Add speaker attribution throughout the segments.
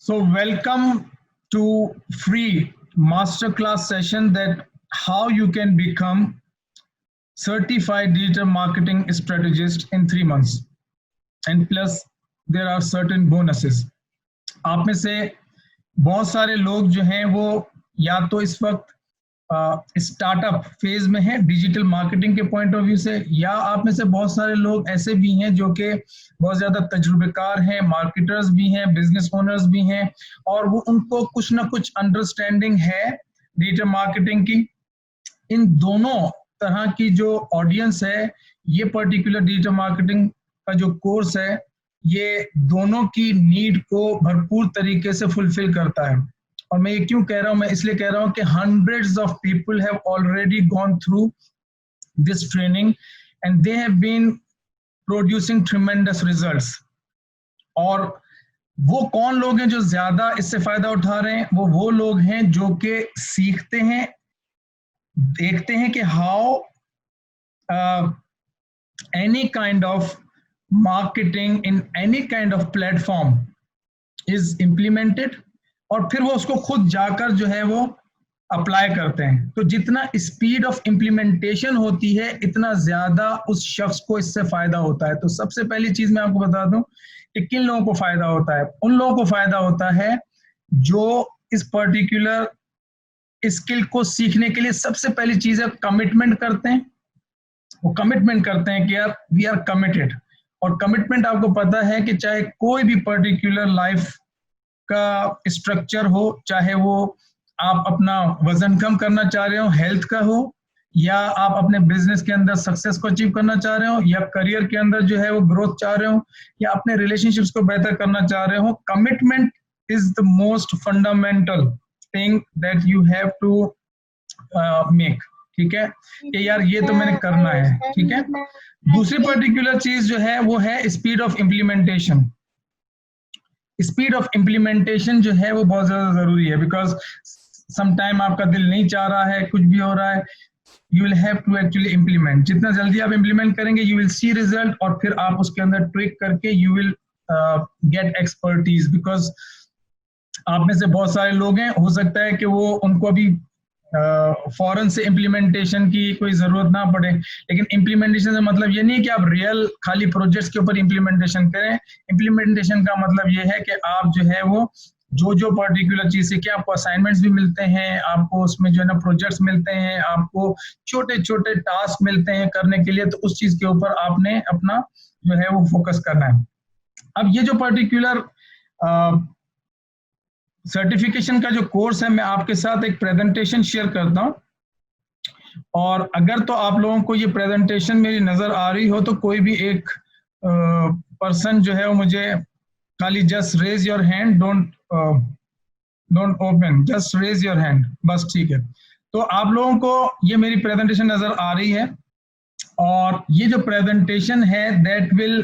Speaker 1: So welcome to free masterclass session that how you can become certified digital marketing strategist in 3 months, and plus there are certain bonuses. आप में से बहुत सारे लोग जो हैं वो या तो इस वक्त स्टार्टअप फेज में है डिजिटल मार्केटिंग के पॉइंट ऑफ व्यू से, या आप में से बहुत सारे लोग ऐसे भी हैं जो कि बहुत ज्यादा तजुर्बेकार हैं, मार्केटर्स भी हैं, बिजनेस ओनर्स भी हैं, और वो उनको कुछ ना कुछ अंडरस्टैंडिंग है डिजिटल मार्केटिंग की। इन दोनों तरह की जो ऑडियंस है, ये पर्टिकुलर डिजिटल मार्केटिंग का जो कोर्स है, ये दोनों की नीड को भरपूर तरीके से फुलफिल करता है। और मैं ये क्यों कह रहा हूं, मैं इसलिए कह रहा हूं कि hundreds of people have already gone through this training and they have been producing tremendous results. और वो कौन लोग हैं जो ज्यादा इससे फायदा उठा रहे हैं? वो लोग हैं जो कि सीखते हैं, देखते हैं कि how any kind of marketing in any kind of platform is implemented, और फिर वो उसको खुद जाकर जो है वो अप्लाई करते हैं। तो जितना स्पीड ऑफ इम्प्लीमेंटेशन होती है, इतना ज्यादा उस शख्स को इससे फायदा होता है। तो सबसे पहली चीज मैं आपको बता दूं कि किन लोगों को फायदा होता है। उन लोगों को फायदा होता है जो इस पर्टिकुलर स्किल को सीखने के लिए सबसे पहली चीज है कमिटमेंट करते हैं। वो कमिटमेंट करते हैं कि यार वी आर कमिटेड। और कमिटमेंट आपको पता है कि चाहे कोई भी पर्टिकुलर लाइफ का स्ट्रक्चर हो, चाहे वो आप अपना वजन कम करना चाह रहे हो, हेल्थ का हो, या आप अपने बिजनेस के अंदर सक्सेस को अचीव करना चाह रहे हो, या करियर के अंदर जो है वो ग्रोथ चाह रहे हो, या अपने रिलेशनशिप्स को बेहतर करना चाह रहे हो, commitment is the most fundamental thing that you have to make. ठीक है कि यार ये तो मैंने करना है। ठीक है, दूसरी पर्टिकुलर चीज जो है वो है speed of implementation. Speed of implementation जो है वो बहुत ज्यादा जरूरी है, बिकॉज समटाइम आपका दिल नहीं चाह रहा है, कुछ भी हो रहा है, you will have to actually implement. जितना जल्दी आप इम्प्लीमेंट करेंगे यू विल सी रिजल्ट, और फिर आप उसके अंदर ट्रिक करके you will gate expertise. Because आप में से बहुत सारे लोग हैं, हो सकता है कि वो उनको अभी फॉरन से इम्प्लीमेंटेशन की कोई जरूरत ना पड़े, लेकिन इम्प्लीमेंटेशन का मतलब ये नहीं कि आप रियल खाली प्रोजेक्ट्स के ऊपर इम्प्लीमेंटेशन करें। इम्प्लीमेंटेशन का मतलब ये है कि आप जो है वो जो पर्टिकुलर चीज सीखे, आपको असाइनमेंट्स भी मिलते हैं, आपको उसमें जो है ना प्रोजेक्ट्स मिलते हैं, आपको छोटे छोटे टास्क मिलते हैं करने के लिए, तो उस चीज के ऊपर आपने अपना जो है वो फोकस करना है। अब ये जो पर्टिकुलर सर्टिफिकेशन का जो कोर्स है, मैं आपके साथ एक प्रेजेंटेशन शेयर करता हूं, और अगर तो आप लोगों को ये प्रेजेंटेशन मेरी नजर आ रही हो तो कोई भी एक पर्सन जो है वो मुझे खाली just raise your hand, don't open, just raise your hand, बस। ठीक है, तो आप लोगों को ये मेरी प्रेजेंटेशन नजर आ रही है, और ये जो प्रेजेंटेशन है that will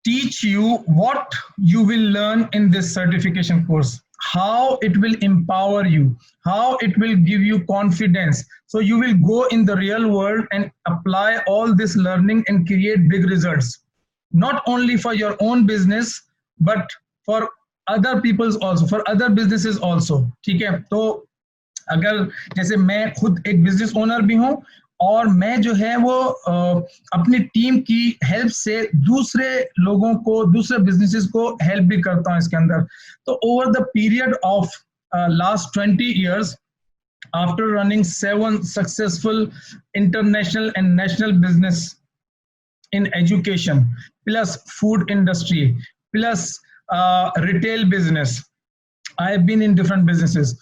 Speaker 1: teach you what you will learn in this certification course, how it will empower you, how it will give you confidence, so you will go in the real world and apply all this learning and create big results, not only for your own business but for other people's also, for other businesses also। ठीक है, तो अगर जैसे मैं खुद एक business owner भी हूं, और मैं जो है वो अपनी टीम की हेल्प से दूसरे लोगों को, दूसरे बिजनेसेस को हेल्प भी करता हूं इसके अंदर। तो over the period of last 20 years, after running 7 successful international and national business in education, plus food industry, plus retail business, I have been in different businesses।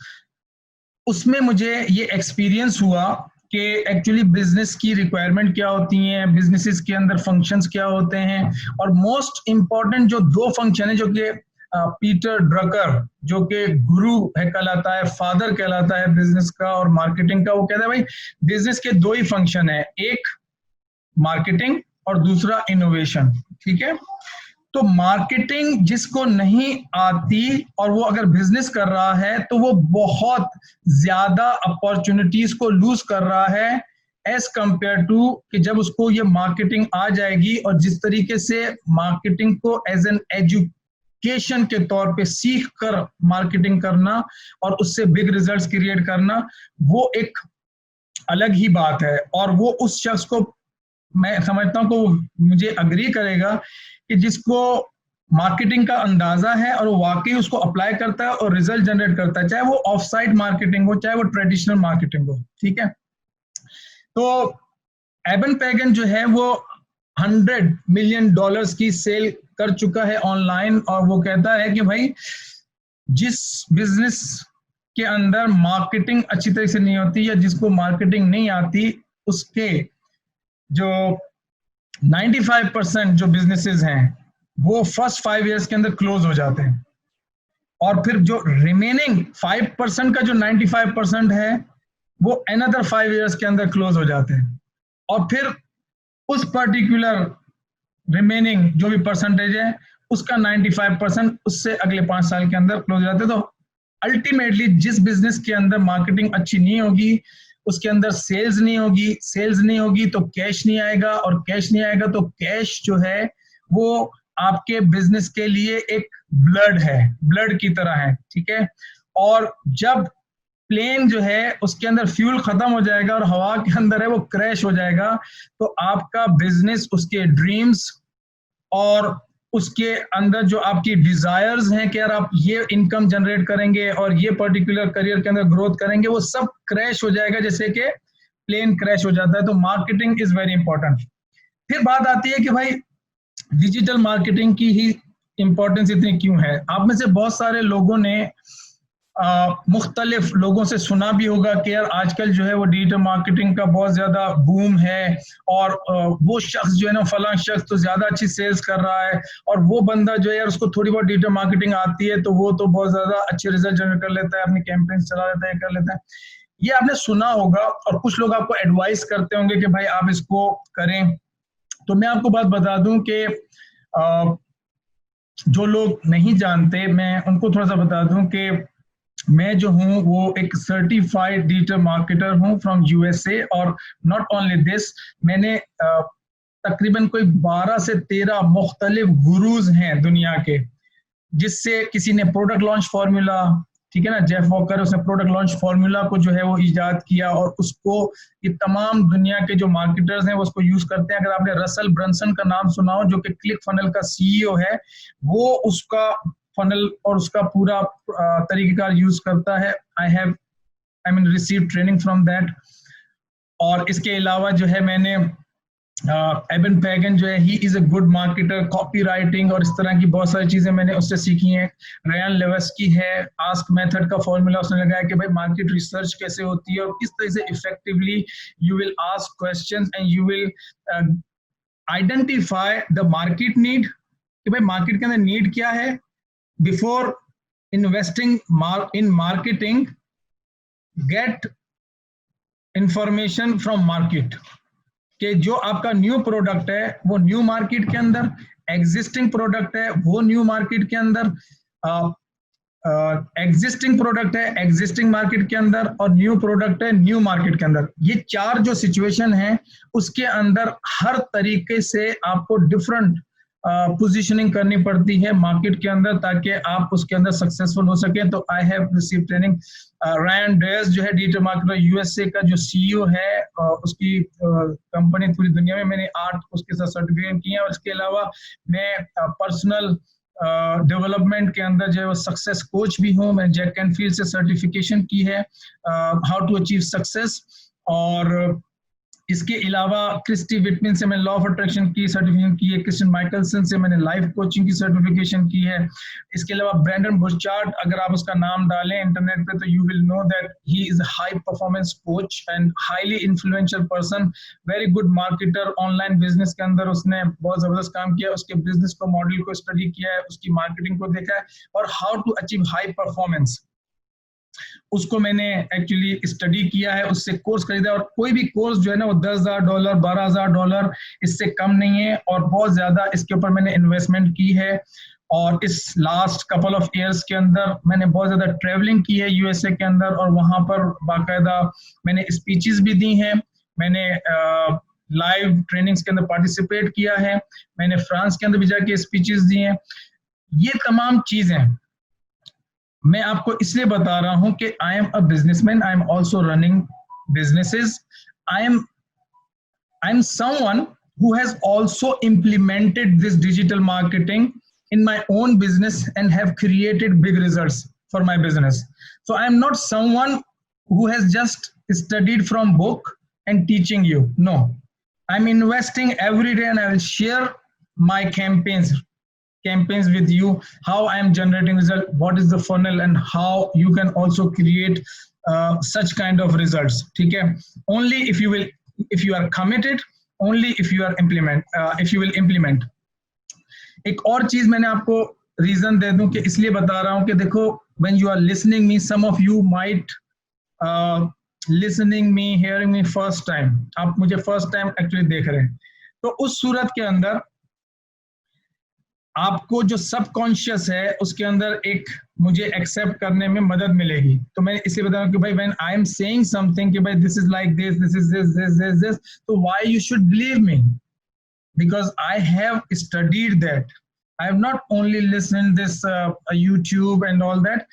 Speaker 1: उसमें मुझे ये एक्सपीरियंस हुआ कि एक्चुअली बिजनेस की रिक्वायरमेंट क्या होती हैं, businesses के अंदर फंक्शंस क्या होते हैं, और मोस्ट इंपॉर्टेंट जो 2 फंक्शन है, जो कि पीटर ड्रकर जो कि गुरु है कहलाता है, फादर कहलाता है बिजनेस का और मार्केटिंग का, वो कहता है भाई बिजनेस के 2 ही फंक्शन है, एक मार्केटिंग और दूसरा इनोवेशन। ठीक है, तो मार्केटिंग जिसको नहीं आती और वो अगर बिजनेस कर रहा है तो वो बहुत ज्यादा अपॉर्चुनिटीज को लूज कर रहा है एज कंपेयर टू कि जब उसको ये मार्केटिंग आ जाएगी, और जिस तरीके से मार्केटिंग को एज एन एजुकेशन के तौर पे सीख कर मार्केटिंग करना और उससे बिग रिजल्ट्स क्रिएट करना, वो एक अलग ही बात है। और वो उस शख्स को मैं समझता हूँ कि मुझे अग्री करेगा कि जिसको मार्केटिंग का अंदाजा है और वो वाकई उसको अप्लाई करता है और रिजल्ट जनरेट करता है, चाहे वो ऑफ साइट मार्केटिंग हो चाहे वो ट्रेडिशनल मार्केटिंग हो, ठीक है। तो एबन पैगन जो है वो $100 मिलियन की सेल कर चुका है ऑनलाइन, और वो कहता है कि भाई जिस बिजनेस के अंदर मार्केटिंग अच्छी तरह से नहीं होती या जिसको मार्केटिंग नहीं आती, उसके जो 95% जो बिजनेसेस हैं वो फर्स्ट 5 इयर्स के अंदर क्लोज हो जाते हैं, और फिर जो रिमेनिंग 5% का जो 95% है वो अनदर 5 इयर्स के अंदर क्लोज हो जाते हैं, और फिर उस पर्टिकुलर रिमेनिंग जो भी परसेंटेज है उसका 95% उससे अगले 5 साल के अंदर क्लोज हो जाते हैं। तो अल्टीमेटली जिस बिजनेस के अंदर मार्केटिंग अच्छी नहीं होगी उसके अंदर सेल्स नहीं होगी, सेल्स नहीं होगी तो कैश नहीं आएगा, और कैश नहीं आएगा तो कैश जो है वो आपके बिजनेस के लिए एक ब्लड है, ब्लड की तरह है, ठीक है। और जब प्लेन जो है उसके अंदर फ्यूल खत्म हो जाएगा और हवा के अंदर है वो क्रैश हो जाएगा, तो आपका बिजनेस, उसके ड्रीम्स और उसके अंदर जो आपकी डिजायर्स हैं कि यार आप ये इनकम जनरेट करेंगे और ये पर्टिकुलर करियर के अंदर ग्रोथ करेंगे, वो सब क्रैश हो जाएगा जैसे कि प्लेन क्रैश हो जाता है। तो मार्केटिंग इज वेरी इंपॉर्टेंट। फिर बात आती है कि भाई डिजिटल मार्केटिंग की ही इंपॉर्टेंस इतनी क्यों है। आप में से बहुत सारे लोगों ने मुख्तलिफ लोगों से सुना भी होगा कि यार आजकल जो है वो डिजिटल मार्केटिंग का बहुत ज्यादा बूम है, और वो शख्स जो है ना फलां शख्स तो ज्यादा अच्छी सेल्स कर रहा है, और वो बंदा जो है यार उसको थोड़ी बहुत डिजिटल मार्केटिंग आती है तो वो तो बहुत ज्यादा अच्छे रिजल्ट जनरेट कर लेता है, अपनी कैंपेन चला लेता है, कर लेता है। ये आपने सुना होगा, और कुछ लोग आपको एडवाइस करते होंगे कि भाई आप इसको करें। तो मैं आपको बात बता दूं कि जो लोग नहीं जानते मैं उनको थोड़ा सा बता दूं कि मैं जो हूँ वो एक सर्टिफाइड डिजिटल मार्केटर हूँ फ्रॉम यूएसए, और नॉट ओनली दिस, मैंने तकरीबन कोई 12 से 13 मुख्तलिफ गुरुज हैं दुनिया के, जिससे किसी ने प्रोडक्ट लॉन्च फार्मूला, ठीक है ना, जेफ वॉकर, उसने प्रोडक्ट लॉन्च फार्मूला को जो है वो इजाद किया, और उसको ये तमाम दुनिया के जो मार्केटर्स हैं वो उसको यूज करते हैं। अगर आपने रसल ब्रंसन का नाम सुना हो जो कि क्लिक फनल का सीईओ है, वो उसका फनल और उसका पूरा तरीकेकार यूज करता है। I mean receive training from that. और इसके अलावा जो है मैंने एबन पैगन जो है he is a good marketer, copy writing और इस तरह की बहुत सारी चीजें मैंने उससे सीखी हैं। रयान लेवेस्की है, आस्क मेथड का फॉर्मूला उसने लगाया कि भाई मार्केट रिसर्च कैसे होती है और किस तरह से effectively you will ask questions and you will identify the market need, कि भाई मार्केट के अंदर नीड क्या है before investing in marketing. Get information from market कि जो आपका न्यू प्रोडक्ट है वो न्यू मार्केट के अंदर, एग्जिस्टिंग प्रोडक्ट है वो न्यू मार्केट के अंदर, एग्जिस्टिंग प्रोडक्ट है एग्जिस्टिंग मार्केट के अंदर, और न्यू प्रोडक्ट है न्यू मार्केट के अंदर। ये 4 जो सिचुएशन है उसके अंदर हर तरीके से आपको डिफरेंट पोजीशनिंग करनी पड़ती है मार्केट के अंदर ताकि आप उसके अंदर सक्सेसफुल हो सके। तो I have receive training. Ryan dress जो है डिजिटल मार्केटर यूएसए का जो सीईओ है, उसकी कंपनी पूरी दुनिया में मैंने 8 उसके साथ सर्टिफिकेट किए हैं। और इसके अलावा मैं पर्सनल डेवलपमेंट के अंदर जो है वो सक्सेस कोच भी हूँ। मैंने जैक कैनफील्ड से सर्टिफिकेशन की है हाउ टू अचीव सक्सेस। और इसके अलावा क्रिस्टी विटमिन से मैंने लॉ ऑफ अट्रैक्शन की सर्टिफिकेशन की है। क्रिस्टियन माइकलसन से मैंने लाइफ कोचिंग की सर्टिफिकेशन की है। इसके अलावा ब्रैंडन बुर्चार्ड, अगर आप उसका नाम डालें इंटरनेट पे तो you will know that he is a high performance coach and highly influential person, very good marketer. Online business के अंदर उसने बहुत जबरदस्त काम किया, उसके बिजनेस को मॉडल को स्टडी किया है, उसकी मार्केटिंग को देखा है, और how to achieve high performance उसको मैंने एक्चुअली स्टडी किया है, उससे कोर्स खरीदा। और कोई भी कोर्स जो है ना वो $10,000 $12,000 इससे कम नहीं है, और बहुत ज्यादा इसके ऊपर मैंने इन्वेस्टमेंट की है। और इस लास्ट कपल ऑफ इयर्स के अंदर मैंने बहुत ज्यादा ट्रेवलिंग की है यूएसए के अंदर, और वहां पर बाकायदा मैंने स्पीचेस भी दी हैं, मैंने लाइव ट्रेनिंग्स के अंदर पार्टिसिपेट किया है, मैंने फ्रांस के अंदर भी जाके स्पीचेस दी हैं। ये तमाम चीजें मैं आपको इसलिए बता रहा हूं कि आई am a businessman, I am also running businesses, I am someone who has also implemented this digital marketing in my own business and have created big results for my business. So I am not someone who has just studied from book and teaching you. No, I'm investing every day and I will share my campaigns with you, how I am generating result, what is the funnel, and how you can also create such kind of results. ठीक है, only if you are committed, only if you are if you will implement. एक और चीज मैंने आपको reason दे दूं कि इसलिए बता रहा हूं कि देखो, when you are listening me, some of you might listening me, hearing me first time, आप मुझे first time actually देख रहे हैं, तो उस सूरत के अंदर आपको जो सबकॉन्शियस है उसके अंदर एक मुझे एक्सेप्ट करने में मदद मिलेगी। तो मैं इसलिए बता रहा हूं कि भाई when I am saying something कि भाई this is like this, this is this, तो why you should believe me, because I have studied that, I have not only listened this YouTube and all that.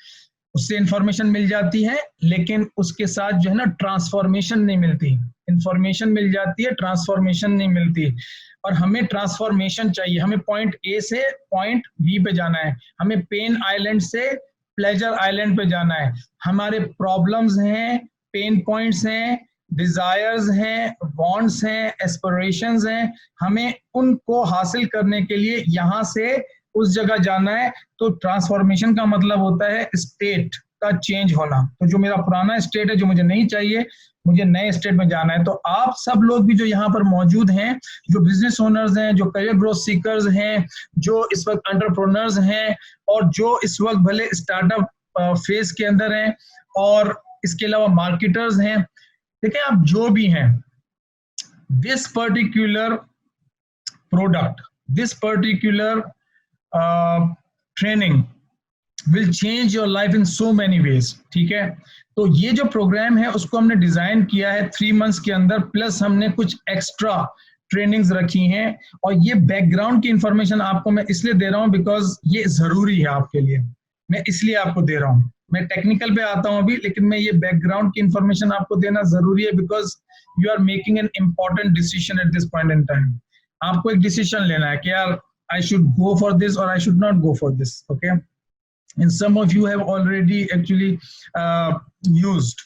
Speaker 1: उससे information मिल जाती है लेकिन उसके साथ जो है ना ट्रांसफॉर्मेशन नहीं मिलती। इंफॉर्मेशन मिल जाती है, ट्रांसफॉर्मेशन नहीं मिलती, और हमें ट्रांसफॉर्मेशन चाहिए। हमें पॉइंट ए से पॉइंट बी पे जाना है, हमें पेन आइलैंड से प्लेजर आइलैंड पे जाना है। हमारे प्रॉब्लम्स हैं, पेन पॉइंट्स हैं, डिजायर्स हैं, वांट्स हैं, एस्पिरेशंस हैं, हमें उनको हासिल करने के लिए यहाँ से उस जगह जाना है। तो ट्रांसफॉर्मेशन का मतलब होता है स्टेट का चेंज होना। तो जो मेरा पुराना स्टेट है, जो मुझे नहीं चाहिए, मुझे नए स्टेट में जाना है। तो आप सब लोग भी जो यहाँ पर मौजूद हैं, जो बिजनेस ओनर्स हैं, जो करियर ग्रोथ सीकर्स हैं, जो इस वक्त एंटरप्रेन्योर्स हैं, और जो इस वक्त भले स्टार्टअप फेज के अंदर हैं, और इसके अलावा मार्केटर्स हैं, देखिए आप जो भी हैं, this particular product, this particular training will change your life in so many ways। ठीक है, तो ये जो प्रोग्राम है उसको हमने डिजाइन किया है 3 months के अंदर, प्लस हमने कुछ एक्स्ट्रा ट्रेनिंग्स रखी हैं। और ये बैकग्राउंड की इंफॉर्मेशन आपको मैं इसलिए दे रहा हूं बिकॉज ये जरूरी है आपके लिए, मैं इसलिए आपको दे रहा हूं। मैं टेक्निकल पे आता हूं अभी, लेकिन मैं ये बैकग्राउंड की इंफॉर्मेशन आपको देना जरूरी है because you are making an important decision at this point in time. आपको एक डिसीजन लेना है कि यार I should go for this और I should not go for this. Okay, and some of you have already actually used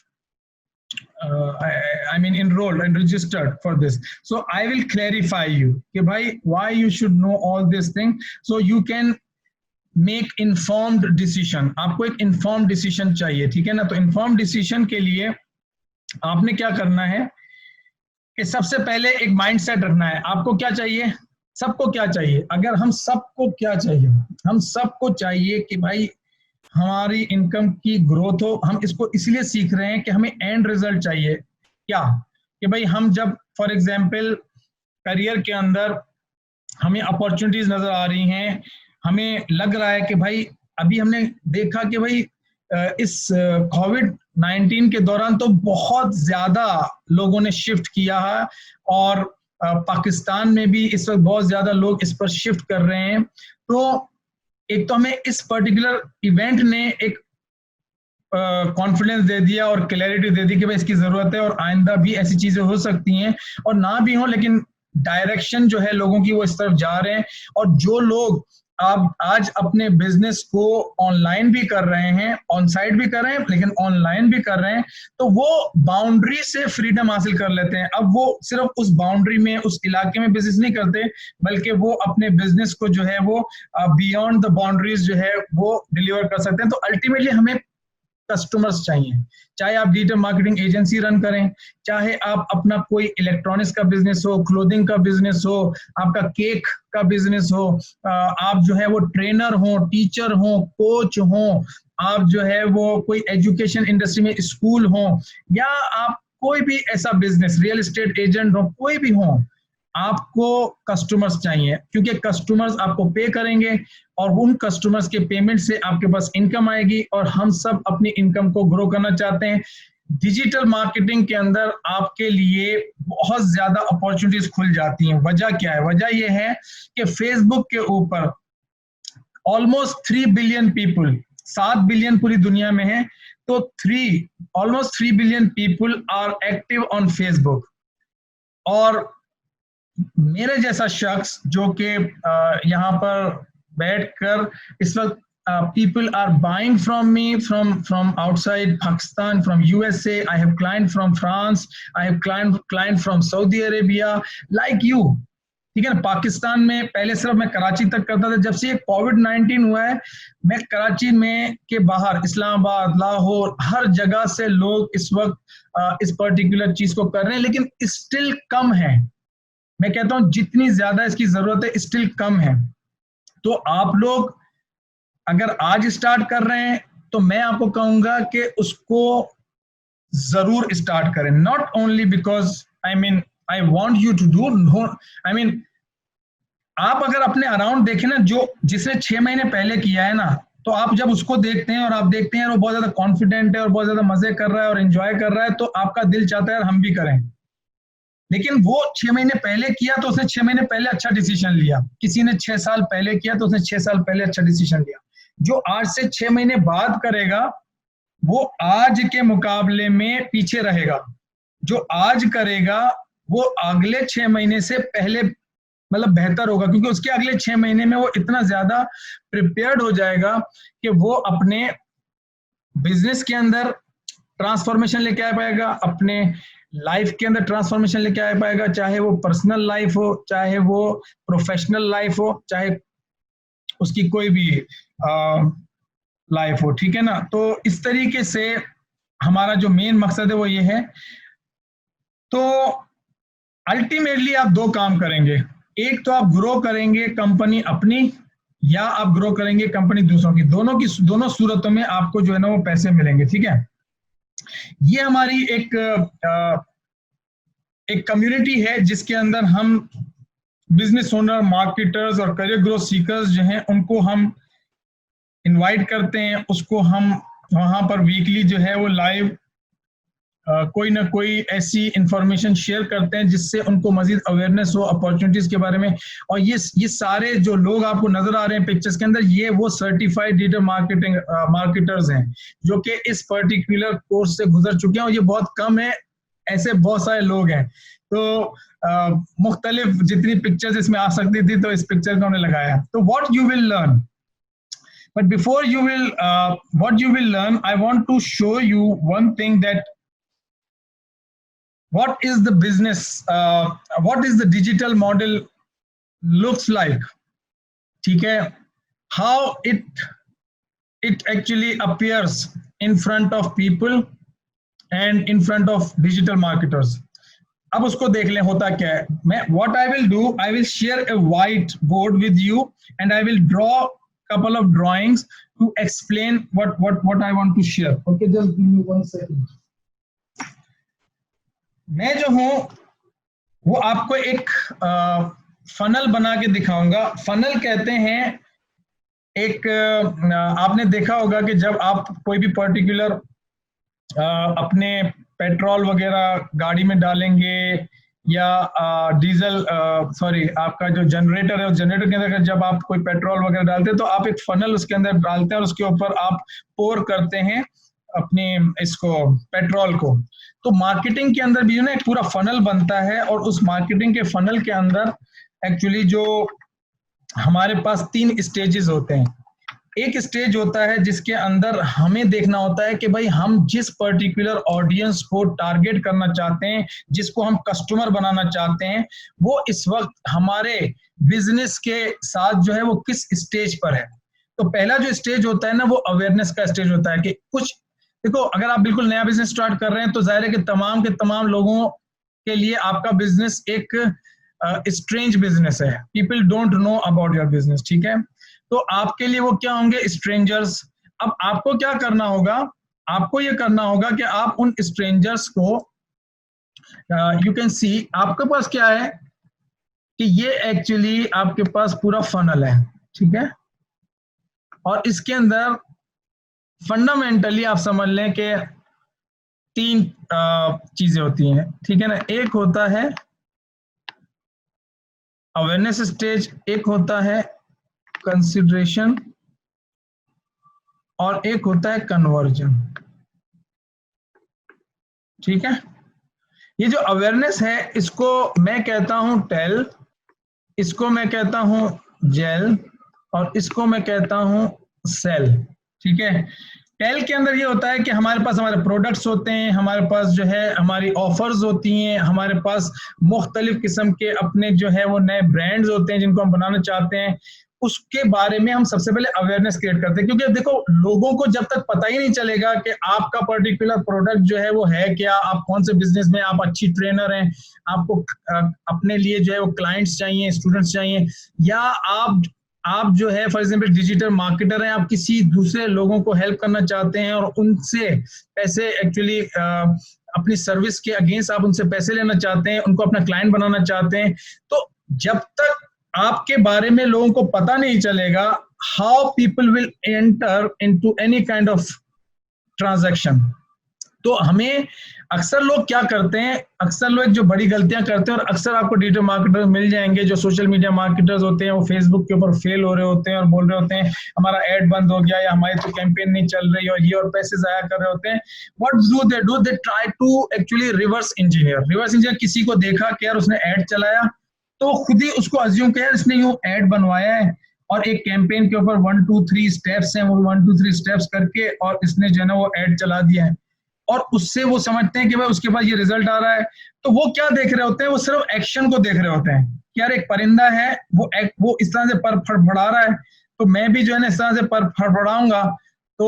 Speaker 1: I mean enrolled and registered for this, so I will clarify you कि भाई why you should know all this thing so you can make informed decision। आपको एक informed decision चाहिए, ठीक है ना। तो informed decision के लिए आपने क्या करना है कि सबसे पहले एक माइंडसेट रखना है। आपको क्या चाहिए, सबको क्या चाहिए, अगर हम सबको क्या चाहिए, हम सबको चाहिए कि भाई हमारी इनकम की ग्रोथ हो। हम इसको इसलिए सीख रहे हैं कि हमें एंड रिजल्ट चाहिए। क्या कि भाई हम जब फॉर एग्जांपल करियर के अंदर हमें अपॉर्चुनिटीज नजर आ रही हैं, हमें लग रहा है कि भाई अभी हमने देखा कि भाई इस कोविड-19 के दौरान तो बहुत ज्यादा लोगों ने शिफ्ट किया है, और पाकिस्तान में भी इस वक्त बहुत ज्यादा लोग इस पर शिफ्ट कर रहे हैं। तो एक तो हमें इस पर्टिकुलर इवेंट ने एक कॉन्फिडेंस दे दिया और क्लैरिटी दे दी कि भाई इसकी जरूरत है, और आइंदा भी ऐसी चीजें हो सकती हैं और ना भी हो, लेकिन डायरेक्शन जो है लोगों की वो इस तरफ जा रहे हैं। और जो लोग आप आज अपने बिजनेस को ऑनलाइन भी कर रहे हैं, ऑन साइट भी कर रहे हैं, लेकिन ऑनलाइन भी कर रहे हैं, तो वो बाउंड्री से फ्रीडम हासिल कर लेते हैं। अब वो सिर्फ उस बाउंड्री में, उस इलाके में बिजनेस नहीं करते, बल्कि वो अपने बिजनेस को जो है वो बियॉन्ड द बाउंड्रीज जो है वो डिलीवर कर सकते हैं। तो अल्टीमेटली हमें कस्टमर्स चाहिए, चाहे आप डिजिटल मार्केटिंग एजेंसी रन करें, चाहे आप अपना कोई इलेक्ट्रॉनिक्स का बिजनेस हो, क्लोथिंग का बिजनेस हो, आपका केक का बिजनेस हो, आप जो है वो ट्रेनर हो, टीचर हो, कोच हो, आप जो है वो कोई एजुकेशन इंडस्ट्री में स्कूल हो, या आप कोई भी ऐसा बिजनेस, रियल एस्टेट एजेंट हो, कोई भी हो, आपको कस्टमर्स चाहिए, क्योंकि कस्टमर्स आपको पे करेंगे और उन कस्टमर्स के पेमेंट से आपके पास इनकम आएगी, और हम सब अपनी इनकम को ग्रो करना चाहते हैं। डिजिटल मार्केटिंग के अंदर आपके लिए बहुत ज्यादा अपॉर्चुनिटीज खुल जाती हैं। वजह क्या है? वजह यह है कि फेसबुक के ऊपर ऑलमोस्ट 3 बिलियन पीपल, 7 बिलियन पूरी दुनिया में है, तो almost 3 billion people are active on Facebook. और मेरे जैसा शख्स जो कि यहाँ पर बैठकर इस वक्त people are buying from me from outside Pakistan, from USA. I have client from France, I have client from Saudi Arabia, like you, ठीक है ना। पाकिस्तान में पहले सिर्फ मैं कराची तक करता था, जब से कोविड-19 हुआ है मैं कराची में के बाहर इस्लामाबाद, लाहौर, हर जगह से लोग इस वक्त इस पर्टिकुलर चीज को कर रहे हैं, लेकिन स्टिल कम है। मैं कहता हूं जितनी ज्यादा इसकी जरूरत है स्टिल कम है। तो आप लोग अगर आज स्टार्ट कर रहे हैं तो मैं आपको कहूंगा कि उसको जरूर स्टार्ट करें, not only because I want you to do, आप अगर अपने अराउंड देखें ना, जो जिसने 6 महीने पहले किया है ना, तो आप जब उसको देखते हैं और आप देखते हैं वो बहुत ज्यादा कॉन्फिडेंट है और बहुत ज्यादा मजे कर रहा है और एंजॉय कर रहा है, तो आपका दिल चाहता है हम भी करें। लेकिन वो 6 महीने पहले किया तो उसने 6 महीने पहले अच्छा डिसीजन लिया, किसी ने 6 साल पहले किया तो उसने 6 साल पहले अच्छा डिसीजन लिया। जो आज से 6 महीने बाद करेगा वो आज के मुकाबले में पीछे रहेगा, जो आज करेगा वो अगले 6 महीने से पहले मतलब बेहतर होगा, क्योंकि उसके अगले 6 महीने में वो इतना ज्यादा प्रिपेयर्ड हो जाएगा कि वो अपने बिजनेस के अंदर ट्रांसफॉर्मेशन लेके आ पाएगा, अपने लाइफ के अंदर ट्रांसफॉर्मेशन लेके आ पाएगा, चाहे वो पर्सनल लाइफ हो, चाहे वो प्रोफेशनल लाइफ हो, चाहे उसकी कोई भी लाइफ हो, ठीक है ना। तो इस तरीके से हमारा जो मेन मकसद है वो ये है। तो अल्टीमेटली आप 2 काम करेंगे, एक तो आप ग्रो करेंगे कंपनी अपनी, या आप ग्रो करेंगे कंपनी दूसरों की। दोनों सूरतों में आपको जो है ना वो पैसे मिलेंगे, ठीक है। ये हमारी एक कम्युनिटी है जिसके अंदर हम बिजनेस ओनर, मार्केटर्स और करियर ग्रोथ सीकर्स जो हैं उनको हम इनवाइट करते हैं, उसको हम वहां पर वीकली जो है वो लाइव कोई ना कोई ऐसी इंफॉर्मेशन शेयर करते हैं जिससे उनको मजीद अवेयरनेस हो अपॉर्चुनिटीज के बारे में। और ये सारे जो लोग आपको नजर आ रहे हैं पिक्चर्स के अंदर, ये वो सर्टिफाइड डिजिटल मार्केटर्स हैं जो कि इस पर्टिकुलर कोर्स से गुजर चुके हैं, और ये बहुत कम है, ऐसे बहुत सारे लोग हैं। तो मुख्तलिफ जितनी पिक्चर्स इसमें आ सकती थी तो इस पिक्चर को हमने लगाया। तो what you will learn, but before you will what you will learn, I want to show you one thing, that what is the business, what is the digital model looks like, ठीक है, how it actually appears in front of people and in front of digital marketers। अब उसको देख लें होता क्या है। मैं what I will do, I will share a white board with you and I will draw couple of drawings to explain what I want to share। Okay, just give me 1 second। मैं जो हूं वो आपको एक funnel बना के दिखाऊंगा। Funnel कहते हैं एक आपने देखा होगा कि जब आप कोई भी पर्टिकुलर अपने पेट्रोल वगैरह गाड़ी में डालेंगे या डीजल आपका जो जनरेटर है उस जनरेटर के अंदर जब आप कोई पेट्रोल वगैरह डालते हैं तो आप एक फनल उसके अंदर डालते हैं और उसके ऊपर आप पोर करते हैं अपने इसको पेट्रोल को। तो मार्केटिंग के अंदर भी ना एक पूरा फनल बनता है, और उस मार्केटिंग के फनल के अंदर एक्चुअली जो हमारे पास 3 स्टेजेस होते हैं। एक स्टेज होता है जिसके अंदर हमें देखना होता है कि भाई हम जिस पर्टिकुलर ऑडियंस को टारगेट करना चाहते हैं, जिसको हम कस्टमर बनाना चाहते हैं, वो इस वक्त हमारे बिजनेस के साथ जो है वो किस स्टेज पर है। तो पहला जो स्टेज होता है ना वो अवेयरनेस का स्टेज होता है कि कुछ देखो, अगर आप बिल्कुल नया बिजनेस स्टार्ट कर रहे हैं तो जाहिर है कि तमाम के तमाम लोगों के लिए आपका बिजनेस एक स्ट्रेंज बिजनेस है। People don't know about your business, ठीक है। तो आपके लिए वो क्या होंगे, स्ट्रेंजर्स। अब आपको क्या करना होगा, आपको ये करना होगा कि आप उन स्ट्रेंजर्स को यू कैन सी आपके पास क्या है कि ये एक्चुअली आपके पास पूरा फनल है, ठीक है। और इसके अंदर फंडामेंटली आप समझ लें कि 3 चीजें होती हैं, ठीक है ना। एक होता है अवेयरनेस स्टेज, एक होता है कंसिडरेशन और एक होता है कन्वर्जन। ठीक है, ये जो अवेयरनेस है इसको मैं कहता हूं टेल, इसको मैं कहता हूं जेल, और इसको मैं कहता हूं सेल। ठीक है, टेल के अंदर ये होता है कि हमारे पास हमारे प्रोडक्ट्स होते हैं, हमारे पास जो है हमारी ऑफर्स होती हैं, हमारे पास मुख्तलिफ किस्म के अपने जो है वो नए ब्रांड्स होते हैं जिनको हम बनाना चाहते हैं, उसके बारे में हम सबसे पहले अवेयरनेस क्रिएट करते हैं। क्योंकि देखो, लोगों को जब तक पता ही नहीं चलेगा कि आपका पर्टिकुलर प्रोडक्ट जो है वो है क्या, आप कौन से बिजनेस में, आप अच्छी ट्रेनर हैं, आपको अपने लिए जो है वो क्लाइंट्स चाहिए, स्टूडेंट्स चाहिए, या आप जो है फॉर एग्जांपल डिजिटल मार्केटर हैं, आप किसी दूसरे लोगों को हेल्प करना चाहते हैं और उनसे पैसे एक्चुअली अपनी सर्विस के अगेंस्ट आप उनसे पैसे लेना चाहते हैं, उनको अपना क्लाइंट बनाना चाहते हैं, तो जब तक आपके बारे में लोगों को पता नहीं चलेगा, how people will enter into any kind of transaction. तो हमें अक्सर लोग क्या करते हैं, अक्सर लोग जो बड़ी गलतियां करते हैं, और अक्सर आपको डिजिटल मार्केटर्स मिल जाएंगे जो सोशल मीडिया मार्केटर्स होते हैं, वो फेसबुक के ऊपर फेल हो रहे होते हैं और बोल रहे होते हैं हमारा एड बंद हो गया, या हमारी तो कैंपेन नहीं चल रही, और ये और पैसे जाया कर रहे होते हैं। What do they try to actually reverse engineer किसी को देखा कि यार उसने एड चलाया, तो खुद ही उसको अज्यूम किया इसने यूं एड बनवाया है, और एक कैंपेन के ऊपर 1 2 3 स्टेप्स हैं, वो 1 2 3 स्टेप्स करके और इसने जो है ना वो एड चला दिया है, और उससे वो समझते हैं कि भाई उसके पास ये रिजल्ट आ रहा है। तो वो क्या देख रहे होते हैं, वो सिर्फ एक्शन को देख रहे होते हैं कि यार एक परिंदा है, वो इस तरह से पर फड़फड़ा रहा है, तो मैं भी जो है ना इस तरह से पर फड़फड़ाऊंगा तो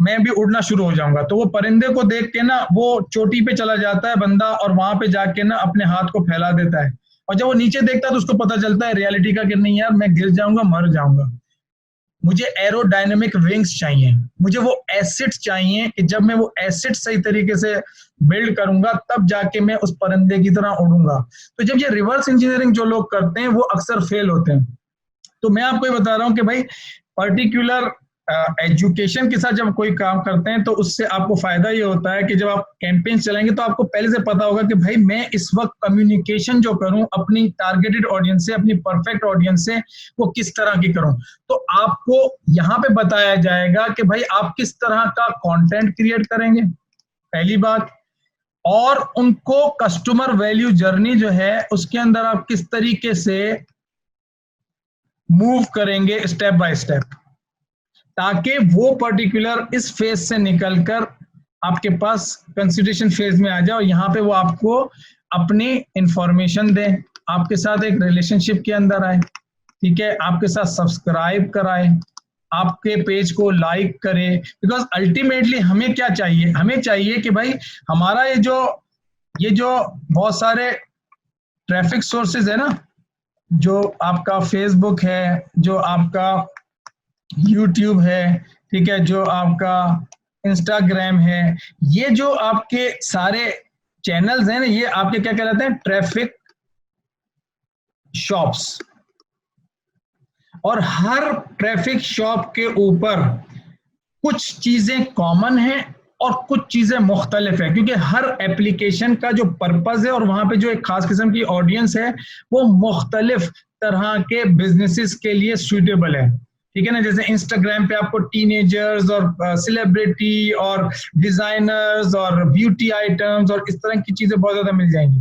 Speaker 1: मैं भी उड़ना शुरू हो जाऊंगा। तो वो परिंदे को देख के ना वो चोटी पे चला जाता है बंदा, और वहां पे जाके ना अपने हाथ को फैला देता है, और जब वो नीचे देखता है तो उसको पता चलता है रियलिटी का कि नहीं यार मैं गिर जाऊंगा, मर जाऊंगा, मुझे एरोडायनेमिक विंग्स चाहिए, मुझे वो एसिड्स चाहिए कि जब मैं वो एसिड सही तरीके से बिल्ड करूंगा तब जाके मैं उस परिंदे की तरह उड़ूंगा। तो जब ये रिवर्स इंजीनियरिंग जो लोग करते हैं वो अक्सर फेल होते हैं। तो मैं आपको ये बता रहा हूं कि भाई पर्टिकुलर एजुकेशन के साथ जब कोई काम करते हैं तो उससे आपको फायदा ये होता है कि जब आप कैंपेन चलाएंगे तो आपको पहले से पता होगा कि भाई मैं इस वक्त कम्युनिकेशन जो करूं अपनी टारगेटेड ऑडियंस से, अपनी परफेक्ट ऑडियंस से, वो किस तरह की करूं। तो आपको यहाँ पे बताया जाएगा कि भाई आप किस तरह का कंटेंट क्रिएट करेंगे, पहली बात, और उनको कस्टमर वैल्यू जर्नी जो है उसके अंदर आप किस तरीके से मूव करेंगे स्टेप बाय स्टेप, ताकि वो पर्टिकुलर इस फेज से निकलकर आपके पास कंसिडरेशन फेज में आ जाए, और यहाँ पे वो आपको अपनी इंफॉर्मेशन दे, आपके साथ एक रिलेशनशिप के अंदर आए, ठीक है, आपके साथ सब्सक्राइब कराए, आपके पेज को लाइक करे। बिकॉज अल्टीमेटली हमें क्या चाहिए, हमें चाहिए कि भाई हमारा ये जो बहुत सारे ट्रैफिक सोर्सेज है ना, जो आपका फेसबुक है, जो आपका यूट्यूब है, ठीक है, जो आपका इंस्टाग्राम है, ये जो आपके सारे चैनल्स हैं ना, ये आपके क्या कहलाते हैं, ट्रैफिक शॉप्स। और हर ट्रैफिक शॉप के ऊपर कुछ चीजें कॉमन हैं और कुछ चीजें मुख्तलिफ है, क्योंकि हर एप्लीकेशन का जो पर्पज है और वहां पे जो एक खास किस्म की ऑडियंस है वो मुख्तलिफ तरह के बिजनेसेस के लिए सुइटेबल है। ठीक है ना, जैसे इंस्टाग्राम पे आपको टीनेजर्स और सेलिब्रिटी और डिजाइनर्स और ब्यूटी आइटम्स और इस तरह की चीजें बहुत ज्यादा मिल जाएंगी,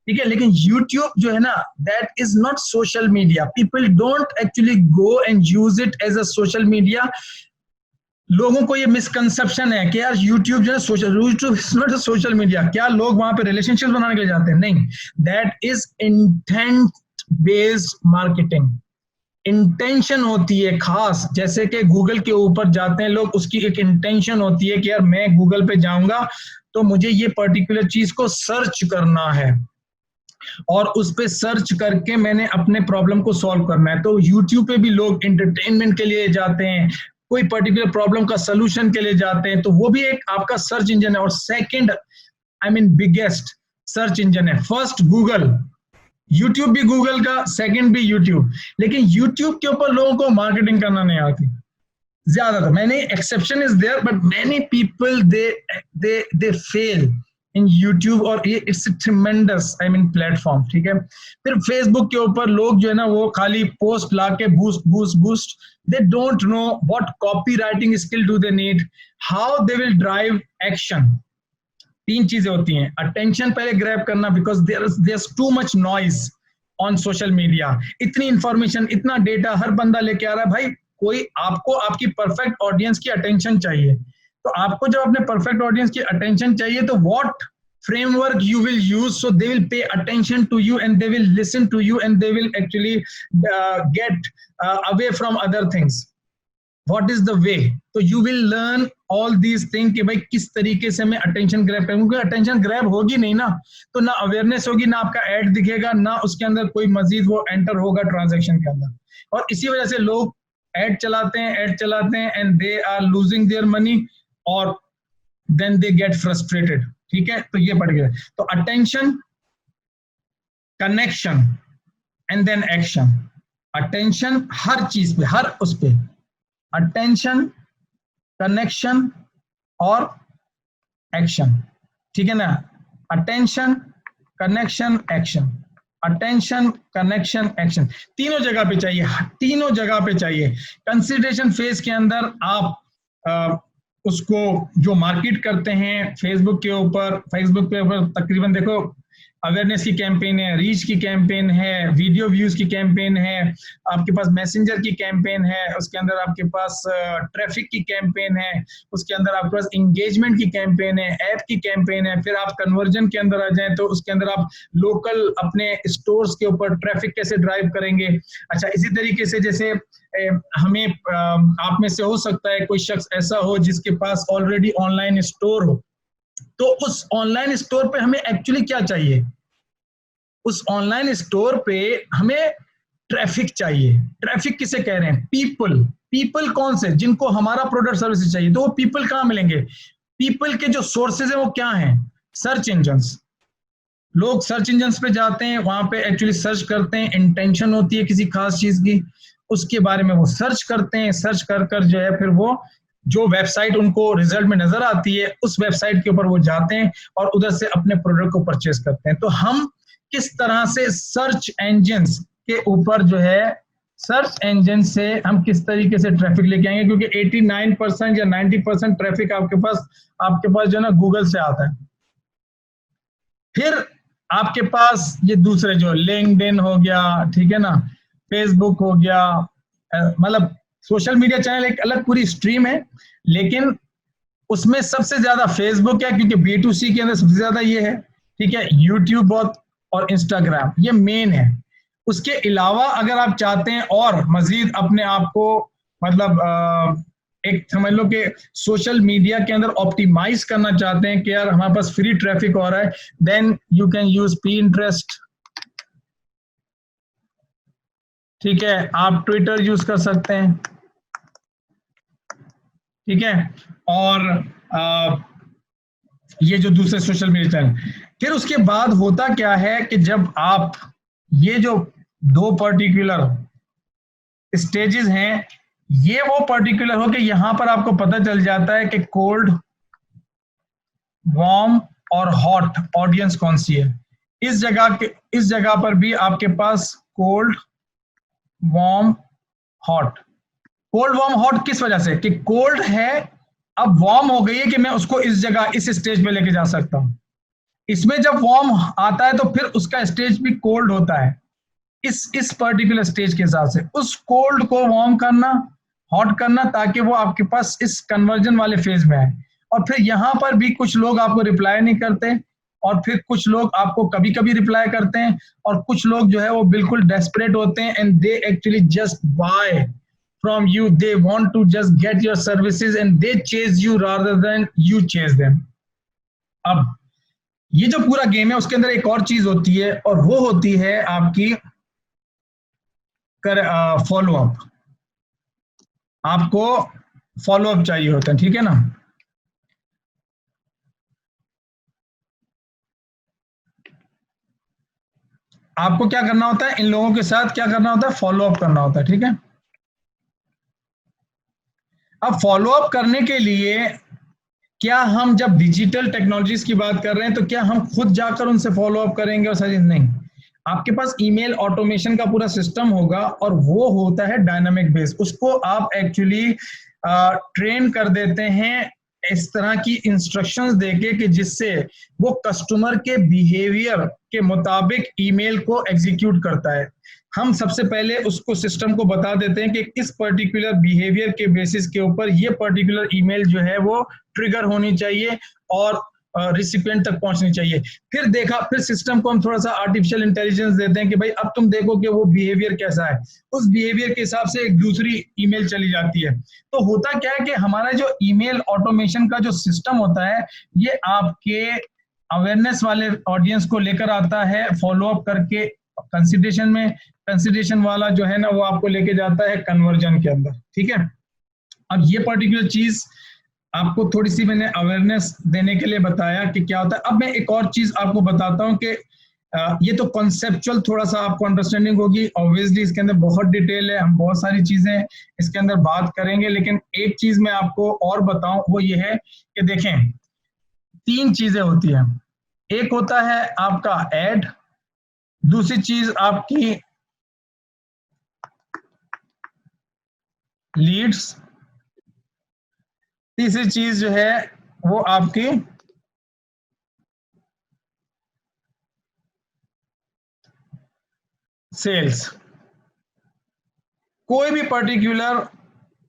Speaker 1: ठीक है। लेकिन यूट्यूब जो है ना, that is not social media, people don't actually go and use it as a social media. लोगों को ये मिसकंसेप्शन है कि यार यूट्यूब जो है YouTube is not a social media. क्या लोग वहां पे रिलेशनशिप बनाने के लिए जाते हैं? नहीं, that is intent based marketing. Intention होती है खास, जैसे कि गूगल के ऊपर जाते हैं लोग, उसकी एक इंटेंशन होती है कि यार मैं गूगल पे जाऊंगा तो मुझे ये पर्टिकुलर चीज को सर्च करना है और उस पे सर्च करके मैंने अपने प्रॉब्लम को सॉल्व करना है। तो यूट्यूब पे भी लोग एंटरटेनमेंट के लिए जाते हैं, कोई पर्टिकुलर प्रॉब्लम का सलूशन के लिए जाते हैं, तो वो भी एक आपका सर्च इंजन है। और सेकंड बिगेस्ट सर्च इंजन है, फर्स्ट गूगल, यूट्यूब भी गूगल का, सेकंड भी यूट्यूब। लेकिन यूट्यूब के ऊपर लोगों को मार्केटिंग करना नहीं आती ज्यादातर। मैंने exception is there, but many people they fail in YouTube, और ये it's tremendous I mean platform, ठीक है। फिर फेसबुक के ऊपर लोग जो है ना वो खाली पोस्ट ला के boost boost boost, they don't know what copy writing skill do they need, how they will drive action. तीन चीजें होती हैं, अटेंशन पहले ग्रैब करना, because there too much noise on social media, इतनी इंफॉर्मेशन, इतना डेटा हर बंदा लेके आ रहा है भाई। कोई आपको आपकी परफेक्ट ऑडियंस की अटेंशन चाहिए, तो आपको जब अपने परफेक्ट ऑडियंस की अटेंशन चाहिए तो what framework you will use so they will pay attention to you and they will listen to you and they will actually get away from other things, what is the way, तो you will learn all these things कि भाई किस तरीके से मैं attention grab करूंगा। Attention grab होगी नहीं ना तो ना अवेयरनेस होगी, ना आपका एड दिखेगा, ना उसके अंदर कोई मजीद वो एंटर होगा ट्रांजैक्शन के अंदर। और इसी वजह से लोग एड चलाते हैं and they are losing their money और देन दे गेट फ्रस्ट्रेटेड, ठीक है। तो ये पड़ गया। तो attention, connection and then action. Attention हर चीज पे, हर उस पे अटेंशन, कनेक्शन और एक्शन, ठीक है ना। Attention, connection, action, attention, connection, action, तीनों जगह पे चाहिए, तीनों जगह पे चाहिए। कंसिडरेशन फेज के अंदर आप उसको जो मार्केट करते हैं फेसबुक के ऊपर तकरीबन देखो अवेयरनेस की कैंपेन है, रीच की कैंपेन है, वीडियो व्यूज की कैंपेन है, आपके पास मैसेंजर की कैंपेन है, उसके अंदर आपके पास ट्रैफिक की कैंपेन है, उसके अंदर आपके पास इंगेजमेंट की कैंपेन है, ऐप की कैंपेन है। फिर आप कन्वर्जन के अंदर आ जाएं तो उसके अंदर आप लोकल अपने स्टोर्स के ऊपर ट्रैफिक कैसे ड्राइव करेंगे। अच्छा, इसी तरीके से जैसे हमें आप में से हो सकता है कोई शख्स ऐसा हो जिसके पास ऑलरेडी ऑनलाइन स्टोर हो, तो उस ऑनलाइन स्टोर पे हमें एक्चुअली क्या चाहिए, उस ऑनलाइन स्टोर पे हमें ट्रैफिक चाहिए। ट्रैफिक किसे कह रहे हैं, पीपल। पीपल कौन से, जिनको हमारा प्रोडक्ट सर्विस चाहिए, तो वो पीपल कहां मिलेंगे, पीपल के जो सोर्सेज है वो क्या हैं, सर्च इंजन्स। लोग सर्च इंजन्स पे जाते हैं, वहां पे एक्चुअली सर्च करते हैं, इंटेंशन होती है किसी खास चीज की, उसके बारे में वो सर्च करते हैं, सर्च कर कर जो है फिर वो जो वेबसाइट उनको रिजल्ट में नजर आती है उस वेबसाइट के ऊपर वो जाते हैं और उधर से अपने प्रोडक्ट को परचेज करते हैं। तो हम किस तरह से सर्च इंजन्स के ऊपर जो है, सर्च इंजन से हम किस तरीके से ट्रैफिक लेके आएंगे, क्योंकि 89% या 90% ट्रैफिक आपके पास जो है ना गूगल से आता है। फिर आपके पास ये दूसरे जो लिंक्डइन हो गया, ठीक है ना, फेसबुक हो गया, मतलब सोशल मीडिया चैनल एक अलग पूरी स्ट्रीम है, लेकिन उसमें सबसे ज्यादा फेसबुक है क्योंकि B2C के अंदर सबसे ज्यादा ये है, ठीक है। यूट्यूब बहुत और इंस्टाग्राम ये मेन है। उसके अलावा अगर आप चाहते हैं और मजीद अपने आप को मतलब एक समझ लो कि सोशल मीडिया के अंदर ऑप्टिमाइज करना चाहते हैं कि यार हमारे पास फ्री ट्रैफिक हो रहा है, then you can use Pinterest, ठीक है। आप ट्विटर यूज कर सकते हैं, ठीक है। और ये जो दूसरे सोशल मीडिया चैनल, फिर उसके बाद होता क्या है कि जब आप ये जो दो पर्टिकुलर स्टेजेस हैं, ये वो पर्टिकुलर हो कि यहां पर आपको पता चल जाता है कि कोल्ड, वार्म और हॉट ऑडियंस कौन सी है। इस जगह पर भी आपके पास cold, warm, hot. Cold, warm, hot किस वजह से कि कोल्ड है, अब वार्म हो गई है कि मैं उसको इस जगह इस स्टेज पे लेके जा सकता हूं। इसमें जब वार्म आता है तो फिर उसका स्टेज भी कोल्ड होता है, इस पर्टिकुलर स्टेज के हिसाब से उस कोल्ड को वार्म करना, हॉट करना, ताकि वो आपके पास इस कन्वर्जन वाले फेज में आए। और फिर यहां पर भी कुछ लोग आपको रिप्लाई नहीं करते और फिर कुछ लोग आपको कभी कभी रिप्लाई करते हैं और कुछ लोग जो है वो बिल्कुल डेस्परेट होते हैं and they actually just by from you, they want to just get your services and they chase you rather than you chase them। अब ये जो पूरा गेम है उसके अंदर एक और चीज होती है और वो होती है आपकी फॉलो अप। आपको फॉलो अप चाहिए होता है, ठीक है ना। आपको क्या करना होता है, इन लोगों के साथ क्या करना होता है, फॉलो अप करना होता है, ठीक है। अब फॉलो अप करने के लिए क्या हम जब डिजिटल टेक्नोलॉजीज की बात कर रहे हैं तो क्या हम खुद जाकर उनसे फॉलो अप करेंगे और सजेस्ट नहीं, आपके पास ईमेल ऑटोमेशन का पूरा सिस्टम होगा और वो होता है डायनामिक बेस, उसको आप एक्चुअली ट्रेन कर देते हैं इस तरह की इंस्ट्रक्शंस देके कि जिससे वो कस्टमर के बिहेवियर के मुताबिक ईमेल को एग्जीक्यूट करता है। हम सबसे पहले उसको सिस्टम को बता देते हैं कि किस पर्टिकुलर बिहेवियर के बेसिस के ऊपर ये पर्टिकुलर ईमेल जो है वो ट्रिगर होनी चाहिए और रिसिपिएंट तक पहुंचनी चाहिए। फिर सिस्टम को हम थोड़ा सा आर्टिफिशियल इंटेलिजेंस देते हैं कि भाई अब तुम देखो कि वो बिहेवियर कैसा है, उस बिहेवियर के हिसाब से एक दूसरी ईमेल चली जाती है। तो होता क्या है कि हमारा जो ईमेल ऑटोमेशन का जो सिस्टम होता है ये आपके अवेयरनेस वाले ऑडियंस को लेकर आता है, फॉलो अप करके कंसिडरेशन में, कंसिडरेशन वाला जो है ना वो आपको लेके जाता है कन्वर्जन के अंदर। ठीक है, अब ये पर्टिकुलर चीज आपको थोड़ी सी मैंने अवेयरनेस देने के लिए बताया कि क्या होता है। अब मैं एक और चीज आपको बताता हूं कि ये तो कॉन्सेप्चुअल थोड़ा सा आपको अंडरस्टैंडिंग होगी, ऑब्वियसली इसके अंदर बहुत डिटेल है, हम बहुत सारी चीजें इसके अंदर बात करेंगे, लेकिन एक चीज मैं आपको और बताऊं वो ये है कि देखें 3 चीजें होती हैं। एक होता है आपका एड, दूसरी चीज आपकी लीड्स, तीसरी चीज जो है वो आपकी सेल्स। कोई भी पर्टिकुलर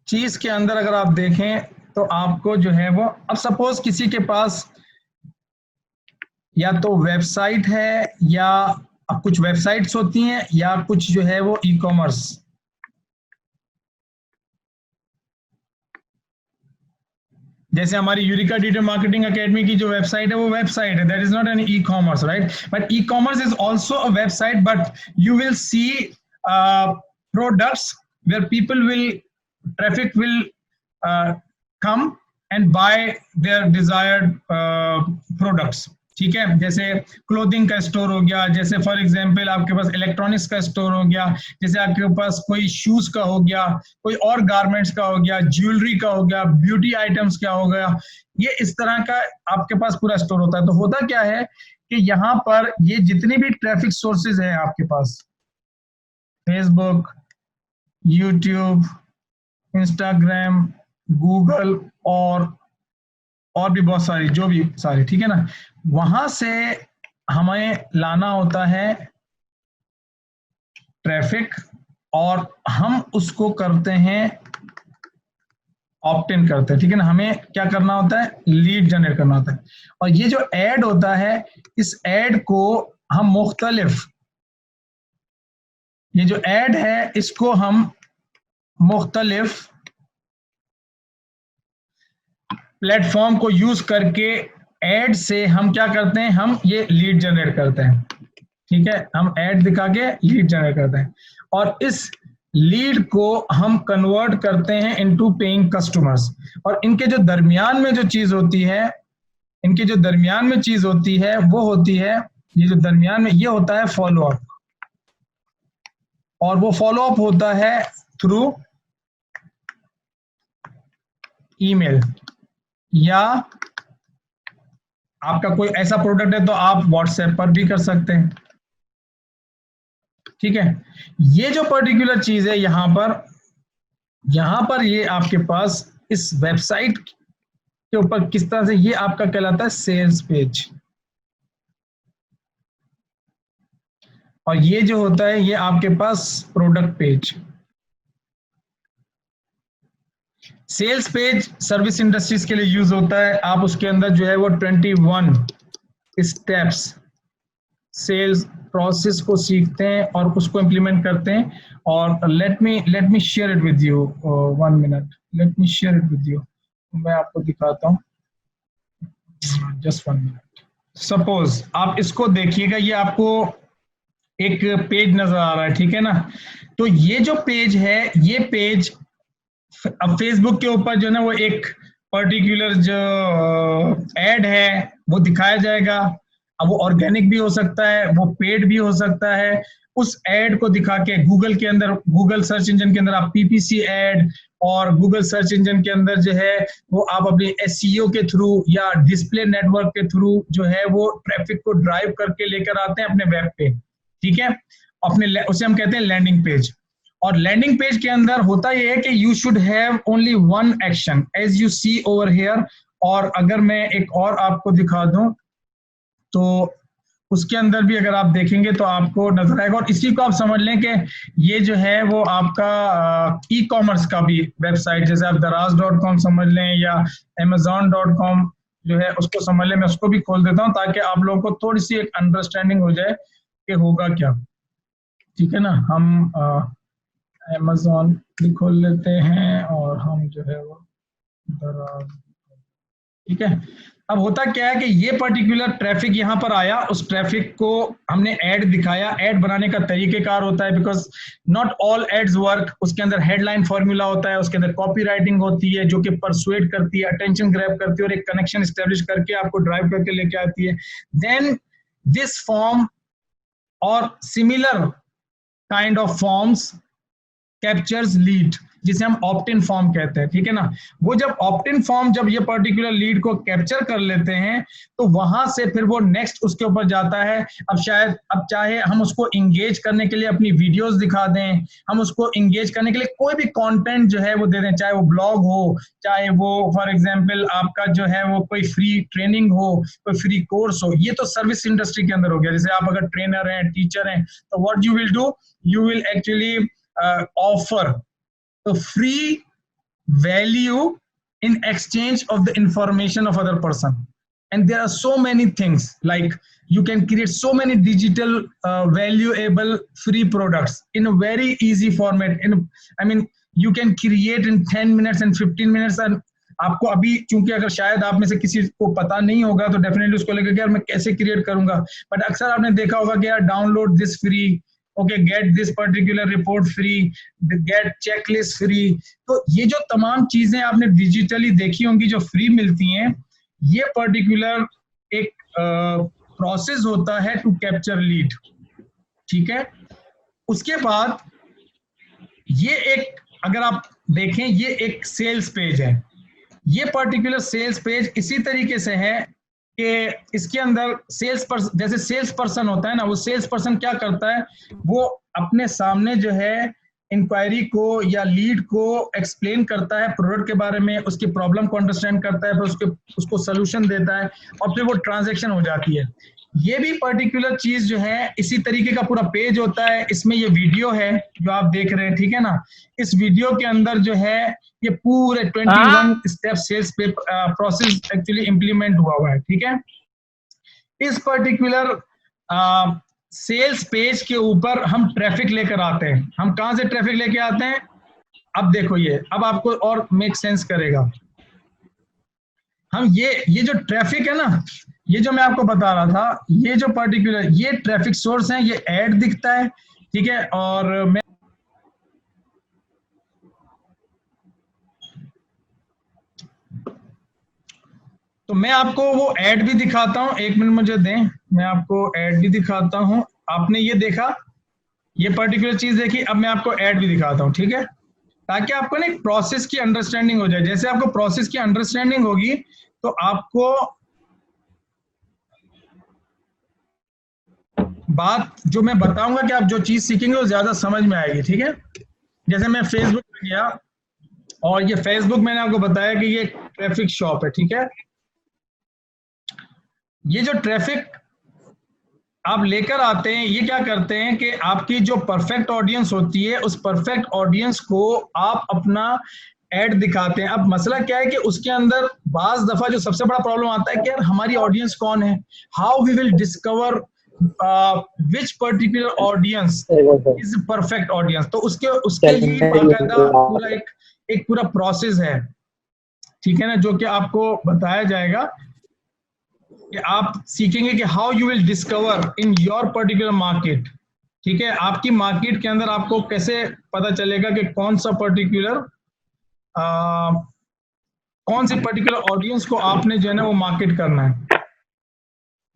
Speaker 1: चीज के अंदर अगर आप देखें तो आपको जो है वो, अब सपोज किसी के पास या तो वेबसाइट है या कुछ वेबसाइट्स होती हैं या कुछ जो है वो ई कॉमर्स, जैसे हमारी यूरिका डिजिटल मार्केटिंग एकेडमी की जो वेबसाइट है वो वेबसाइट है, that is not an e commerce, right? But e commerce is also a website, but you will see products where people will, traffic will come and buy their desired products। ठीक है, जैसे clothing का store हो गया, जैसे for example आपके पास electronics का store हो गया, जैसे आपके पास कोई शूज का हो गया, कोई और गारमेंट्स का हो गया, ज्वेलरी का हो गया, ब्यूटी आइटम्स का हो गया, ये इस तरह का आपके पास पूरा स्टोर होता है। तो होता क्या है कि यहाँ पर ये जितने भी ट्रैफिक सोर्सेज हैं आपके पास, फेसबुक, यूट्यूब, इंस्टाग्राम, गूगल और भी बहुत सारी, जो भी सारी, ठीक है ना, वहां से हमें लाना होता है ट्रैफिक और हम उसको करते हैं ऑप्ट इन करते हैं। ठीक है ना, हमें क्या करना होता है, लीड जनरेट करना होता है। और ये जो एड होता है, इस एड को हम मुख्तलिफ, ये जो एड है इसको हम मुख्तलिफ प्लेटफॉर्म को यूज करके एड से हम क्या करते हैं, हम ये लीड जनरेट करते हैं। ठीक है, हम एड दिखा के लीड जनरेट करते हैं और इस लीड को हम कन्वर्ट करते हैं इनटू पेइंग कस्टमर्स। और इनके जो दरमियान में जो चीज होती है, इनके जो दरमियान में चीज होती है वो होती है, ये जो दरमियान में ये होता है फॉलो अप, और वो फॉलो अप होता है थ्रू ईमेल, या आपका कोई ऐसा प्रोडक्ट है तो आप व्हाट्सएप पर भी कर सकते हैं। ठीक है, ये जो पर्टिकुलर चीज है यहां पर ये आपके पास इस वेबसाइट के ऊपर किस तरह से, ये आपका कहलाता है सेल्स पेज, और ये जो होता है ये आपके पास product page. Sales page service industries के लिए यूज होता है, आप उसके अंदर जो है वो 21 स्टेप्स सेल्स प्रोसेस को सीखते हैं और उसको इम्प्लीमेंट करते हैं। और let me share it with you, 1 minute, let me share it with you, मैं आपको दिखाता हूँ, जस्ट 1 मिनट। सपोज आप इसको देखिएगा, ये आपको एक पेज नजर आ रहा है, ठीक है ना, तो ये जो पेज है, ये पेज अब फेसबुक के ऊपर जो है ना वो एक पर्टिकुलर जो एड है वो दिखाया जाएगा। अब वो ऑर्गेनिक भी हो सकता है, वो पेड भी हो सकता है। उस एड को दिखा के गूगल के अंदर, गूगल सर्च इंजन के अंदर आप पीपीसी एड, और गूगल सर्च इंजन के अंदर जो है वो आप अपने एसईओ के थ्रू या डिस्प्ले नेटवर्क के थ्रू जो है वो ट्रैफिक को ड्राइव करके लेकर आते हैं अपने वेब पे, ठीक है, अपने उसे हम कहते हैं लैंडिंग पेज। और लैंडिंग पेज के अंदर होता यह है कि you should have only one action as you see over here. और अगर मैं एक और आपको दिखा दूं तो उसके अंदर भी अगर आप देखेंगे तो आपको नजर आएगा, और इसी को आप समझ लें कि ये जो है वो आपका ई कॉमर्स का भी वेबसाइट, जैसे आप दराज.com समझ लें या amazon.com जो है उसको समझ लें। मैं उसको भी खोल देता हूँ ताकि आप लोगों को थोड़ी सी एक अंडरस्टैंडिंग हो जाए कि होगा क्या, ठीक है ना। हम अमेजोन भी खोल लेते हैं और हम जो है वो दराज, ठीक है। अब होता क्या है कि ये पर्टिकुलर ट्रैफिक यहाँ पर आया, उस ट्रैफिक को हमने ऐड दिखाया। ऐड बनाने का तरीकेकार होता है, because not all ads work. उसके अंदर हेडलाइन फॉर्मूला होता है, उसके अंदर कॉपी राइटिंग होती है जो कि परसुएड करती है, अटेंशन ग्रैब करती है और एक कनेक्शन स्टैब्लिश करके आपको ड्राइव करके लेके आती है। देन दिस फॉर्म और similar kind of forms captures lead, जिसे हम ऑप्ट इन फॉर्म कहते हैं, ठीक है ना। वो जब ऑप्ट इन फॉर्म जब ये पर्टिकुलर लीड को कैप्चर कर लेते हैं तो वहां से फिर वो नेक्स्ट उसके ऊपर जाता है। अब शायद अब चाहे हम उसको इंगेज करने के लिए अपनी वीडियोस दिखा दें, हम उसको इंगेज करने के लिए कोई भी कंटेंट जो है वो दे दें, चाहे वो ब्लॉग हो, चाहे वो फॉर एग्जांपल आपका जो है वो कोई फ्री ट्रेनिंग हो, कोई फ्री कोर्स हो। ये तो सर्विस इंडस्ट्री के अंदर हो गया। जैसे आप अगर ट्रेनर हैं, टीचर हैं, तो what you will do, you will actually offer the free value in exchange of the information of other person. And there are so many things, like you can create so many digital valuable free products in a very easy format. You can create in 10 minutes and 15 minutes. And आपको अभी चूंकि अगर शायद आप में से किसी को पता नहीं होगा तो डेफिनेटली उसको लगेगा कि यार मैं कैसे क्रिएट करूंगा, बट अक्सर आपने देखा होगा कि यार download this free, okay, get this particular report free, get checklist free. तो ये जो तमाम चीजें आपने डिजिटली देखी होंगी जो फ्री मिलती हैं, ये पर्टिकुलर एक प्रोसेस होता है टू कैप्चर लीड, ठीक है। उसके बाद ये एक, अगर आप देखें, ये एक सेल्स पेज है। ये पर्टिकुलर सेल्स पेज इसी तरीके से है कि इसके अंदर सेल्स पर्सन, जैसे सेल्स पर्सन होता है ना, वो सेल्स पर्सन क्या करता है, वो अपने सामने जो है इंक्वायरी को या लीड को एक्सप्लेन करता है प्रोडक्ट के बारे में, उसकी प्रॉब्लम को अंडरस्टैंड करता है, फिर उसको सोल्यूशन देता है और फिर वो ट्रांजैक्शन हो जाती है। ये भी पर्टिकुलर चीज जो है इसी तरीके का पूरा पेज होता है। इसमें ये वीडियो है जो आप देख रहे हैं, ठीक है ना। इस वीडियो के अंदर जो है ये पूरे 21 स्टेप सेल्स पे प्रोसेस एक्चुअली इंप्लीमेंट हुआ है, ठीक है। इस पर्टिकुलर सेल्स पेज के ऊपर हम ट्रैफिक लेकर आते हैं। हम कहां से ट्रैफिक लेके आते हैं, अब देखो ये, अब आपको और मेक सेंस करेगा। हम ये जो ट्रैफिक है ना, ये जो मैं आपको बता रहा था, ये जो पर्टिकुलर ये ट्रैफिक सोर्स है, ये ऐड दिखता है, ठीक है। और मैं तो मैं आपको वो ऐड भी दिखाता हूं, एक मिनट मुझे दें, मैं आपको ऐड भी दिखाता हूं। आपने ये देखा, ये पर्टिकुलर चीज देखी, अब मैं आपको ऐड भी दिखाता हूं, ठीक है, ताकि आपको ना एक प्रोसेस की अंडरस्टैंडिंग हो जाए। जैसे आपको प्रोसेस की अंडरस्टैंडिंग होगी तो आपको बात जो मैं बताऊंगा कि आप जो चीज सीखेंगे वो ज्यादा समझ में आएगी, ठीक है। जैसे मैं फेसबुक पे गया और ये फेसबुक मैंने आपको बताया कि ये ट्रैफिक शॉप है, ठीक है। ये जो ट्रैफिक आप लेकर आते हैं, ये क्या करते हैं कि आपकी जो परफेक्ट ऑडियंस होती है, उस परफेक्ट ऑडियंस को आप अपना ऐड दिखाते हैं। अब मसला क्या है कि उसके अंदर बाज दफा जो सबसे बड़ा प्रॉब्लम आता है कि यार हमारी ऑडियंस कौन है, how we will discover which particular audience is perfect audience. तो उसके लिए बाकायदा पूरा एक पूरा प्रोसेस है, ठीक है ना, जो कि आपको बताया जाएगा कि आप सीखेंगे कि how you will discover in your particular market, ठीक है। आपकी मार्केट के अंदर आपको कैसे पता चलेगा कि कौन सा पर्टिकुलर कौन सी पर्टिकुलर ऑडियंस को आपने जो है ना वो मार्केट करना है,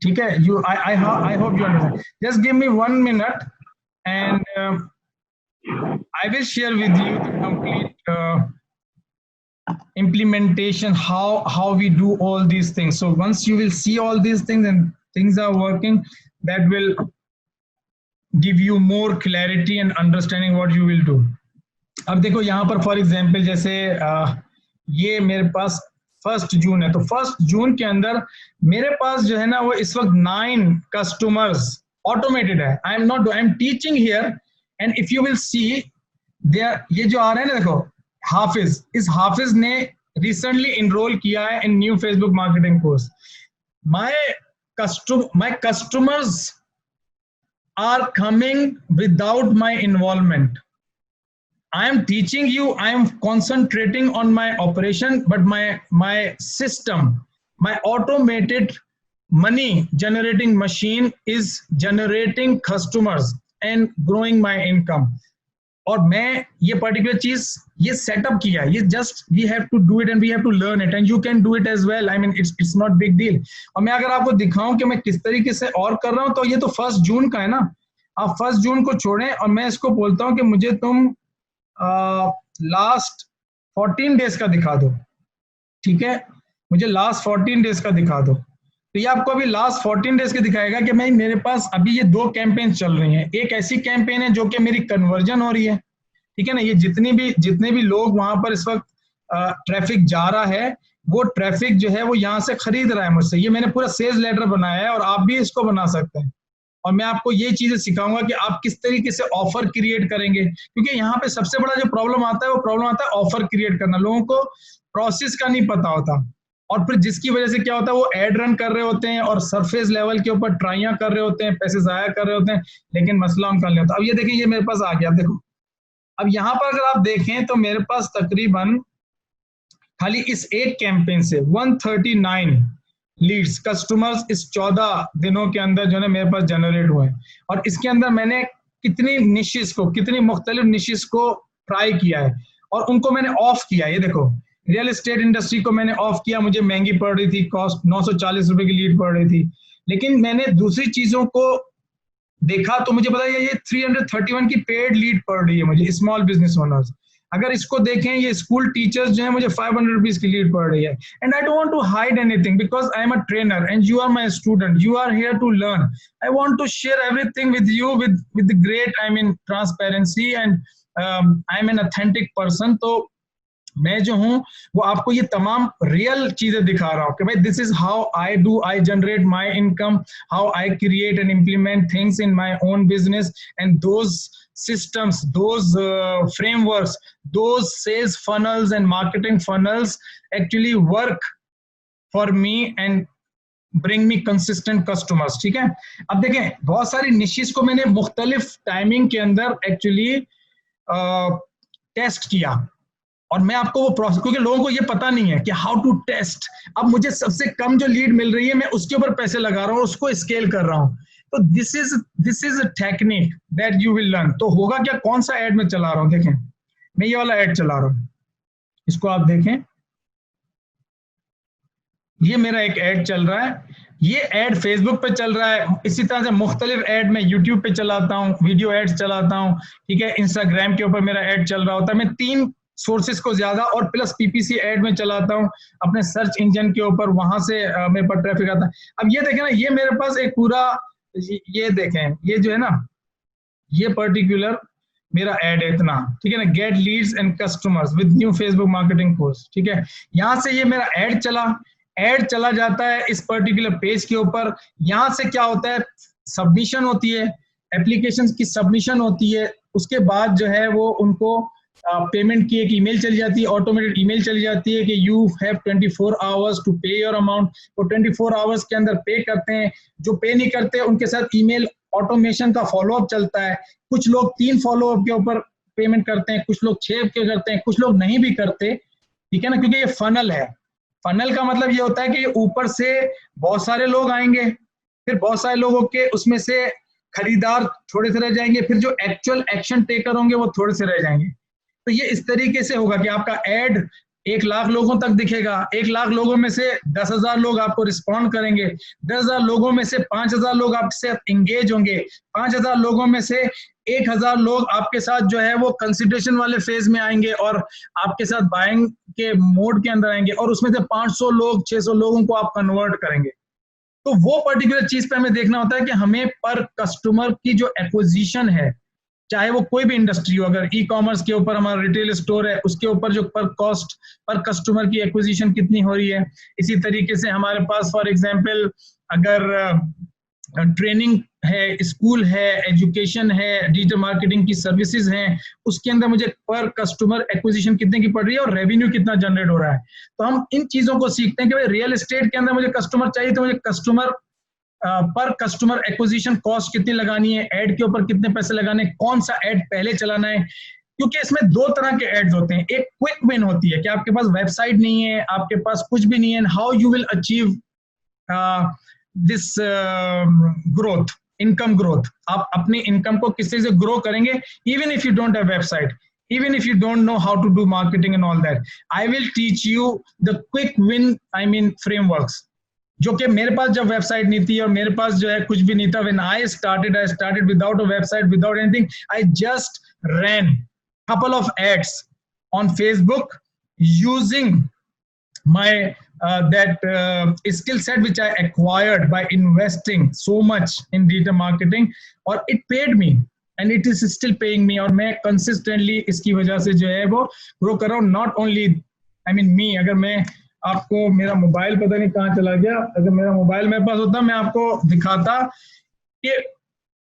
Speaker 1: ठीक है। You I hope you understand. Just give me 1 minute and I will share with you the complete implementation, how we do all these things. So once you will see all these things and things are working, that will give you more clarity and understanding what you will do. अब देखो यहाँ पर for example जैसे ये मेरे पास 1 जून है, तो 1 जून के अंदर मेरे पास जो है ना वो इस वक्त 9 कस्टमर्स ऑटोमेटेड है. I am teaching here and if you will सी ये जो आ रहे हैं ना, देखो हाफिज, इस हाफिज ने रिसेंटली इनरोल किया है in new Facebook marketing course. My customers are coming without my involvement. I am teaching you, I am concentrating on my operation, but my system, my automated money generating machine is generating customers and growing my income. और मैं ये particular चीज ये setup किया, ये just we have to do it and we have to learn it and you can do it as well. I mean it's not big deal. और मैं अगर आपको दिखाऊं कि मैं किस तरीके से और कर रहा हूं, तो ये तो 1 जून का है ना. आप 1 जून को छोड़ें और मैं इसको बोलता हूं कि मुझे तुम लास्ट 14 डेज का दिखा दो. ठीक है, मुझे लास्ट 14 डेज का दिखा दो. तो ये आपको अभी लास्ट 14 डेज का दिखाएगा कि मैं मेरे पास अभी ये 2 कैंपेन चल रही हैं. एक ऐसी कैंपेन है जो कि मेरी कन्वर्जन हो रही है, ठीक है ना. ये जितने भी लोग वहां पर इस वक्त ट्रैफिक जा रहा है, वो ट्रैफिक जो है वो यहाँ से खरीद रहा है मुझसे. ये मैंने पूरा सेल्स लेटर बनाया है और आप भी इसको बना सकते हैं. और मैं आपको ये चीजें सिखाऊंगा कि आप किस तरीके से ऑफर क्रिएट करेंगे, क्योंकि यहाँ पे सबसे बड़ा जो प्रॉब्लम आता है वो प्रॉब्लम आता है ऑफर क्रिएट करना. लोगों को प्रोसेस का नहीं पता होता और फिर जिसकी वजह से क्या होता है वो एड रन कर रहे होते हैं और सरफेस लेवल के ऊपर ट्राइयां कर रहे होते हैं, पैसे जाया कर रहे होते हैं, लेकिन मसला उनका नहीं होता. अब ये देखिए, ये मेरे पास आ गया. देखो अब यहाँ पर अगर आप देखें तो मेरे पास तकरीबन खाली इस एक कैंपेन से 139 लीड्स कस्टमर्स इस 14 दिनों के अंदर जो है मेरे पास जनरेट हुए. और इसके अंदर मैंने कितनी मुख्तलिफ निशिस को ट्राई किया है और उनको मैंने ऑफ किया. ये देखो, रियल एस्टेट इंडस्ट्री को मैंने ऑफ किया, मुझे महंगी पड़ रही थी, कॉस्ट 940 रुपए की लीड पड़ रही थी. लेकिन मैंने दूसरी चीजों को देखा तो मुझे पता है ये 331 की पेड लीड पड़ रही है मुझे, स्मॉल बिजनेस ओनर्स. अगर इसको देखें, ये स्कूल टीचर्स जो है मुझे 500 रुपीज की लीड पड़ रही है. And I don't want to hide anything because I am a trainer and you are my student, you are here to learn. I want to share everything with you with great I mean transparency and I am an authentic person. तो मैं जो हूं वो आपको ये तमाम real चीजें दिखा रहा हूं कि भाई this is how I generate my income, how I create and implement things in my own business and those systems, those frameworks, those sales funnels and marketing funnels actually work for me and bring me consistent customers. ठीक है, अब देखें बहुत सारी निशिस को मैंने मुख्तलिफ timing के अंदर एक्चुअली टेस्ट किया और मैं आपको वो प्रोसेस, क्योंकि लोगों को ये पता नहीं है कि हाउ टू टेस्ट. अब मुझे सबसे कम जो लीड मिल रही है मैं उसके ऊपर पैसे लगा रहा हूँ, उसको स्केल कर रहा हूँ. तो this is a technique that you will learn. तो होगा क्या, कौन सा एड में चला रहा हूं, देखें मैं ये वाला एड चला रहा हूं, इसको आप देखें. ये मेरा एक एड चल रहा है, ये एड फेसबुक पे चल रहा है. इसी तरह से मुख्तलिफ एड मैं यूट्यूब पे चलाता हूँ, वीडियो एड्स चलाता हूँ, ठीक है. इंस्टाग्राम के ऊपर मेरा एड चल रहा होता है. मैं 3 सोर्सेस को ज्यादा और प्लस पीपीसी एड में चलाता हूँ अपने सर्च इंजन के ऊपर, वहां से मेरे पास ट्रैफिक आता है. अब ये देखें ना, ये मेरे पास एक पूरा, ये देखें, ये जो है ना, ये पर्टिकुलर मेरा ऐड है इतना, ठीक है ना. Get leads and customers with new Facebook marketing course, ठीक है. यहां से ये मेरा ऐड चला जाता है इस पर्टिकुलर पेज के ऊपर. यहां से क्या होता है, सबमिशन होती है, एप्लीकेशंस की सबमिशन होती है. उसके बाद जो है वो उनको पेमेंट की एक ईमेल चली जाती है, ऑटोमेटेड ईमेल चली जाती है कि यू हैव 24 आवर्स टू पे योर अमाउंट. वो 24 आवर्स के अंदर पे करते हैं. जो पे नहीं करते उनके साथ ईमेल ऑटोमेशन का फॉलोअप चलता है. कुछ लोग 3 फॉलोअप के ऊपर पेमेंट करते हैं, कुछ लोग 6 के करते हैं, कुछ लोग नहीं भी करते, ठीक है ना. क्योंकि ये फनल है. फनल का मतलब ये होता है कि ऊपर से बहुत सारे लोग आएंगे, फिर बहुत सारे लोगों के उसमें से खरीदार थोड़े से रह जाएंगे, फिर जो एक्चुअल एक्शन टेकर होंगे वो थोड़े से रह जाएंगे. तो ये इस तरीके से होगा कि आपका एड 1 लाख लोगों तक दिखेगा. 1 लाख लोगों में से 10,000 लोग आपको रिस्पॉन्ड करेंगे, 10,000 लोगों में से 5,000 लोग आपसे एंगेज होंगे, 5,000 लोगों में से 1,000 लोग आपके साथ जो है वो कंसिडरेशन वाले फेज में आएंगे और आपके साथ बाइंग के मोड के अंदर आएंगे और उसमें से 500 लोग 600 लोगों को आप कन्वर्ट करेंगे, तो वो पर्टिकुलर चीज पे हमें देखना होता है कि हमें पर कस्टमर की जो एक्विजिशन है, चाहे वो कोई भी इंडस्ट्री हो, अगर ई कॉमर्स के ऊपर हमारा रिटेल स्टोर है, उसके ऊपर जो पर कॉस्ट पर कस्टमर की एक्विजिशन कितनी हो रही है। इसी तरीके से हमारे पास फॉर एग्जांपल अगर ट्रेनिंग है, स्कूल है, एजुकेशन है, डिजिटल मार्केटिंग की सर्विसेज हैं, उसके अंदर मुझे पर कस्टमर एक्विजिशन कितने की पड़ रही है और रेवेन्यू कितना जनरेट हो रहा है। तो हम इन चीजों को सीखते हैं कि भाई रियल एस्टेट के अंदर मुझे कस्टमर चाहिए, तो मुझे कस्टमर पर कस्टमर एक्विजिशन कॉस्ट कितनी लगानी है, एड के ऊपर कितने पैसे लगाने, कौन सा एड पहले चलाना है। क्योंकि इसमें दो तरह के एड्स होते हैं, एक क्विक विन होती है कि आपके पास वेबसाइट नहीं है, आपके पास कुछ भी नहीं है, how you will achieve this growth, income growth, आप अपनी इनकम को किस तरह से ग्रो करेंगे, even if you don't have website, even if you don't know how to do marketing and all that. I will teach you the quick win, I mean frameworks, जो कि मेरे पास जब वेबसाइट नहीं थी और मेरे पास जो है कुछ भी नहीं था, when I started without a website, without anything, I just ran couple of ads on Facebook using my that skill set which I acquired by investing so much in digital marketing, और it paid me and it is still paying me, और मैं consistently इसकी वजह से जो है वो grow कर रहा हूँ। Not only I mean me, अगर मैं आपको, मेरा मोबाइल पता नहीं कहाँ चला गया, अगर मेरा मोबाइल मेरे पास होता मैं आपको दिखाता कि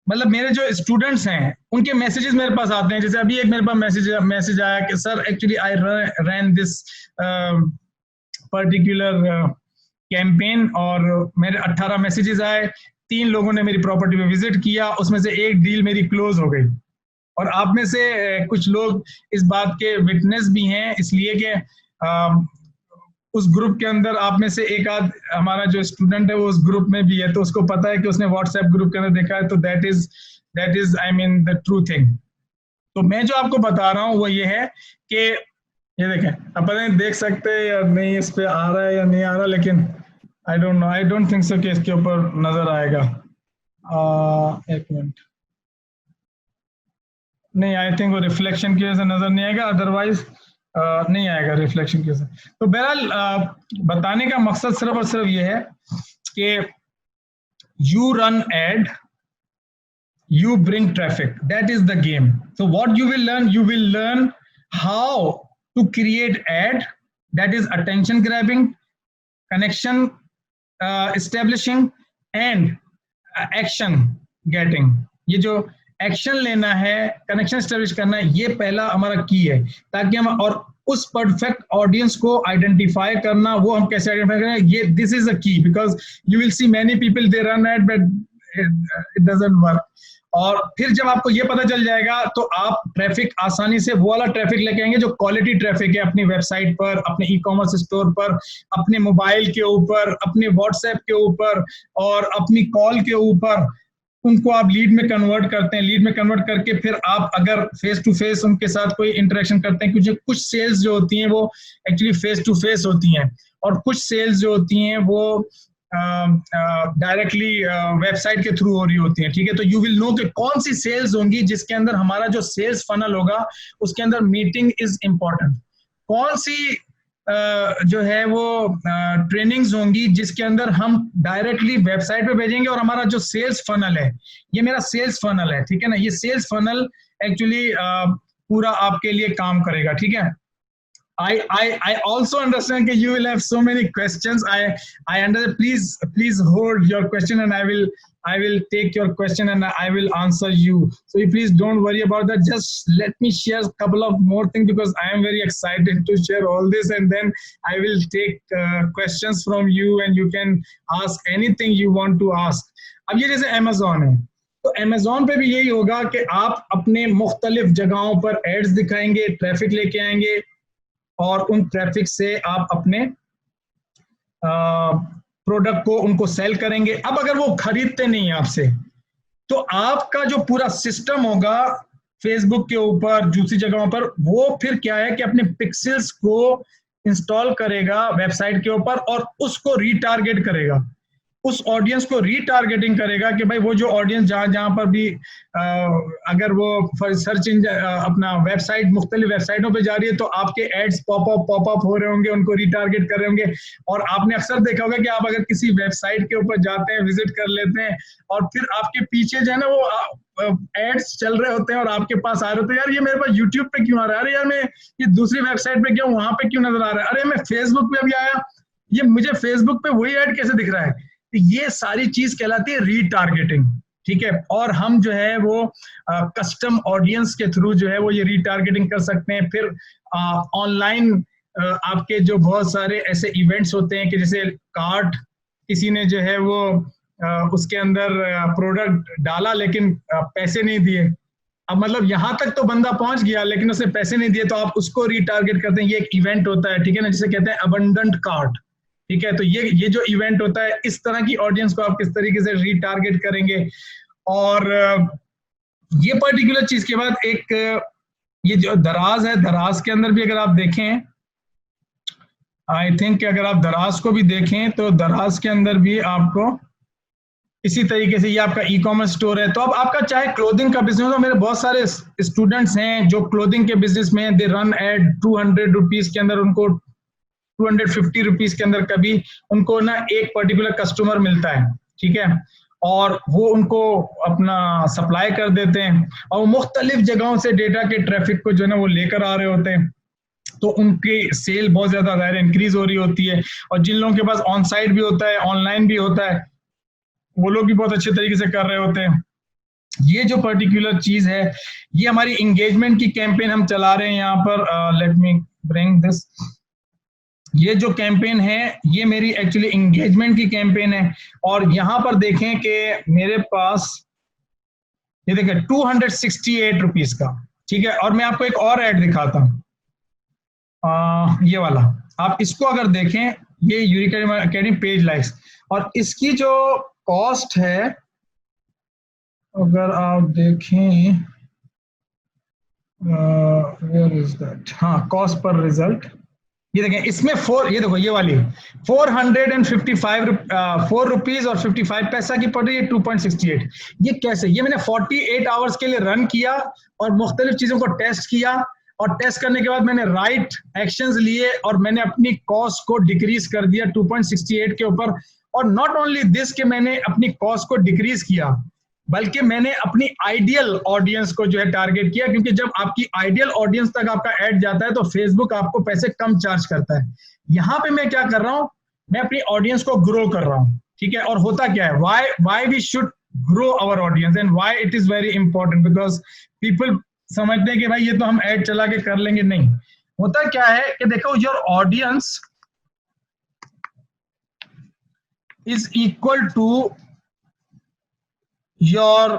Speaker 1: मतलब मेरे जो स्टूडेंट्स हैं उनके मैसेजेस मेरे पास आते हैं। जैसे अभी एक मेरे पास मैसेज आया कि sir actually I ran this particular campaign, और मेरे 18 मैसेजेस आए, 3 लोगों ने मेरी प्रॉपर्टी पे विजिट किया, उसमें से एक डील मेरी क्लोज हो गई। और आप में से कुछ लोग इस बात के विटनेस भी हैं, इसलिए कि उस ग्रुप के अंदर आप में से एक आध हमारा जो स्टूडेंट है वो उस ग्रुप में भी है, तो उसको पता है कि उसने व्हाट्सएप ग्रुप के अंदर देखा है, तो that is I mean the true thing. तो मैं जो आपको बता रहा हूँ वो ये है कि ये देखें, अब पता नहीं देख सकते हैं या नहीं, इस पे आ रहा है या नहीं आ रहा, लेकिन I don't know, I don't think so कि इसके ऊपर नजर आएगा। एक मिनट, नहीं, आई थिंक वो रिफ्लेक्शन की वजह से नजर नहीं आएगा, अदरवाइज नहीं आएगा रिफ्लेक्शन की वजह से। तो बहरहाल बताने का मकसद सिर्फ और सिर्फ ये है कि you run ad, you bring traffic, that is the game. So what you will learn how to create ad that is attention grabbing, connection establishing and action getting. ये जो एक्शन लेना है, कनेक्शन एस्टेब्लिश करना है, ये पहला हमारा की है, ताकि हम और उस परफेक्ट ऑडियंस को आइडेंटिफाई करना, वो हम कैसे आइडेंटिफाई करें, ये this is a key, because you will see many people they run ad but it doesn't work. और फिर जब आपको ये पता चल जाएगा तो आप ट्रैफिक आसानी से वो वाला ट्रैफिक लेके आएंगे जो क्वालिटी ट्रैफिक है, अपनी वेबसाइट पर, अपने ई कॉमर्स स्टोर पर, अपने मोबाइल के ऊपर, अपने व्हाट्सएप के ऊपर और अपनी कॉल के ऊपर, उनको आप लीड में कन्वर्ट करते हैं। लीड में कन्वर्ट करके फिर आप अगर फेस टू फेस उनके साथ कोई इंटरेक्शन करते हैं, क्योंकि कुछ सेल्स जो होती हैं वो एक्चुअली फेस टू फेस होती हैं और कुछ सेल्स जो होती हैं वो डायरेक्टली वेबसाइट के थ्रू हो रही होती है। ठीक है, तो यू विल नो कि कौन सी सेल्स होंगी जिसके अंदर हमारा जो सेल्स फनल होगा उसके अंदर मीटिंग इज इंपॉर्टेंट, कौन सी जो है वो ट्रेनिंग्स होंगी जिसके अंदर हम डायरेक्टली वेबसाइट पे भेजेंगे और हमारा जो सेल्स फनल है, ये मेरा सेल्स फनल है, ठीक है ना, ये सेल्स फनल एक्चुअली पूरा आपके लिए काम करेगा। ठीक है, I also understand that you will have so many questions. I understand. Please hold your question, and I will take your question and I will answer you. So you please don't worry about that. Just let me share a couple of more things because I am very excited to share all this, and then I will take questions from you, and you can ask anything you want to ask. अब ये जैसे Amazon है, तो Amazon पे भी यही होगा कि आप अपने मुख्तलिफ जगहों पर एड्स दिखाएंगे, ट्रैफिक लेके आएंगे और उन ट्रैफिक से आप अपने प्रोडक्ट को उनको सेल करेंगे। अब अगर वो खरीदते नहीं है आपसे, तो आपका जो पूरा सिस्टम होगा फेसबुक के ऊपर, दूसरी जगहों पर, वो फिर क्या है कि अपने पिक्सेल्स को इंस्टॉल करेगा वेबसाइट के ऊपर और उसको रीटारगेट करेगा। उस ऑडियंस को रीटारगेटिंग करेगा कि भाई वो जो ऑडियंस जहां पर भी अगर वो सर्च अपना वेबसाइट मुख्तलिफ वेबसाइटों पे जा रही है तो आपके एड्स पॉपअप हो रहे होंगे, उनको रीटारगेट कर रहे होंगे। और आपने अक्सर देखा होगा कि आप अगर किसी वेबसाइट के ऊपर जाते हैं, विजिट कर लेते हैं और फिर आपके पीछे जो है ना वो एड्स चल रहे होते हैं और आपके पास आ रहे होते हैं, यार ये मेरे पास यूट्यूब पे क्यों आ रहा है, अरे यार मैं ये दूसरी वेबसाइट पे गया हूँ वहां पे क्यों नजर आ रहा है, अरे मैं फेसबुक पे अभी आया ये मुझे फेसबुक पे वही ऐड कैसे दिख रहा है। तो ये सारी चीज कहलाती है रीटारगेटिंग, ठीक है। और हम जो है वो कस्टम ऑडियंस के थ्रू जो है वो ये रीटारगेटिंग कर सकते हैं। फिर ऑनलाइन आपके जो बहुत सारे ऐसे इवेंट्स होते हैं कि जैसे कार्ट किसी ने जो है वो उसके अंदर प्रोडक्ट डाला लेकिन पैसे नहीं दिए, अब मतलब यहां तक तो बंदा पहुंच गया लेकिन उसने पैसे नहीं दिए, तो आप उसको रीटारगेट करते हैं। ये एक इवेंट होता है, ठीक है ना, जिसे कहते हैं अबंडेंट कार्ट, ठीक है। तो ये जो इवेंट होता है, इस तरह की ऑडियंस को आप किस तरीके से रीटारगेट करेंगे। और ये पर्टिकुलर चीज के बाद एक ये जो दराज है, दराज के अंदर भी अगर आप देखें, आई थिंक अगर आप दराज को भी देखें तो दराज के अंदर भी आपको इसी तरीके से ये आपका ई कॉमर्स स्टोर है। तो अब आपका चाहे क्लोथिंग का बिजनेस हो, मेरे बहुत सारे स्टूडेंट्स हैं जो क्लोथिंग के बिजनेस में दे रन एड 200 रुपीज के अंदर, उनको 250 रुपीज के अंदर कभी उनको ना एक पर्टिकुलर कस्टमर मिलता है, ठीक है, और वो उनको अपना सप्लाई कर देते हैं और मुख्तलिफ जगहों से डेटा के ट्रैफिक को जो है ना वो लेकर आ रहे होते हैं, तो उनकी सेल बहुत ज्यादा ज़ाहिर इंक्रीज हो रही होती है। और जिन लोगों के पास ऑन साइट भी होता है, ऑनलाइन भी होता है, वो लोग भी बहुत अच्छे तरीके से कर रहे होते हैं। ये जो पर्टिकुलर चीज है, ये हमारी एंगेजमेंट की कैंपेन हम चला रहे हैं यहाँ पर। Let me bring this. ये जो कैंपेन है ये मेरी एक्चुअली एंगेजमेंट की कैंपेन है। और यहाँ पर देखें कि मेरे पास ये देखें 268 रुपीज का, ठीक है। और मैं आपको एक और ऐड दिखाता हूँ, ये वाला आप इसको अगर देखें, ये यूनिक अकेडमी पेज लाइक्स, और इसकी जो कॉस्ट है अगर आप देखें, वेयर इज दैट, हाँ कॉस्ट पर रिजल्ट, ये देखें इसमें ये देखो ये वाली 4 रुपीज और 55 पैसा की पड़ रही है 2.68। ये कैसे, ये मैंने 48 आवर्स के लिए रन किया और मुख्तलिफ चीजों को टेस्ट किया, और टेस्ट करने के बाद मैंने राइट एक्शंस लिए और मैंने अपनी कॉस्ट को डिक्रीज कर दिया 2.68 के ऊपर। और नॉट ओनली दिस कि मैंने अपनी कॉस्ट को डिक्रीज किया, बल्कि मैंने अपनी आइडियल ऑडियंस को जो है टारगेट किया, क्योंकि जब आपकी आइडियल ऑडियंस तक आपका ऐड जाता है तो फेसबुक आपको पैसे कम चार्ज करता है। यहां पे मैं क्या कर रहा हूं, मैं अपनी ऑडियंस को ग्रो कर रहा हूं, ठीक है। और होता क्या है, why we should grow our audience and why it is very important, because people समझते हैं कि भाई ये तो हम ऐड चला के कर लेंगे। नहीं, होता क्या है कि देखो, your audience is equal to your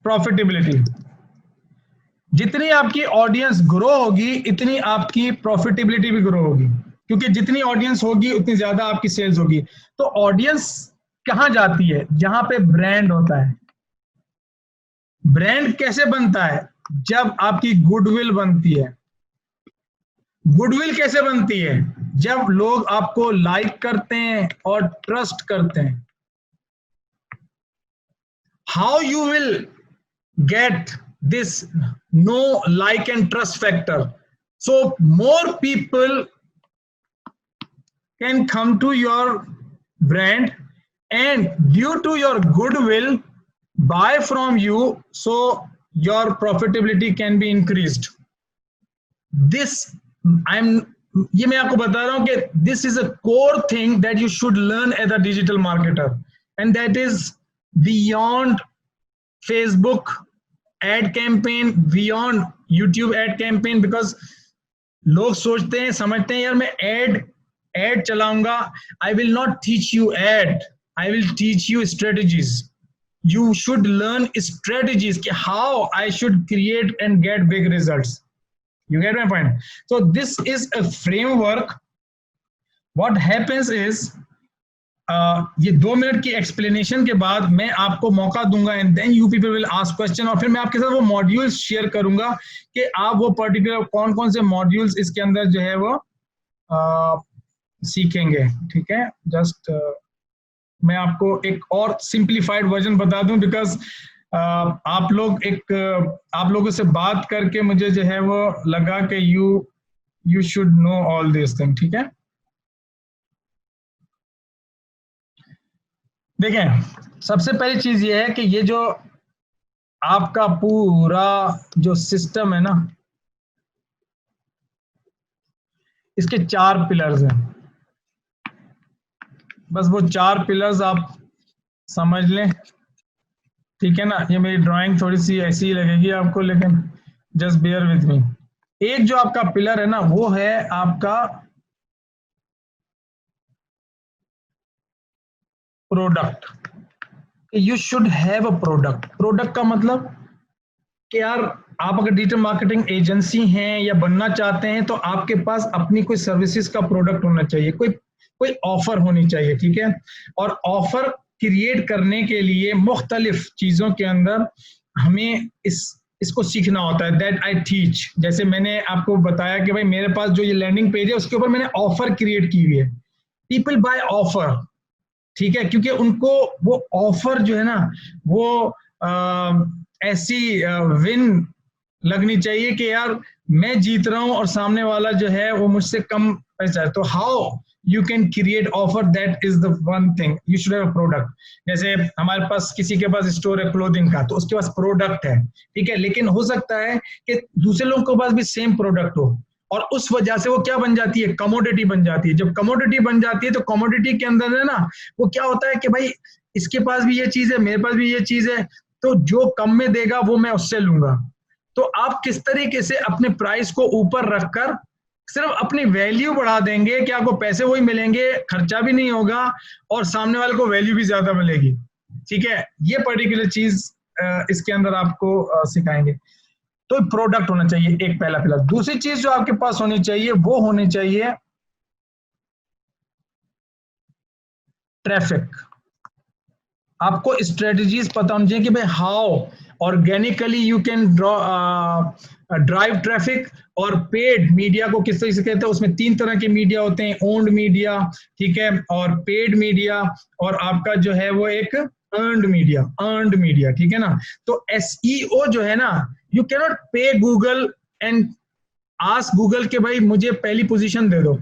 Speaker 1: profitability. जितनी आपकी ऑडियंस ग्रो होगी इतनी आपकी प्रॉफिटेबिलिटी भी ग्रो होगी, क्योंकि जितनी ऑडियंस होगी उतनी ज्यादा आपकी सेल्स होगी। तो ऑडियंस कहां जाती है, जहां पे ब्रांड होता है। ब्रांड कैसे बनता है, जब आपकी गुडविल बनती है। गुडविल कैसे बनती है, जब लोग आपको लाइक करते हैं और ट्रस्ट करते हैं। How you will get this no like and trust factor, so more people can come to your brand and due to your goodwill buy from you, so your profitability can be increased. This ये मैं आपको बता रहा हूं कि this is a core thing that you should learn as a digital marketer, and that is beyond Facebook ad campaign, beyond YouTube ad campaign, because लोग सोचते हैं, समझते हैं यार मैं एड चलाऊंगा, I will not teach you ad, I will teach you strategies. You should learn strategies कि how I should create and get big results. You get my point? So this is a framework. What happens is, ये 2 minute की explanation के बाद मैं आपको मौका दूंगा and then you people will ask question, और फिर मैं आपके साथ वो मॉड्यूल्स शेयर करूंगा कि आप वो पर्टिकुलर कौन कौन से मॉड्यूल्स इसके अंदर जो है वो सीखेंगे, ठीक है। जस्ट मैं आपको एक और सिंप्लीफाइड वर्जन बता दूं, बिकॉज आप लोगों से बात करके मुझे जो है वो लगा कि you should know all this thing, ठीक है। देखें, सबसे पहली चीज ये है कि ये जो आपका पूरा जो सिस्टम है ना, इसके 4 पिलर्स हैं। बस वो 4 पिलर्स आप समझ लें, ठीक है ना। ये मेरी ड्राइंग थोड़ी सी ऐसी ही लगेगी आपको, लेकिन जस्ट बेयर विथ मी। एक जो आपका पिलर है ना, वो है आपका product. You should have a product. Product का मतलब कि यार, आप अगर डिजिटल मार्केटिंग एजेंसी हैं या बनना चाहते हैं, तो आपके पास अपनी कोई सर्विसेज का प्रोडक्ट होना चाहिए, कोई कोई ऑफर होनी चाहिए, ठीक है। और ऑफर क्रिएट करने के लिए मुख्तलिफ चीजों के अंदर हमें इसको सीखना होता है। That I teach. जैसे मैंने आपको बताया कि भाई मेरे पास जो ये लैंडिंग पेज है, उसके ऊपर मैंने ऑफर क्रिएट की हुई है। पीपल बाय ऑफर, ठीक है, क्योंकि उनको वो ऑफर जो है ना, वो ऐसी विन लगनी चाहिए कि यार मैं जीत रहा हूं और सामने वाला जो है वो मुझसे कम पैसा है। तो how you can create offer, that is the one thing. You should have a product. जैसे हमारे पास किसी के पास स्टोर है क्लोथिंग का, तो उसके पास प्रोडक्ट है, ठीक है, लेकिन हो सकता है कि दूसरे लोगों के पास भी सेम प्रोडक्ट हो, और उस वजह से वो क्या बन जाती है, कमोडिटी बन जाती है। जब कमोडिटी बन जाती है, तो कमोडिटी के अंदर है ना, वो क्या होता है कि भाई इसके पास भी ये चीज है, मेरे पास भी ये चीज है, तो जो कम में देगा वो मैं उससे लूंगा। तो आप किस तरीके से अपने प्राइस को ऊपर रखकर सिर्फ अपनी वैल्यू बढ़ा देंगे कि आपको पैसे वही मिलेंगे, खर्चा भी नहीं होगा और सामने वाले को वैल्यू भी ज्यादा मिलेगी, ठीक है। ये पर्टिकुलर चीज इसके अंदर आपको सिखाएंगे। तो प्रोडक्ट होना चाहिए, एक पहला पिलर। दूसरी चीज जो आपके पास होनी चाहिए, वो होनी चाहिए ट्रैफिक। आपको स्ट्रेटजीज पता होनी चाहिए कि भाई how organically you can drive traffic. और पेड मीडिया को किस तरीके से कहते हैं, उसमें 3 तरह के मीडिया होते हैं, ओन्ड मीडिया, ठीक है, और पेड मीडिया, और आपका जो है वो एक अर्नड मीडिया, ठीक है ना। तो एसईओ जो है ना, यू कैन नॉट पे गूगल एंड आस्क गूगल के भाई मुझे पहली पोजीशन दे दो।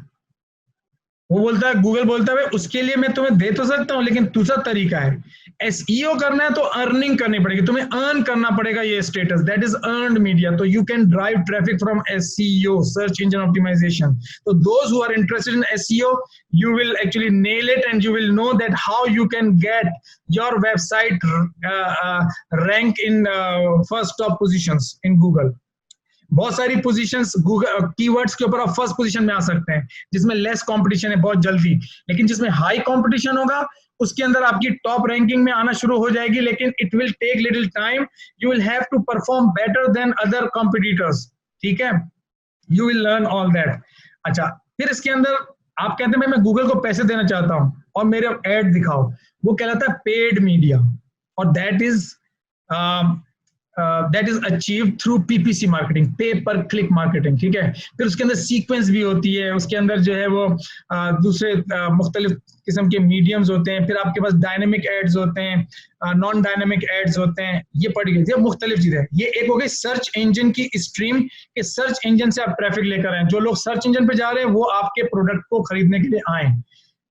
Speaker 1: वो बोलता है, गूगल बोलता है उसके लिए मैं तुम्हें दे तो सकता हूं, लेकिन दूसरा तरीका है। एसईओ करना है तो अर्निंग करनी पड़ेगी, तुम्हें अर्न करना पड़ेगा ये status, that is earned media. तो you can drive traffic from SEO, search engine optimization. तो those who are interested in SEO, you will actually nail it and you will know that how you can get your website rank in first top positions in Google. बहुत सारी positions Google keywords के ऊपर आप first position में आ सकते हैं, जिसमें less competition है बहुत जल्दी। लेकिन जिसमें हाई कंपटीशन होगा, उसके अंदर आपकी टॉप रैंकिंग में आना शुरू हो जाएगी, लेकिन it will take little time. You will have to perform better than other competitors, ठीक है। You will learn all that. अच्छा, फिर इसके अंदर आप कहते हैं मैं गूगल को पैसे देना चाहता हूं और मेरे ऐड दिखाओ, वो कहलाता है पेड मीडिया, और that is achieve through PPC marketing, पे पर क्लिक मार्केटिंग, ठीक है। फिर उसके अंदर सीक्वेंस भी होती है, उसके अंदर जो है वो दूसरे मुख्तलिफ किस्म के मीडियम्स होते हैं। फिर आपके पास डायनेमिक एड्स होते हैं, नॉन डायनेमिक एड्स होते हैं। ये पर्टिकुलर मुख्तलिफ चीजें। ये एक हो गई सर्च इंजन की स्ट्रीम, कि सर्च इंजन से आप ट्रैफिक लेकर आए, जो लोग सर्च इंजन पे जा रहे हैं वो आपके प्रोडक्ट को खरीदने के लिए आए।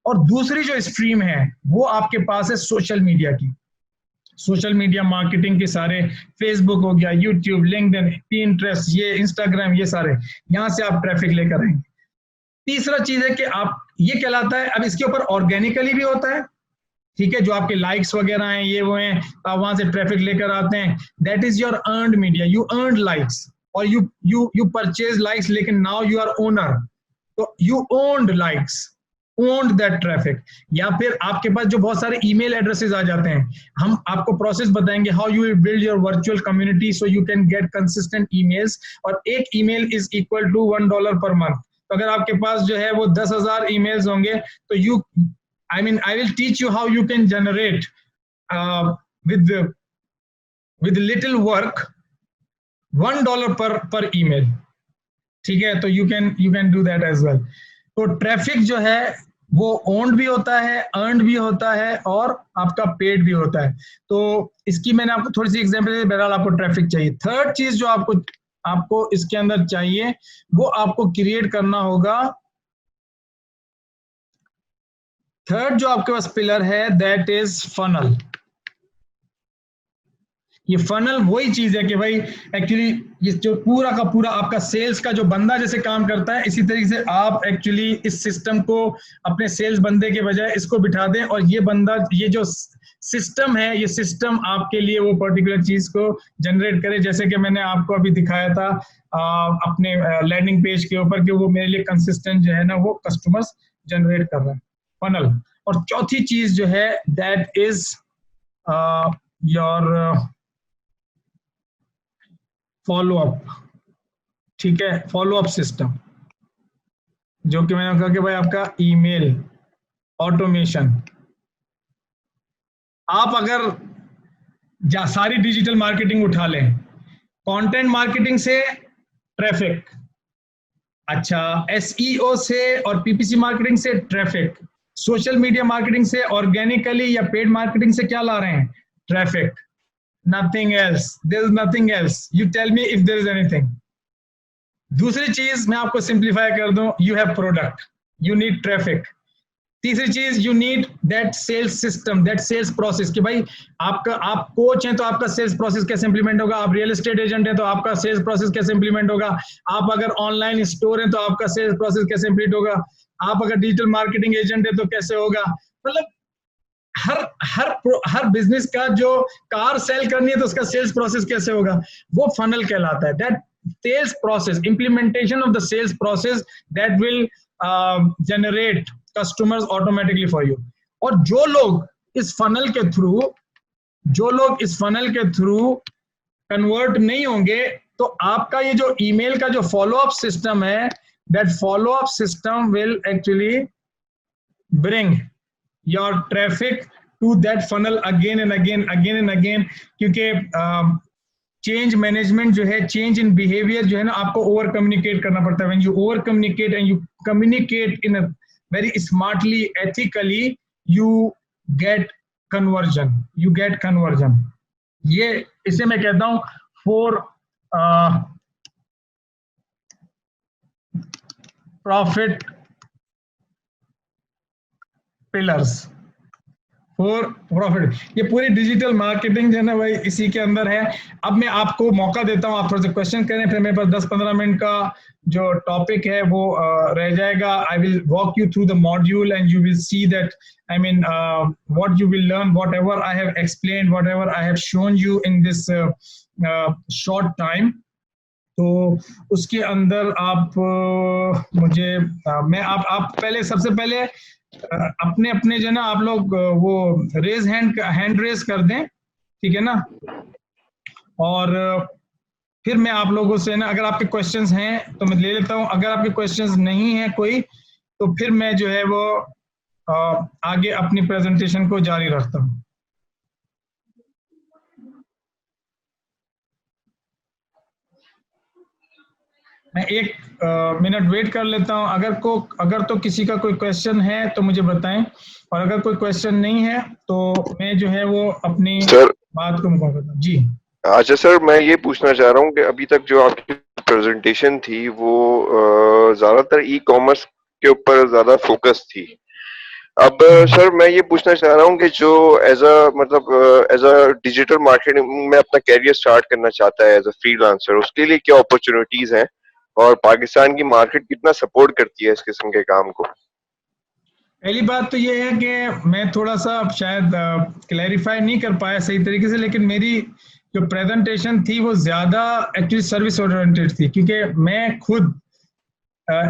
Speaker 1: और दूसरी जो स्ट्रीम है वो आपके पास है सोशल मीडिया की। सोशल मीडिया मार्केटिंग के सारे, फेसबुक हो गया, यूट्यूब, लिंक्डइन, पिंटरेस्ट, ये इंस्टाग्राम, ये सारे यहां से आप ट्रैफिक लेकर आएंगे। तीसरा चीज है कि आप, ये कहलाता है, अब इसके ऊपर ऑर्गेनिकली भी होता है, ठीक है, जो आपके लाइक्स वगैरह हैं, ये वो हैं, आप वहां से ट्रैफिक लेकर आते हैं। That is your earned media, you earned likes और यू परचेज लाइक्स, लेकिन नाउ यू आर ओनर, तो you owned likes, owned that traffic. या फिर आपके पास जो बहुत सारे ईमेल एड्रेसेस आ जाते हैं, हम आपको प्रोसेस बताएंगे how you will build your virtual community so you can get consistent emails. और एक email is equal to $1 per month. तो अगर आपके पास जो है वो 10,000 ईमेल्स होंगे, तो you I will teach you how you can generate with little work $1 per email, ठीक है। तो you can do that as well. तो ट्रैफिक जो है वो ओन्ड भी होता है, अर्नड भी होता है और आपका पेड भी होता है। तो इसकी मैंने आपको थोड़ी सी एग्जांपल दी, बहरहाल आपको ट्रैफिक चाहिए। थर्ड चीज जो आपको इसके अंदर चाहिए वो आपको क्रिएट करना होगा। थर्ड जो आपके पास पिलर है दैट इज फनल। ये फनल वही चीज है कि भाई एक्चुअली ये जो पूरा का पूरा आपका सेल्स का जो बंदा जैसे काम करता है, इसी तरीके से आप एक्चुअली इस सिस्टम को अपने सेल्स बंदे के बजाय इसको बिठा दें, और ये बंदा, ये जो सिस्टम है, ये सिस्टम आपके लिए वो पर्टिकुलर चीज को जनरेट करे। जैसे कि मैंने आपको अभी दिखाया था अपने लैंडिंग पेज के ऊपर कि वो मेरे लिए कंसिस्टेंट जो है ना वो कस्टमर्स जनरेट कर रहा है, फनल। और चौथी चीज जो है that is your follow up. ठीक है, फॉलो अप सिस्टम, जो कि मैंने कहा कि भाई आपका ईमेल ऑटोमेशन। आप अगर सारी डिजिटल मार्केटिंग उठा लें, कंटेंट मार्केटिंग से ट्रैफिक, अच्छा एसईओ से और पीपीसी मार्केटिंग से ट्रैफिक, सोशल मीडिया मार्केटिंग से ऑर्गेनिकली या पेड मार्केटिंग से क्या ला रहे हैं? Traffic. Nothing else, there is nothing else. You tell me if there is anything. दूसरी चीज मैं आपको सिंप्लीफाई कर दूं, you have product, you need traffic. तीसरी चीज, you need that sales system, that sales process, कि भाई आप कोच हैं तो आपका सेल्स प्रोसेस कैसे इंप्लीमेंट होगा, आप रियल एस्टेट एजेंट हैं तो आपका सेल्स प्रोसेस कैसे इंप्लीमेंट होगा, आप अगर ऑनलाइन स्टोर हैं तो आपका सेल्स प्रोसेस कैसे इंप्लीमेंट होगा, आप अगर डिजिटल मार्केटिंग एजेंट है तो कैसे होगा। मतलब हर हर हर बिजनेस का जो कार सेल करनी है तो उसका सेल्स प्रोसेस कैसे होगा, वो फनल कहलाता है। That sales process, implementation of the sales process that will generate customers automatically for you। और जो लोग इस फनल के थ्रू कन्वर्ट नहीं होंगे, तो आपका ये जो ईमेल का जो फॉलो अप सिस्टम है, that follow up system will actually bring your traffic to that funnel again and again. क्योंकि चेंज मैनेजमेंट जो है, चेंज इन बिहेवियर जो है ना, आपको ओवर कम्युनिकेट करना पड़ता है। When you over communicate and you communicate in a very smartly, ethically, you get conversion. ये इसे मैं कहता हूं 4 प्रॉफिट पिलर्स। 4 प्रॉफिट, ये पूरी डिजिटल मार्केटिंग जो है ना भाई इसी के अंदर है। अब मैं आपको मौका देता हूं, आप थोड़े से क्वेश्चन करें, फिर मेरे पास 10-15 मिनट का जो टॉपिक है वो रह जाएगा। I will walk you through the module and you will see that what you will learn, whatever I have explained, whatever I have shown you in this short time। तो उसके अंदर आप आप पहले, सबसे पहले अपने जो ना आप लोग वो हैंड रेज कर दें, ठीक है ना। और फिर मैं आप लोगों से ना, अगर आपके क्वेश्चंस हैं तो मैं ले लेता हूं, अगर आपके क्वेश्चंस नहीं है कोई, तो फिर मैं जो है वो आगे अपनी प्रेजेंटेशन को जारी रखता हूं। मैं 1 मिनट वेट कर लेता हूं। अगर तो किसी का कोई क्वेश्चन है तो मुझे बताएं, और अगर कोई क्वेश्चन नहीं है तो मैं जो है वो अपनी बात को मुकम्मल करता हूं। जी
Speaker 2: अच्छा सर, मैं ये पूछना चाह रहा हूँ कि अभी तक जो आपकी प्रेजेंटेशन थी वो ज्यादातर ई कॉमर्स के ऊपर ज्यादा फोकस थी। अब सर मैं ये पूछना चाह रहा हूँ कि जो एज अ डिजिटल मार्केटिंग में अपना कैरियर स्टार्ट करना चाहता है एज अ फ्रीलांसर, उसके लिए क्या अपॉर्चुनिटीज हैं और पाकिस्तान की मार्केट कितना सपोर्ट करती है इस किस्म के काम को?
Speaker 1: पहली बात तो ये है कि मैं थोड़ा सा शायद क्लैरिफाई नहीं कर पाया सही तरीके से, लेकिन मेरी जो प्रेजेंटेशन थी वो ज्यादा एक्चुअली सर्विस ओरिएंटेड थी, क्योंकि मैं खुद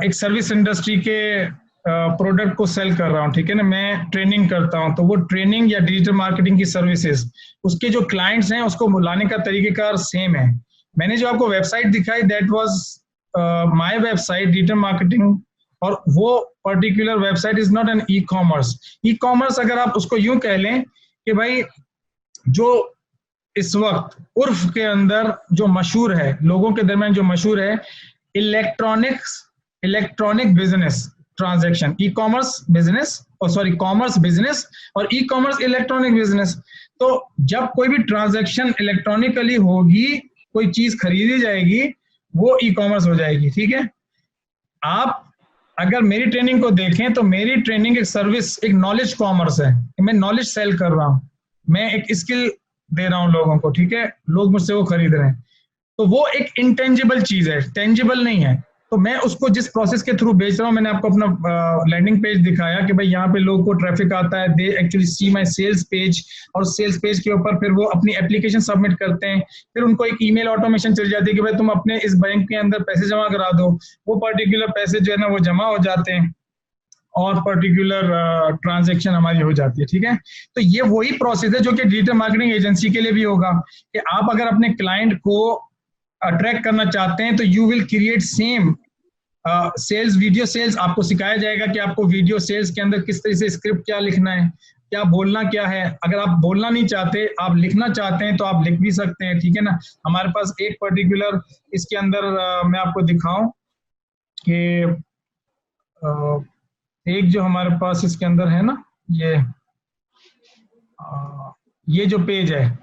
Speaker 1: एक सर्विस इंडस्ट्री के प्रोडक्ट को सेल कर रहा हूँ, ठीक है ना। मैं ट्रेनिंग करता हूँ, तो वो ट्रेनिंग या डिजिटल मार्केटिंग की सर्विसेज, उसके जो क्लाइंट्स हैं उसको लाने का तरीकेकार सेम है। मैंने जो आपको वेबसाइट दिखाई, that was my website digital marketing, और वो particular website is not an e commerce. E commerce अगर आप उसको यूं कह लें कि भाई जो इस वक्त उर्फ के अंदर जो मशहूर है, लोगों के दरमियान जो मशहूर है, electronic business, transaction, e commerce business और सॉरी कॉमर्स बिजनेस और ई कॉमर्स इलेक्ट्रॉनिक बिजनेस। तो जब कोई भी ट्रांजैक्शन इलेक्ट्रॉनिकली होगी, कोई चीज खरीदी जाएगी, वो ई कॉमर्स हो जाएगी। ठीक है, आप अगर मेरी ट्रेनिंग को देखें तो मेरी ट्रेनिंग एक सर्विस, एक नॉलेज कॉमर्स है। मैं नॉलेज सेल कर रहा हूं, मैं एक स्किल दे रहा हूं लोगों को। ठीक है, लोग मुझसे वो खरीद रहे हैं, तो वो एक इंटेंजिबल चीज है, टेंजिबल नहीं है। तो मैं उसको जिस प्रोसेस के थ्रू बेच रहा हूँ, मैंने आपको अपना लैंडिंग पेज दिखाया कि भाई यहाँ पे लोगों को ट्रैफिक आता है, they actually see my sales page, और सेल्स पेज के ऊपर फिर वो अपनी एप्लीकेशन सबमिट करते हैं। फिर उनको एक ईमेल ऑटोमेशन चल जाती है कि भाई तुम अपने इस बैंक के अंदर पैसे जमा करा दो। वो पर्टिकुलर पैसे जो है ना वो जमा हो जाते हैं और पर्टिकुलर ट्रांजैक्शन हमारी हो जाती है। ठीक है, तो ये वही प्रोसेस है जो कि डिजिटल मार्केटिंग एजेंसी के लिए भी होगा कि आप अगर अपने क्लाइंट को अट्रैक्ट करना चाहते हैं तो you will create same sales, video sales. आपको सिखाया जाएगा कि आपको वीडियो सेल्स के अंदर किस तरह से स्क्रिप्ट क्या लिखना है, क्या बोलना क्या है। अगर आप बोलना नहीं चाहते, आप लिखना चाहते हैं, तो आप लिख भी सकते हैं। ठीक है ना, हमारे पास एक पर्टिकुलर इसके अंदर मैं आपको दिखाऊं कि एक जो हमारे पास इसके अंदर है ना, ये जो पेज है,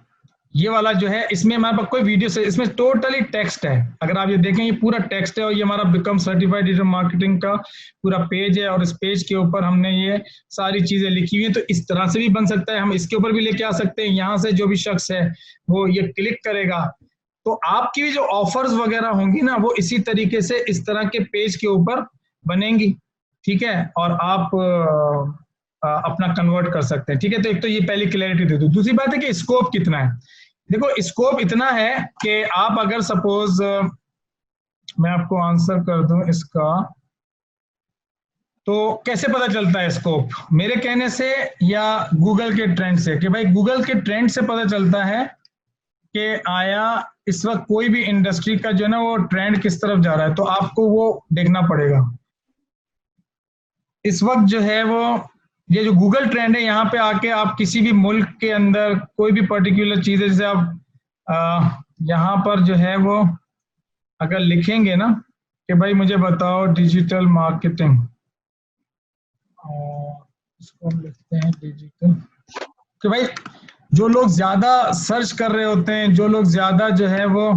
Speaker 1: ये वाला जो है, इसमें हमारे पास कोई वीडियो से, इसमें टोटली टेक्स्ट है। अगर आप ये देखें, ये पूरा टेक्स्ट है और ये हमारा बिकम सर्टिफाइड डिजिटल मार्केटिंग का पूरा पेज है। और इस पेज के ऊपर हमने ये सारी चीजें लिखी हुई है। तो इस तरह से भी बन सकता है, हम इसके ऊपर भी लेके आ सकते हैं। यहाँ से जो भी शख्स है वो ये क्लिक करेगा, तो आपकी भी जो ऑफर्स वगैरह होंगी ना, वो इसी तरीके से इस तरह के पेज के ऊपर बनेंगी। ठीक है, और आप अपना कन्वर्ट कर सकते हैं। ठीक है, तो एक तो ये पहली क्लैरिटी दे दूं। दूसरी बात है कि स्कोप कितना है। देखो, स्कोप इतना है कि आप अगर सपोज मैं आपको आंसर कर दूं इसका, तो कैसे पता चलता है स्कोप? मेरे कहने से या गूगल के ट्रेंड से? कि भाई गूगल के ट्रेंड से पता चलता है कि आया इस वक्त कोई भी इंडस्ट्री का जो है ना वो ट्रेंड किस तरफ जा रहा है, तो आपको वो देखना पड़ेगा। इस वक्त जो है वो ये जो गूगल ट्रेंड है, यहाँ पे आके आप किसी भी मुल्क के अंदर कोई भी पर्टिकुलर चीज है, जैसे आप यहाँ पर जो है वो अगर लिखेंगे ना कि भाई मुझे बताओ डिजिटल मार्केटिंग, इसको हम लिखते हैं डिजिटल, कि भाई जो लोग ज्यादा सर्च कर रहे होते हैं, जो लोग ज्यादा जो है वो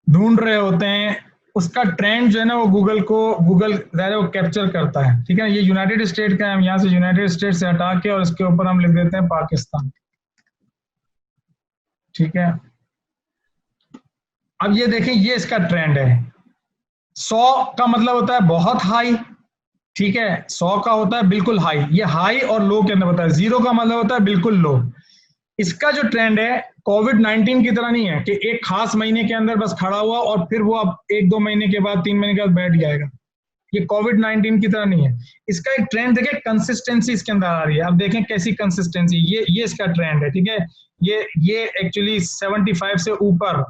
Speaker 1: ढूंढ रहे होते हैं, उसका ट्रेंड जो है ना वो गूगल ज़ाहिर है वो कैप्चर करता है। ठीक है, ये यूनाइटेड स्टेट का है, हम यहाँ से यूनाइटेड स्टेट से हटा के और इसके ऊपर हम लिख देते हैं पाकिस्तान। ठीक है, अब ये देखें, ये इसका ट्रेंड है। 100 का मतलब होता है बहुत हाई। ठीक है, 100 का होता है बिल्कुल हाई, ये हाई और लो के अंदर होता है। 0 का मतलब होता है बिल्कुल लो। इसका जो ट्रेंड है कोविड-19 की तरह नहीं है कि एक खास महीने के अंदर बस खड़ा हुआ और फिर वो अब 1-2 महीने के बाद, 3 महीने के बाद बैठ जाएगा। ये कोविड-19 की तरह नहीं है। इसका एक ट्रेंड देखें, कंसिस्टेंसी इसके अंदर आ रही है। अब देखें कैसी कंसिस्टेंसी, ये इसका ट्रेंड है। ठीक है, ये एक्चुअली 75 से ऊपर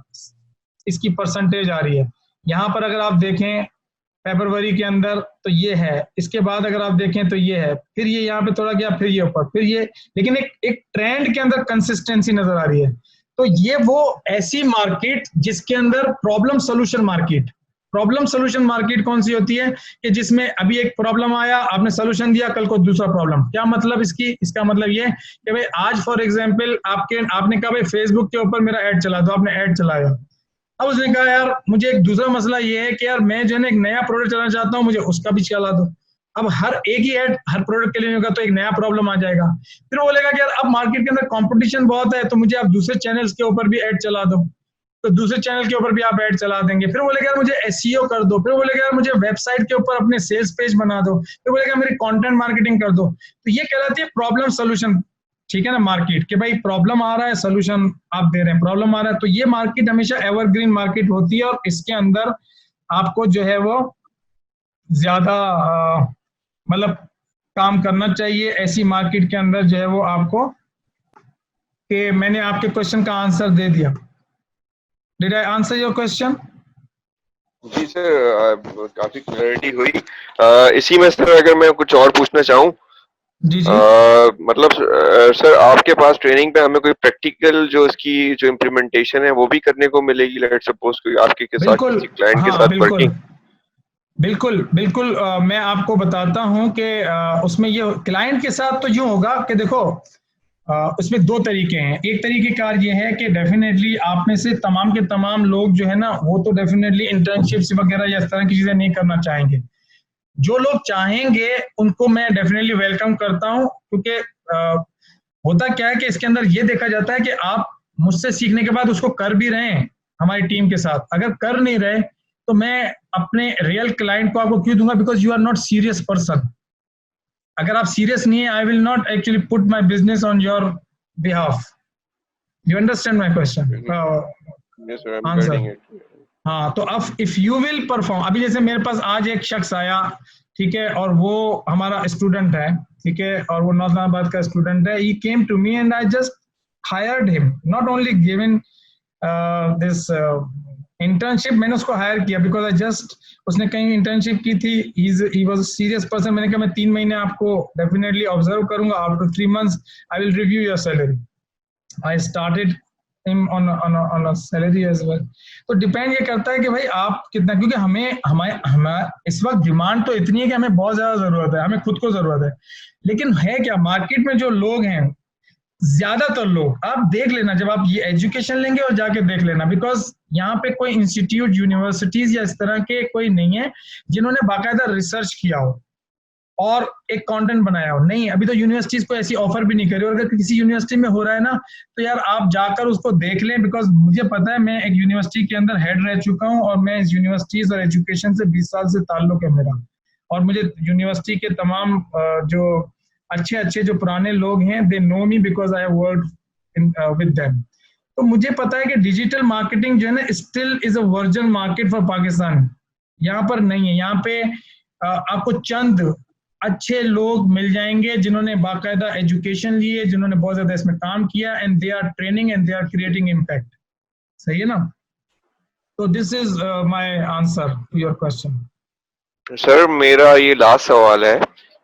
Speaker 1: इसकी परसेंटेज आ रही है। यहाँ पर अगर आप देखें फरवरी के अंदर तो ये है, इसके बाद अगर आप देखें तो ये है, फिर ये यहाँ पे थोड़ा गया, फिर ये ऊपर, फिर ये, लेकिन एक ट्रेंड के अंदर कंसिस्टेंसी नजर आ रही है। तो ये वो ऐसी मार्केट जिसके अंदर प्रॉब्लम सोल्यूशन मार्केट कौन सी होती है कि जिसमें अभी एक प्रॉब्लम आया, आपने सोल्यूशन दिया, कल को दूसरा प्रॉब्लम। क्या मतलब इसका मतलब ये कि भाई आज फॉर एग्जांपल आपने कहा भाई फेसबुक के ऊपर मेरा ऐड चला दो, आपने ऐड चलाया। अब उसने कहा यार मुझे एक दूसरा मसला ये है कि यार मैं जो है ना एक नया प्रोडक्ट चलाना चाहता हूँ, मुझे उसका भी चला दो। अब हर एक ही ऐड हर प्रोडक्ट के लिए होगा तो एक नया प्रॉब्लम आ जाएगा। फिर वो बोलेगा कि यार अब मार्केट के अंदर कंपटीशन बहुत है, तो मुझे आप दूसरे चैनल्स के ऊपर भी ऐड चला दो, तो दूसरे चैनल के ऊपर भी आप ऐड चला देंगे। फिर बोलेगा यार मुझे एसईओ कर दो, फिर बोलेगा यार मुझे वेबसाइट के ऊपर अपने सेल्स पेज बना दो, फिर बोलेगा मेरी कंटेंट मार्केटिंग कर दो। तो ये कहलाती है प्रॉब्लम सोल्यूशन। ठीक है ना, मार्केट के भाई प्रॉब्लम आ रहा है, सोल्यूशन आप दे रहे हैं, प्रॉब्लम आ रहा है। तो ये मार्केट हमेशा एवरग्रीन मार्केट होती है और इसके अंदर आपको जो है वो ज्यादा मतलब काम करना चाहिए। ऐसी मार्केट के अंदर जो है वो आपको, कि मैंने आपके क्वेश्चन का आंसर दे दिया। Did I answer your question?
Speaker 2: जी सर, काफी क्लैरिटी हुई। इसी में सर अगर मैं कुछ और पूछना चाहूँ,
Speaker 1: जी जी
Speaker 2: मतलब सर आपके पास ट्रेनिंग पे हमें कोई प्रैक्टिकल जो इसकी जो इम्प्लीमेंटेशन है वो भी करने को मिलेगी? लेट्स सपोज कोई आपके के साथ
Speaker 1: बिल्कुल,
Speaker 2: किसी क्लाइंट के
Speaker 1: हाँ
Speaker 2: साथ
Speaker 1: बिल्कुल
Speaker 2: वर्किंग।
Speaker 1: बिल्कुल बिल्कुल, मैं आपको बताता हूं कि उसमें ये क्लाइंट के साथ तो यूं होगा कि देखो, उसमें दो तरीके हैं। एक तरीके कार ये है कि डेफिनेटली आप में से तमाम के तमाम लोग जो है ना, वो तो डेफिनेटली इंटर्नशिप्स वगैरह या इस तरह की चीजें नहीं करना चाहेंगे। जो लोग चाहेंगे उनको मैं डेफिनेटली वेलकम करता हूं, क्योंकि होता क्या है कि इसके अंदर ये देखा जाता है कि आप मुझसे सीखने के बाद उसको कर भी रहे हैं हमारी टीम के साथ। अगर कर नहीं रहे तो मैं अपने रियल क्लाइंट को आपको क्यों दूंगा, because you are not serious person. अगर आप सीरियस नहीं है, I will not actually put my business on your behalf. You understand my question
Speaker 2: Yes, sir, I'm
Speaker 1: answer?
Speaker 2: getting it.
Speaker 1: हाँ, तो अब इफ यू विल परफॉर्म, अभी जैसे मेरे पास आज एक शख्स आया, ठीक है, और वो हमारा स्टूडेंट है, ठीक है, और वो नौजनाबाद का स्टूडेंट है। He came to me and I just hired him, not only given this internship, मैंने उसको हायर किया बिकॉज आई जस्ट, उसने कहीं इंटर्नशिप की थी, he was a serious person. मैंने कहा मैं 3 महीने आपको डेफिनेटली ऑब्जर्व करूंगा, after 3 months I will review your salary. I started him on a salary as well। तो डिपेंड ये करता है कि भाई आप कितना, क्योंकि हमें हमारे हमारे इस वक्त डिमांड तो इतनी है कि हमें बहुत ज्यादा जरूरत है, हमें खुद को जरूरत है। लेकिन है क्या, मार्केट में जो लोग हैं, ज्यादातर लोग, आप देख लेना जब आप ये एजुकेशन लेंगे और जाके देख लेना, बिकॉज यहाँ पे कोई इंस्टीट्यूट, यूनिवर्सिटीज या इस तरह के कोई नहीं है जिन्होंने बाकायदा रिसर्च किया हो और एक कंटेंट बनाया हो। नहीं, अभी तो यूनिवर्सिटीज को ऐसी ऑफर भी नहीं करी। और अगर किसी यूनिवर्सिटी में हो रहा है ना, तो यार आप जाकर उसको देख लें, बिकॉज मुझे पता है, मैं एक यूनिवर्सिटी के अंदर हेड रह चुका हूँ और मैं इस यूनिवर्सिटीज और एजुकेशन से 20 साल से ताल्लुक है मेरा। और मुझे यूनिवर्सिटी के तमाम जो अच्छे अच्छे जो पुराने लोग हैं, they know me because I have worked with them. तो मुझे पता है कि डिजिटल मार्केटिंग जो है ना, still is a virgin market for Pakistan. यहाँ पर नहीं है। यहाँ पे आपको चंद अच्छे लोग मिल जाएंगे जिन्होंने बाकायदा एजुकेशन ली है, जिन्होंने बहुत ज्यादा इसमें काम किया, and they are training and they are creating impact. सही है ना? तो this is my answer to your question.
Speaker 2: Sir मेरा ये लास्ट सवाल है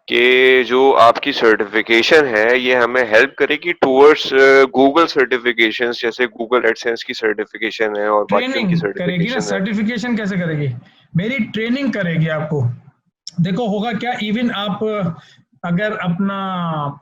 Speaker 2: कि जो आपकी सर्टिफिकेशन है ये हमें हेल्प करेगी टूवर्ड्स गूगल सर्टिफिकेशन, जैसे गूगल एडसेंस की सर्टिफिकेशन है और बाकी उनकी
Speaker 1: ट्रेनिंग करेगी ना,
Speaker 2: सर्टिफिकेशन है।
Speaker 1: सर्टिफिकेशन कैसे करेगी? मेरी ट्रेनिंग करेगी आपको। देखो होगा क्या, इवन आप अगर अपना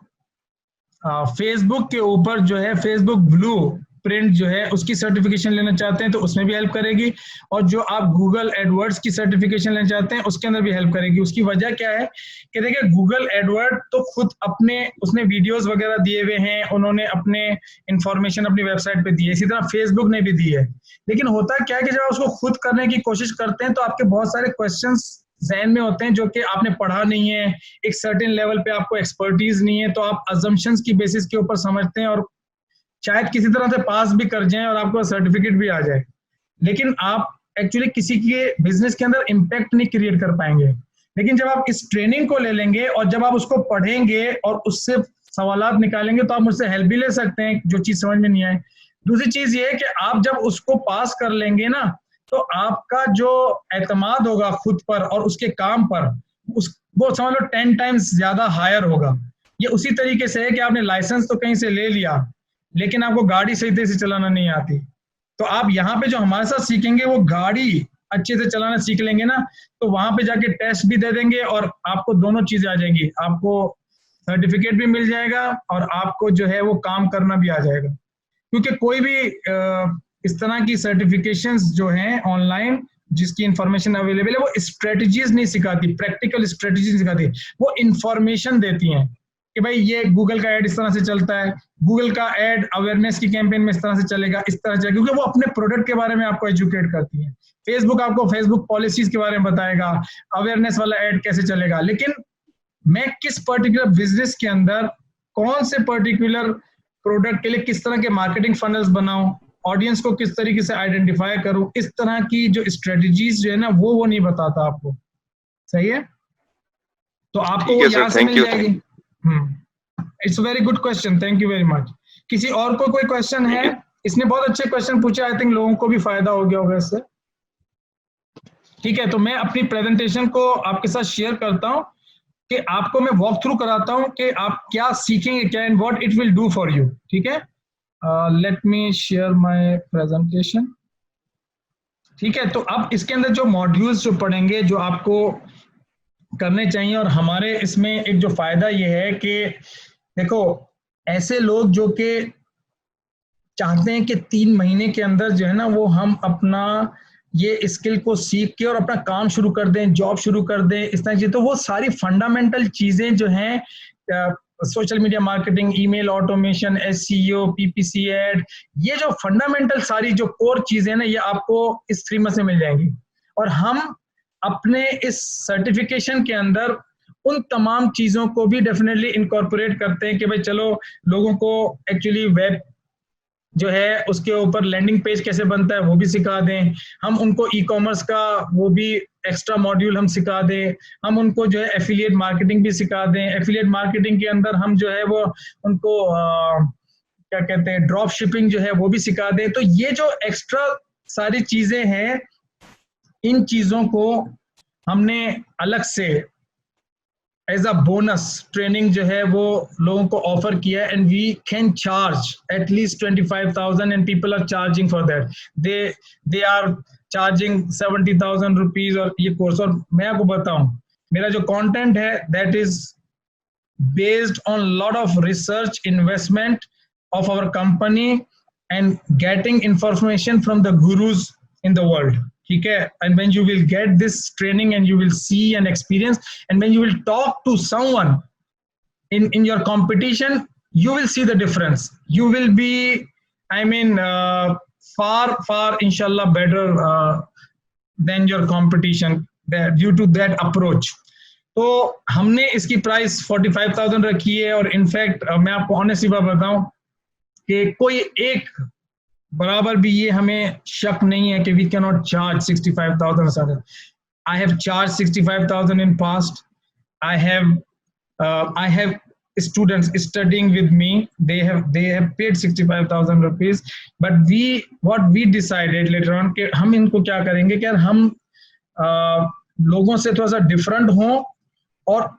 Speaker 1: फेसबुक के ऊपर जो है फेसबुक ब्लू प्रिंट जो है उसकी सर्टिफिकेशन लेना चाहते हैं तो उसमें भी हेल्प करेगी। और जो आप गूगल एडवर्ड्स की सर्टिफिकेशन लेना चाहते हैं उसके अंदर भी हेल्प करेगी। उसकी वजह क्या है कि देखिए, गूगल एडवर्ड तो खुद अपने उसने वीडियोस वगैरह दिए हुए हैं, उन्होंने अपने इंफॉर्मेशन अपनी वेबसाइट पे दी है, इसी तरह फेसबुक ने भी दी है। लेकिन होता क्या है कि जब आप उसको खुद करने की कोशिश करते हैं तो आपके बहुत सारे क्वेश्चंस जहन में होते हैं जो कि आपने पढ़ा नहीं है, एक सर्टेन लेवल पे आपको एक्सपर्टीज नहीं है, तो आप अजम्पशंस की बेसिस के ऊपर समझते हैं और शायद किसी तरह से पास भी कर जाएं और आपको सर्टिफिकेट भी आ जाए, लेकिन आप एक्चुअली किसी के बिजनेस के अंदर इम्पैक्ट नहीं क्रिएट कर पाएंगे। लेकिन जब आप इस ट्रेनिंग को ले लेंगे और जब आप उसको पढ़ेंगे और उससे सवालात निकालेंगे तो आप मुझसे हेल्प भी ले सकते हैं जो चीज समझ में नहीं आए। दूसरी चीज ये है कि आप जब उसको पास कर लेंगे ना, तो आपका जो एतमाद होगा खुद पर और उसके काम पर, उस वो समझ लो 10 टाइम्स ज्यादा हायर होगा। ये उसी तरीके से है कि आपने लाइसेंस तो कहीं से ले लिया, लेकिन आपको गाड़ी सही तरह से चलाना नहीं आती, तो आप यहाँ पे जो हमारे साथ सीखेंगे वो गाड़ी अच्छे से चलाना सीख लेंगे ना, तो वहां पे जाके टेस्ट भी दे देंगे और आपको दोनों चीजें आ जाएंगी, आपको सर्टिफिकेट भी मिल जाएगा और आपको जो है वो काम करना भी आ जाएगा। क्योंकि कोई भी इस तरह की सर्टिफिकेशंस जो हैं ऑनलाइन जिसकी इंफॉर्मेशन अवेलेबल है, वो स्ट्रेटजीज नहीं सिखाती, प्रैक्टिकल स्ट्रेटजीज सिखाती, वो इंफॉर्मेशन देती हैं कि भाई ये गूगल का एड इस तरह से चलता है, गूगल का एड अवेयरनेस की कैंपेन में इस तरह से चलेगा, इस तरह से, क्योंकि वो अपने प्रोडक्ट के बारे में आपको एजुकेट करती है। फेसबुक आपको फेसबुक पॉलिसीज के बारे में बताएगा, अवेयरनेस वाला एड कैसे चलेगा। लेकिन मैं किस पर्टिकुलर बिजनेस के अंदर कौन से पर्टिकुलर प्रोडक्ट के लिए किस तरह के मार्केटिंग फनल्स बनाऊं, ऑडियंस को किस तरीके से आइडेंटिफाई करूं, इस तरह की जो स्ट्रेटजीज जो है ना वो नहीं बताता आपको। सही है? तो आपको
Speaker 2: ठीक
Speaker 1: वो
Speaker 2: है सर,
Speaker 1: यहाँ से
Speaker 2: थैंक
Speaker 1: मिल
Speaker 2: यू।
Speaker 1: जाएगी। It's very good question, thank you very much. किसी और को कोई क्वेश्चन है?
Speaker 2: ठीक है।
Speaker 1: इसने बहुत अच्छे क्वेश्चन पूछे, आई थिंक लोगों को भी फायदा हो गया होगा इससे। ठीक है, तो मैं अपनी प्रेजेंटेशन को आपके साथ शेयर करता हूं कि आपको मैं वॉक थ्रू कराता हूं कि आप क्या सीखेंगे, क्या and what it will do for you. ठीक है, let me share my presentation. ठीक है, तो अब इसके अंदर जो मॉड्यूल्स जो पढ़ेंगे जो आपको करने चाहिए, और हमारे इसमें एक जो फायदा ये है कि देखो, ऐसे लोग जो कि चाहते हैं कि 3 महीने के अंदर जो है ना वो हम अपना ये स्किल को सीख के और अपना काम शुरू कर दें, जॉब शुरू कर दें, इस तरह की, तो वो सारी फंडामेंटल चीजें जो हैं, social media marketing, email automation, SEO, PPC ad, ये जो फंडामेंटल सारी जो कोर चीजें हैं ना, ये आपको इस 3 मंथ में मिल जाएंगी। और हम अपने इस सर्टिफिकेशन के अंदर उन तमाम चीजों को भी डेफिनेटली इनकॉर्पोरेट करते हैं कि भाई चलो, लोगों को एक्चुअली वेब जो है उसके ऊपर लैंडिंग पेज कैसे बनता है वो भी सिखा दें, हम उनको ई कॉमर्स का वो भी एक्स्ट्रा मॉड्यूल हम सिखा दें, हम उनको जो है एफिलिएट मार्केटिंग भी सिखा दें, एफिलिएट मार्केटिंग के अंदर हम जो है वो उनको क्या कहते हैं, ड्रॉप शिपिंग जो है वो भी सिखा दें। तो ये जो एक्स्ट्रा सारी चीजें हैं, इन चीजों को हमने अलग से एज अ बोनस ट्रेनिंग जो है वो लोगों को ऑफर किया है, and we can charge at least 25,000 and people are charging for that, they are charging 70,000 rupees और ये कोर्स। और मैं आपको बताऊं, मेरा जो कंटेंट है that is based on lot of research investment of our company and getting information from the gurus in the world, ठीक है? And when you will get this training and you will see and experience, and when you will talk to someone in your competition, you will see the difference. You will be, I mean, far inshallah better than your competition due to that approach. तो हमने इसकी price 45,000 रखी है, और in fact मैं आपको honestly बात बताऊं कि कोई एक बराबर भी ये हमें शक नहीं है कि we can not charge 65,000. I have charge 65,000 in past. I have students studying with me. They have paid 65,000 rupees. But what we decided later on कि हम इनको क्या करेंगे कि हम लोगों से थोड़ा सा डिफरेंट हों, और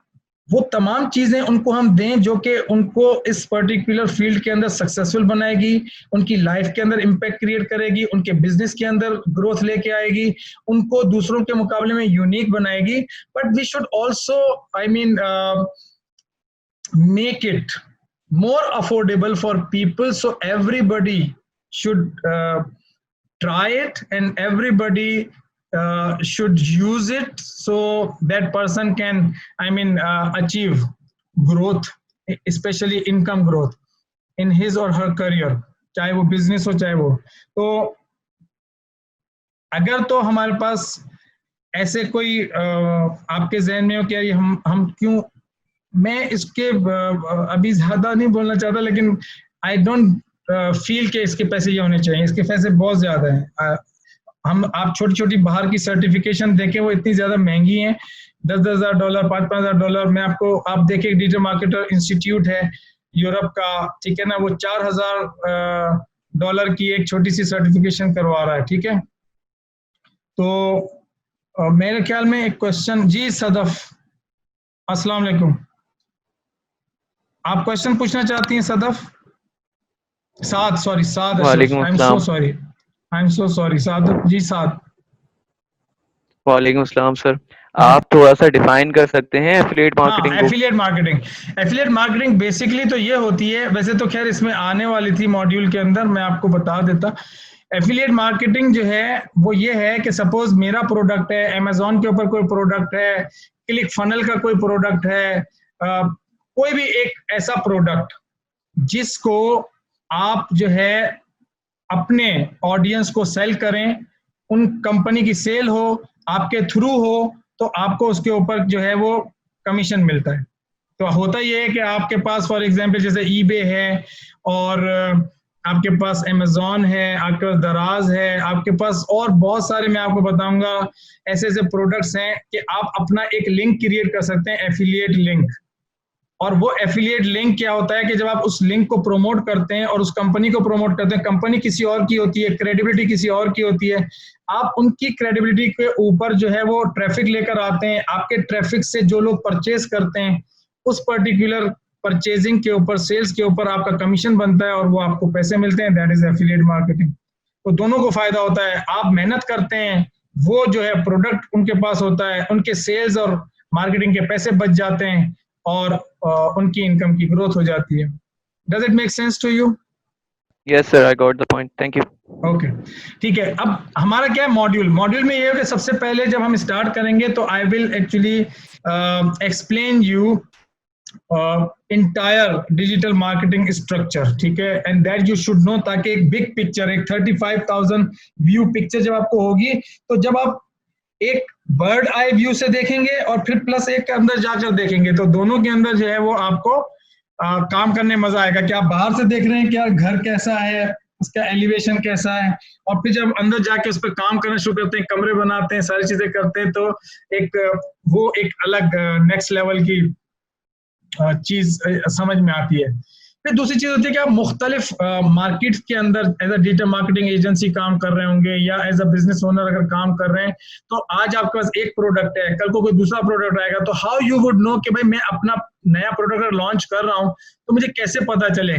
Speaker 1: वो तमाम चीजें उनको हम दें जो कि उनको इस पर्टिकुलर फील्ड के अंदर सक्सेसफुल बनाएगी, उनकी लाइफ के अंदर इम्पैक्ट क्रिएट करेगी, उनके बिजनेस के अंदर ग्रोथ लेके आएगी, उनको दूसरों के मुकाबले में यूनिक बनाएगी. But we should also, I mean, make it more affordable for people, so everybody should try it, and everybody should use it, so that person can, I mean, achieve growth, especially income growth in his or her career, चाहे वो business हो चाहे वो. तो अगर तो हमारे पास ऐसे कोई आपके जहन में हो कि यार हम क्यों, मैं इसके अभी ज्यादा नहीं बोलना चाहता, लेकिन आई डोंट फील के इसके पैसे ये होने चाहिए, इसके पैसे बहुत ज्यादा हैं. आप छोटी छोटी बाहर की सर्टिफिकेशन देखें, वो इतनी ज्यादा महंगी हैं, $10,000, $5,000. मैं आपको, आप देखिए, डिजिटल मार्केटर इंस्टीट्यूट है यूरोप का, ठीक है ना, वो $4,000 की एक छोटी सी सर्टिफिकेशन करवा रहा है, ठीक है? तो मेरे ख्याल में एक क्वेश्चन, जी सदफ, अस्सलाम वालेकुम, आप क्वेश्चन पूछना चाहती हैं Sadaf? Saad, sorry, Saad, I am so sorry Saad ji. Saad,
Speaker 3: वालेकुम अस्सलाम सर, आप थोड़ा सा डिफाइन कर सकते हैं एफिलिएट मार्केटिंग को?
Speaker 1: एफिलिएट मार्केटिंग बेसिकली तो ये होती है, वैसे तो खैर इसमें आने वाली थी मॉड्यूल के अंदर, मैं आपको बता देता. एफिलिएट मार्केटिंग जो है वो ये है कि सपोज मेरा प्रोडक्ट है, अमेजोन के ऊपर कोई प्रोडक्ट है, क्लिक फनल का कोई प्रोडक्ट है, कोई भी एक ऐसा प्रोडक्ट जिसको आप जो है अपने ऑडियंस को सेल करें, उन कंपनी की सेल हो, आपके थ्रू हो, तो आपको उसके ऊपर जो है वो कमीशन मिलता है. तो होता ये है कि आपके पास फॉर एग्जांपल जैसे ईबे है, और आपके पास अमेजोन है, आपके पास दराज है, आपके पास और बहुत सारे, मैं आपको बताऊंगा, ऐसे ऐसे प्रोडक्ट्स हैं कि आप अपना एक लिंक क्रिएट कर सकते हैं, एफिलिएट लिंक. और वो एफिलिएट लिंक क्या होता है कि जब आप उस लिंक को प्रमोट करते हैं और उस कंपनी को प्रमोट करते हैं, कंपनी किसी और की होती है, क्रेडिबिलिटी किसी और की होती है, आप उनकी क्रेडिबिलिटी के ऊपर जो है वो ट्रैफिक लेकर आते हैं, आपके ट्रैफिक से जो लोग परचेज करते हैं, उस पर्टिकुलर परचेजिंग के ऊपर, सेल्स के ऊपर आपका कमीशन बनता है और वो आपको पैसे मिलते हैं, दैट इज एफिलिएट मार्केटिंग. तो दोनों को फायदा होता है। आप मेहनत करते हैं, वो जो है प्रोडक्ट उनके पास होता है, उनके सेल्स और मार्केटिंग के पैसे बच जाते हैं और उनकी इनकम की ग्रोथ हो जाती है। Does it make sense to you?
Speaker 3: Yes, sir. I got the point. Thank you.
Speaker 1: Okay, ठीक है। अब हमारा क्या है, मॉड्यूल में ये है कि सबसे पहले जब हम स्टार्ट करेंगे तो I will actually explain you entire digital marketing structure, ठीक है, and that you should know, ताकि एक बिग पिक्चर, एक 35,000 व्यू पिक्चर जब आपको होगी, तो जब आप एक बर्ड आई व्यू से देखेंगे और फिर प्लस एक के अंदर जाकर देखेंगे, तो दोनों के अंदर जो है वो आपको काम करने में मजा आएगा कि आप बाहर से देख रहे हैं कि यार घर कैसा है, उसका एलिवेशन कैसा है, और फिर जब अंदर जाके उस पर काम करना शुरू करते हैं, कमरे बनाते हैं, सारी चीजें करते हैं, तो वो एक अलग नेक्स्ट लेवल की चीज समझ में आती है। फिर दूसरी चीज होती है कि आप मुख्तलिफ मार्केट्स के अंदर as a digital marketing agency काम कर रहे होंगे या एज अ बिजनेस ओनर अगर काम कर रहे हैं, तो आज आपके पास एक प्रोडक्ट है, कल को कोई दूसरा प्रोडक्ट आएगा, तो हाउ यू वुड नो कि भाई मैं अपना नया प्रोडक्ट अगर लॉन्च कर रहा हूँ तो मुझे कैसे पता चले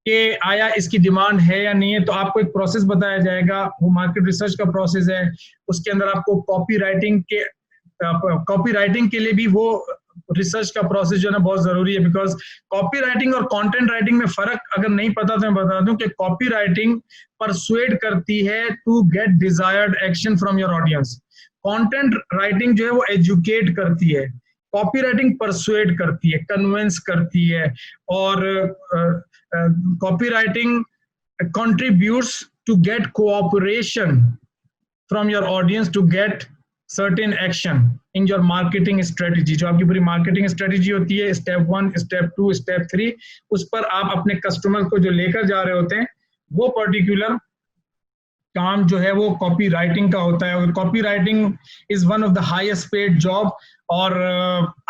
Speaker 1: कि आया इसकी डिमांड है या नहीं है। तो आपको एक प्रोसेस बताया जाएगा, वो मार्केट रिसर्च का प्रोसेस है। उसके अंदर आपको कॉपी राइटिंग के लिए भी वो रिसर्च का प्रोसेस जो है ना बहुत जरूरी है, बिकॉज कॉपी राइटिंग और कंटेंट राइटिंग में फर्क अगर नहीं पता तो मैं बता दूं कि कॉपी राइटिंग परसुएड करती है to get desired action from your audience, content writing जो है वो एजुकेट करती है, कॉपी राइटिंग परसुएड करती है, कन्विंस करती है, और copy writing contributes to get cooperation from your audience to get certain action in your marketing strategy। जो आपकी पूरी मार्केटिंग स्ट्रेटेजी होती है, स्टेप 1, स्टेप 2, स्टेप 3, उस पर आप अपने कस्टमर को जो लेकर जा रहे होते हैं, वो पर्टिकुलर काम जो है वो कॉपी राइटिंग का होता है। और copy writing is one of the highest paid job, और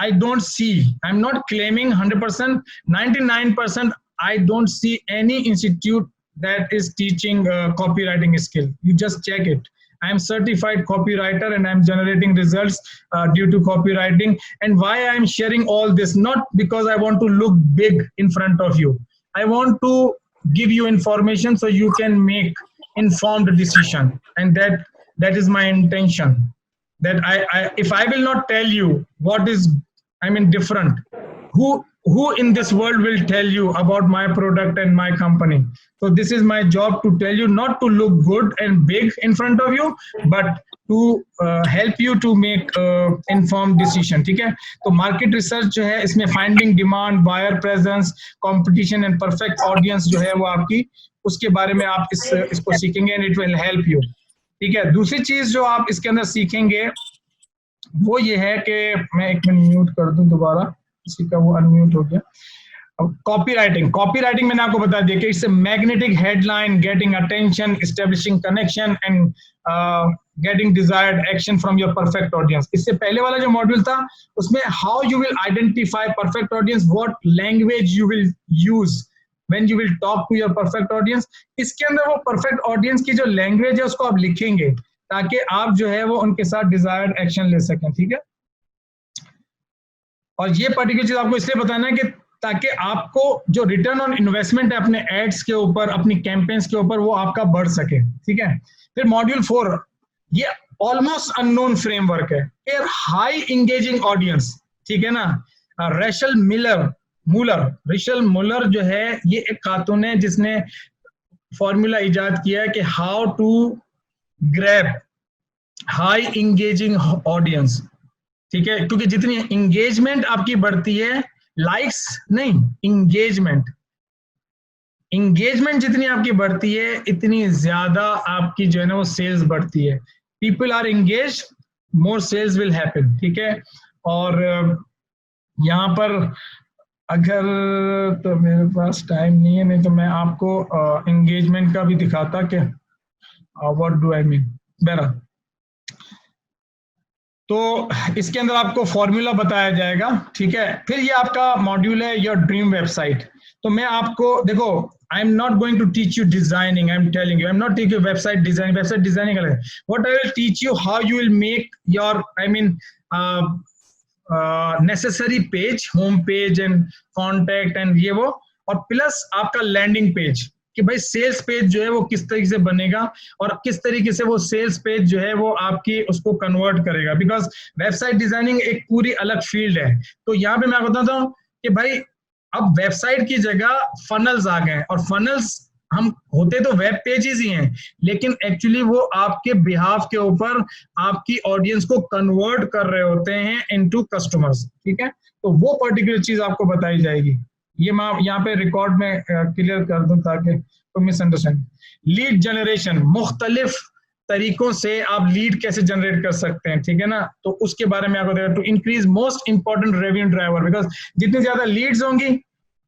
Speaker 1: I don't see, I am not claiming 100%, 99% I don't see any institute that is teaching copywriting skill. You just check it. I am certified copywriter and I am generating results due to copywriting. And why I am sharing all this? Not because I want to look big in front of you. I want to give you information so you can make informed decision. And that is my intention. That if I will not tell you what is, different, who in this world will tell you about my product and my company? So this is my job to tell you, not to look good and big in front of you, but to help you to make informed decision, ठीक है। तो market research जो है इसमें finding demand, buyer presence, competition and perfect audience जो है वो आपकी, उसके बारे में आप इसको सीखेंगे and it will help you, ठीक है। दूसरी चीज जो आप इसके अंदर सीखेंगे वो ये है कि, मैं एक मिनट म्यूट कर दूं दोबारा, किसी का वो अनम्यूट हो गया। कॉपी राइटिंग मैंने आपको बता दिया कि इससे magnetic headline, getting attention, establishing connection and getting desired action from your perfect audience. इससे पहले वाला जो मॉड्यूल था उसमें how you will identify perfect audience, what language you will use when you will talk to your perfect audience. इसके अंदर वो perfect audience की जो लैंग्वेज है उसको आप लिखेंगे ताकि आप जो है वो उनके साथ डिजायर्ड एक्शन ले सकें, ठीक है। और ये पर्टिकुलर चीज आपको इसलिए बताना है कि ताकि आपको जो रिटर्न ऑन इन्वेस्टमेंट है अपने एड्स के ऊपर, अपनी कैंपेन्स के ऊपर, वो आपका बढ़ सके, ठीक है। फिर मॉड्यूल 4, ये ऑलमोस्ट अननोन फ्रेमवर्क है, एक हाई इंगेजिंग ऑडियंस, ठीक है ना। रेशल मुलर जो है ये एक खातून है जिसने फॉर्मूला इजाद किया है कि how to grab high engaging audience, ठीक है। क्योंकि जितनी इंगेजमेंट आपकी बढ़ती है, लाइक्स नहीं, इंगेजमेंट जितनी आपकी बढ़ती है इतनी ज्यादा आपकी जो है ना वो सेल्स बढ़ती है। People are engage, more sales will happen, ठीक है। और यहाँ पर अगर, तो मेरे पास टाइम नहीं है, नहीं तो मैं आपको एंगेजमेंट का भी दिखाता कि व्हाट डू आई मीन। बहरहाल, तो इसके अंदर आपको फॉर्मूला बताया जाएगा, ठीक है। फिर ये आपका मॉड्यूल है योर ड्रीम वेबसाइट। तो मैं आपको, देखो, I am not going to teach you designing, I am telling you, I am not teach you website designing अलग है। What I will teach you, how you will make your necessary page, home page and contact and ये वो, और plus आपका landing page, कि भाई sales page जो है वो किस तरीके से बनेगा और किस तरीके से वो सेल्स पेज जो है वो आपकी उसको कन्वर्ट करेगा, बिकॉज वेबसाइट डिजाइनिंग एक पूरी अलग फील्ड है। तो यहाँ पे मैं बताता हूँ कि भाई अब वेबसाइट की जगह फनल्स आ गए, और फनल्स हम होते तो वेब पेजेस ही हैं, लेकिन एक्चुअली वो आपके बिहाफ के ऊपर आपकी ऑडियंस को कन्वर्ट कर रहे होते हैं इनटू कस्टमर्स, ठीक है। तो वो पर्टिकुलर चीज आपको बताई जाएगी, ये मैं यहाँ पे रिकॉर्ड में क्लियर कर दूं ताकि कोई मिसअंडरस्टैंडिंग। लीड जनरेशन, मुख्तलिफ तरीकों से आप लीड कैसे जनरेट कर सकते हैं, ठीक है ना। तो उसके बारे में आपको देखा, to increase most important revenue driver, because जितनी ज्यादा लीड्स होंगी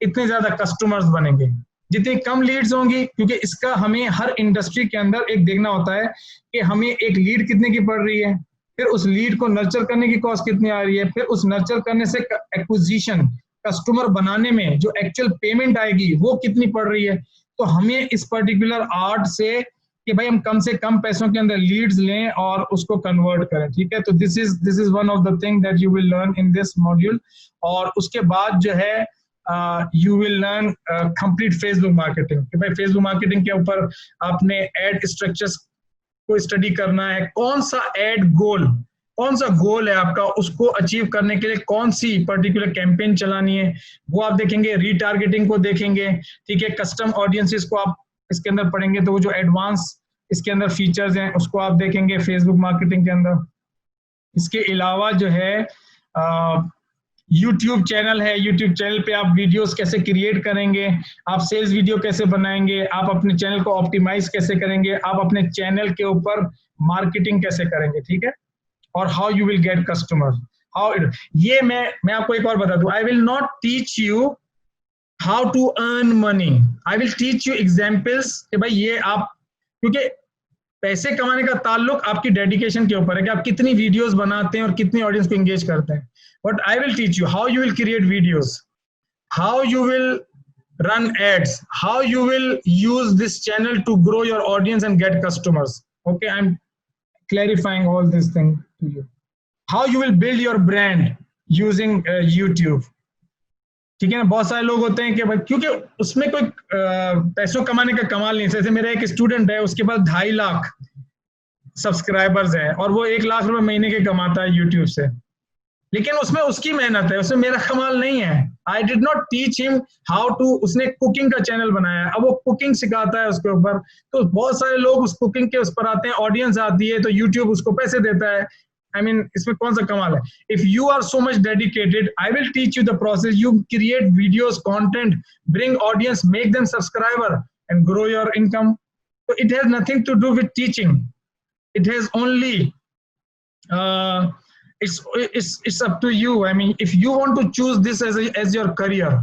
Speaker 1: इतने ज्यादा कस्टमर्स बनेंगे, जितनी कम लीड्स होंगी, क्योंकि इसका हमें हर इंडस्ट्री के अंदर एक देखना होता है कि हमें एक लीड कितने की पड़ रही है, फिर उस लीड को नर्चर करने की कॉस्ट कितनी आ रही है, फिर उस नर्चर करने से एक्विजिशन कस्टमर बनाने में जो एक्चुअल पेमेंट आएगी वो कितनी पड़ रही है। तो हमें इस पर्टिकुलर आर्ट से कि भाई हम कम से कम पैसों के अंदर लीड्स लें और उसको कन्वर्ट करें, ठीक है। तो this is one of the thing that you will learn in this module. और उसके बाद जो है you will learn complete Facebook marketing, कि भाई फेसबुक मार्केटिंग के ऊपर आपने एड स्ट्रक्चर्स को स्टडी करना है, कौन सा एड गोल, कौन सा गोल है आपका, उसको अचीव करने के लिए कौन सी पर्टिकुलर कैंपेन चलानी है वो आप देखेंगे, रीटारगेटिंग को देखेंगे, ठीक है, कस्टम ऑडियंसेस को आप इसके अंदर पढ़ेंगे, तो वो जो एडवांस इसके अंदर फीचर्स हैं उसको आप देखेंगे फेसबुक मार्केटिंग के अंदर। इसके अलावा जो है YouTube चैनल है, YouTube चैनल पे आप वीडियोस कैसे क्रिएट करेंगे, आप सेल्स वीडियो कैसे बनाएंगे, आप अपने चैनल को ऑप्टिमाइज कैसे करेंगे, आप अपने चैनल के ऊपर मार्केटिंग कैसे करेंगे, ठीक है, और how you will get customer, how ये मैं आपको एक और बता दूं, I will not teach you how to earn money, I will teach you examples कि भाई ये आप, क्योंकि पैसे कमाने का ताल्लुक आपकी डेडिकेशन के ऊपर है कि आप कितनी वीडियोस बनाते हैं और कितनी ऑडियंस को एंगेज करते हैं। But I will teach you how you will create videos, how you will run ads, how you will use this channel to grow your audience and get customers. Okay, I'm clarifying all this thing to you. How you will build your brand using YouTube. ठीक है ना, बहुत सारे लोग होते हैं कि भाई क्योंकि उसमें कोई पैसों कमाने का कमाल नहीं, जैसे मेरा एक स्टूडेंट है उसके पास 2.5 लाख सब्सक्राइबर्स हैं और वो 1 लाख रुपए महीने के कमाता है यूट्यूब से, लेकिन उसमें उसकी मेहनत है, उसमें मेरा कमाल नहीं है। I did not teach him how to, उसने कुकिंग का चैनल बनाया, अब वो कुकिंग सिखाता है उसके ऊपर, तो बहुत सारे लोग उस कुकिंग के उस पर आते हैं, ऑडियंस आती है तो यूट्यूब उसको पैसे देता है। I mean, इसमें कौन सा कमाल है। If you are so much dedicated, I will teach you the process. You create videos, content, bring audience, make them subscriber and grow your income. So it has nothing to do with teaching. It has only it's up to you. I mean, if you want to choose this as your career,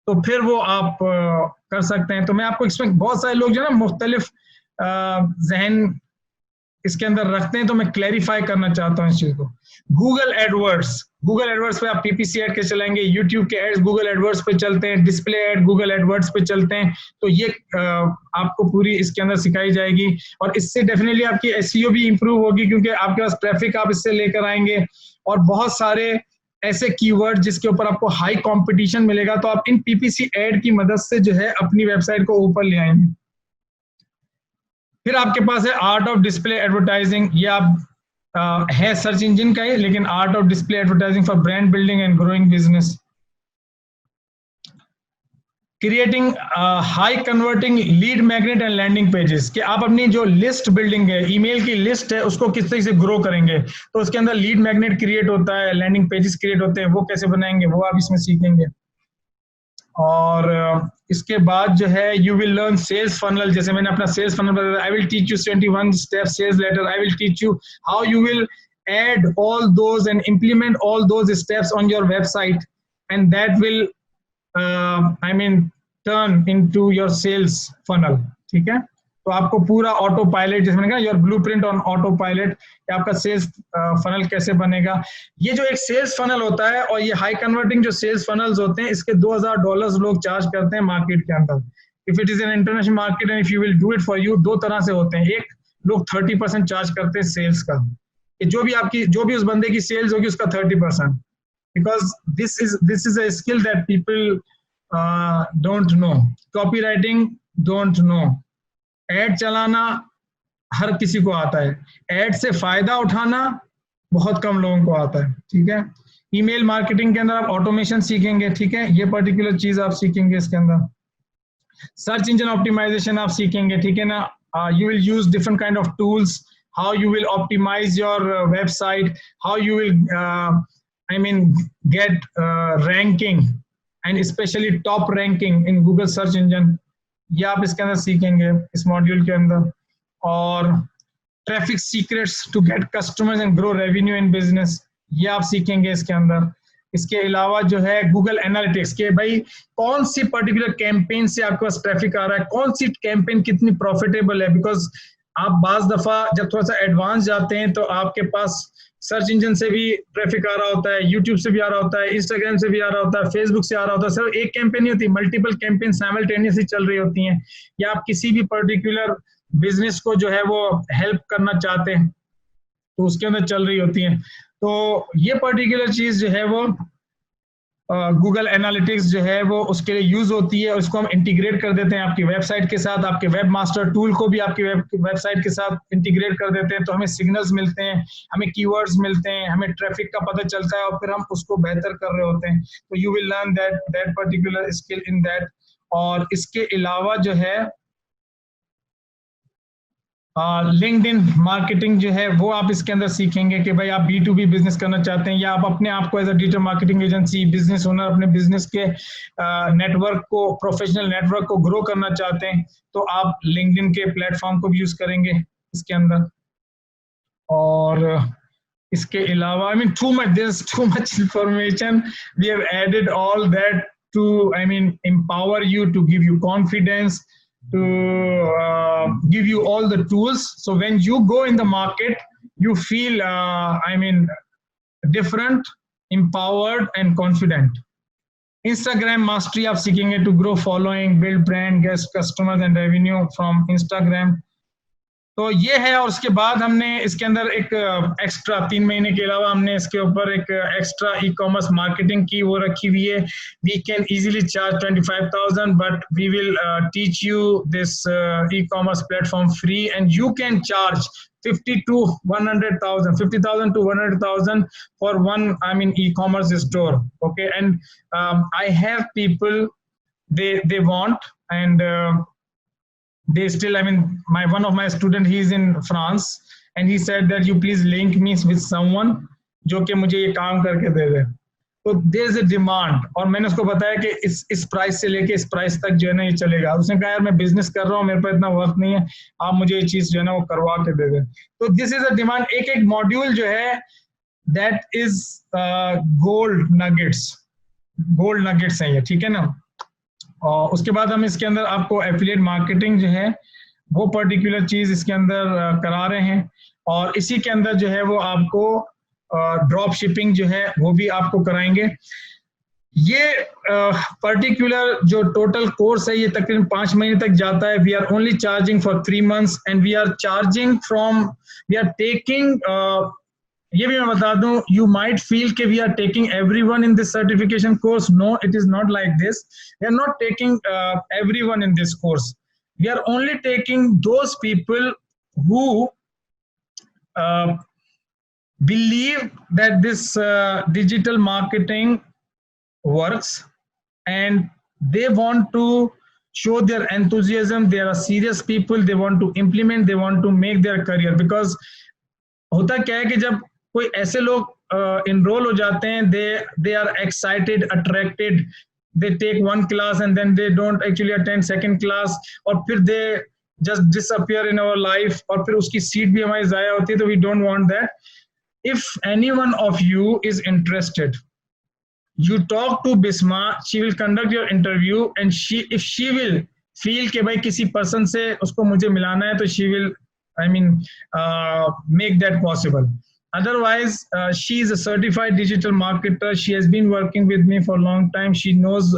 Speaker 1: तो फिर वो आप कर सकते हैं। तो मैं आपको इसमें बहुत सारे लोग जो है ना मुख्तलिफ जहन इसके अंदर रखते हैं, तो मैं क्लैरिफाई करना चाहता हूँ इस चीज को। गूगल एडवर्ड्स पे आप पीपीसी एड के चलाएंगे, यूट्यूब के एड्स गूगल एडवर्ड्स पे चलते हैं, डिस्प्ले एड गूगल एडवर्ड्स पे चलते हैं, तो ये आपको पूरी इसके अंदर सिखाई जाएगी और इससे डेफिनेटली आपकी एसईओ भी इंप्रूव होगी, क्योंकि आपके पास ट्रैफिक आप इससे लेकर आएंगे और बहुत सारे ऐसे कीवर्ड जिसके ऊपर आपको हाई कंपटीशन मिलेगा, तो आप इन पीपीसी एड की मदद से जो है अपनी वेबसाइट को ऊपर ले आएंगे। फिर आपके पास है आर्ट ऑफ डिस्प्ले एडवर्टाइजिंग, ये आप है सर्च इंजन का ही, लेकिन art of display advertising for brand building and growing business. Creating high converting lead magnet and landing pages, कि आप अपनी जो लिस्ट बिल्डिंग है, ईमेल की लिस्ट है, उसको किस तरीके से ग्रो करेंगे, तो उसके अंदर लीड मैग्नेट क्रिएट होता है, लैंडिंग पेजेस क्रिएट होते हैं, वो कैसे बनाएंगे वो आप इसमें सीखेंगे। और इसके बाद जो है you will learn sales funnel, जैसे मैंने अपना सेल्स फनल बताया, I will teach you 21 step sales letter, I will teach you how you will add all those and implement all those steps on your website, and that will turn into your sales funnel, ठीक है। तो आपको पूरा auto pilot, जैसे मैंने कहा your blueprint on auto pilot, आपका sales funnel कैसे बनेगा। ये जो एक सेल्स फनल होता है और ये हाई कन्वर्टिंग जो सेल्स फनल्स होते हैं, इसके $2000 लोग चार्ज करते हैं मार्केट के अंदर। If it is an international market and if you will do it for you, 2 तरह से होते हैं। एक लोग 30% चार्ज करते हैं सेल्स का, जो भी उस बंदे की सेल्स होगी उसका 30%, because this is a skill that people don't know. Copywriting don't know. Ad चलाना हर किसी को आता है, एड से फायदा उठाना बहुत कम लोगों को आता है, ठीक है। ईमेल मार्केटिंग के अंदर आप ऑटोमेशन सीखेंगे, ठीक है, ये पर्टिकुलर चीज आप सीखेंगे इसके अंदर। सर्च इंजन ऑप्टिमाइजेशन आप सीखेंगे, ठीक है ना। You will use different kind of tools, how you will optimize your website, how you will get ranking and especially top ranking in Google search engine, ये आप इसके अंदर सीखेंगे इस मॉड्यूल के अंदर। और traffic secrets to get customers and grow revenue in business, ये आप सीखेंगे इसके अंदर। इसके अलावा जो है गूगल एनालिटिक्स के भाई कौन सी पर्टिकुलर कैंपेन से आपके पास ट्रैफिक आ रहा है, कौन सी कैंपेन कितनी प्रॉफिटेबल है, बिकॉज आप बाज दफा जब थोड़ा सा एडवांस जाते हैं तो आपके पास सर्च इंजन से भी ट्रैफिक आ रहा होता है, यूट्यूब से भी आ रहा होता है, इंस्टाग्राम से भी आ रहा होता है, फेसबुक से आ रहा होता है। सर एक कैंपेन नहीं होती, मल्टीपल कैंपेन साइमल्टेनियसली चल रही होती हैं, या आप किसी भी पर्टिकुलर बिजनेस को जो है वो हेल्प करना चाहते हैं तो उसके अंदर चल रही होती हैं। तो ये पर्टिकुलर चीज जो है वो गूगल एनालिटिक्स जो है वो उसके लिए यूज होती है, उसको हम इंटीग्रेट कर देते हैं आपकी वेबसाइट के साथ, आपके वेब मास्टर टूल को भी आपकी वेबसाइट के साथ इंटीग्रेट कर देते हैं, तो हमें सिग्नल्स मिलते हैं, हमें कीवर्ड्स मिलते हैं, हमें ट्रैफिक का पता चलता है और फिर हम उसको बेहतर कर रहे होते हैं। तो you will learn that particular skill in that. और इसके अलावा जो है लिंक्डइन मार्केटिंग जो है वो आप इसके अंदर सीखेंगे कि भाई आप B2B बिजनेस करना चाहते हैं या आप अपने आप को as a digital marketing agency, business owner, अपने बिजनेस के नेटवर्क को, प्रोफेशनल नेटवर्क को ग्रो करना चाहते हैं, तो आप लिंक्डइन के प्लेटफॉर्म को भी यूज करेंगे इसके अंदर। और इसके अलावा too much information, we have added all that to empower you, to give you confidence, to give you all the tools, so when you go in the market you feel different, empowered and confident. Instagram mastery आप सीखेंगे to grow following, build brand, get customers and revenue from Instagram। तो ये है। और उसके बाद हमने इसके अंदर एक एक्स्ट्रा 3 महीने के अलावा हमने इसके ऊपर एक एक्स्ट्रा ई कॉमर्स मार्केटिंग की वो रखी हुई है। We can easily charge 25,000 but we will teach you this e commerce platform free and you can charge 50,000 to 100,000 for one e-commerce store. Okay, and I have people they want, and they still one of my student, he is in France and he said that you please link me with someone जो कि मुझे ये काम करके दे दे। तो there is a demand, और मैंने उसको बताया कि इस प्राइस से लेके इस प्राइस तक जो है ना ये चलेगा। उसने कहा यार मैं बिजनेस कर रहा हूँ, मेरे पास इतना वक्त नहीं है, आप मुझे ये चीज जो है ना वो करवा के दे दे। तो दिस इज अ डिमांड। एक मॉड्यूल जो है दैट इज गोल्ड नगेट्स है ये, ठीक है ना। और उसके बाद हम इसके अंदर आपको एफिलिएट मार्केटिंग जो है वो पर्टिकुलर चीज इसके अंदर करा रहे हैं, और इसी के अंदर जो है वो आपको ड्रॉप शिपिंग जो है वो भी आपको कराएंगे। ये पर्टिकुलर जो टोटल कोर्स है ये तकरीबन 5 महीने तक जाता है। We are only charging for 3 months and we are taking, ये भी मैं बता दूं, you might feel कि we are taking everyone in this certification course. No, it is not like this. We are not taking everyone in this course. We are only taking those people who believe that this digital marketing works and they want to show their enthusiasm. They are serious people. They want to implement. They want to make their career. Because होता क्या है कि जब कोई ऐसे लोग enrol हो जाते हैं, they are excited, attracted, they take one class and then they don't actually attend second class, और फिर they just disappear in our life, और फिर उसकी सीट भी हमारी जाया होती है। तो we don't want that. If any one of you is interested, you talk to Bisma, she will conduct your interview, and if she will feel कि भाई किसी person से उसको मुझे मिलाना है, तो she will make that possible. Otherwise, she is a certified digital marketer. She has been working with me for a long time. She knows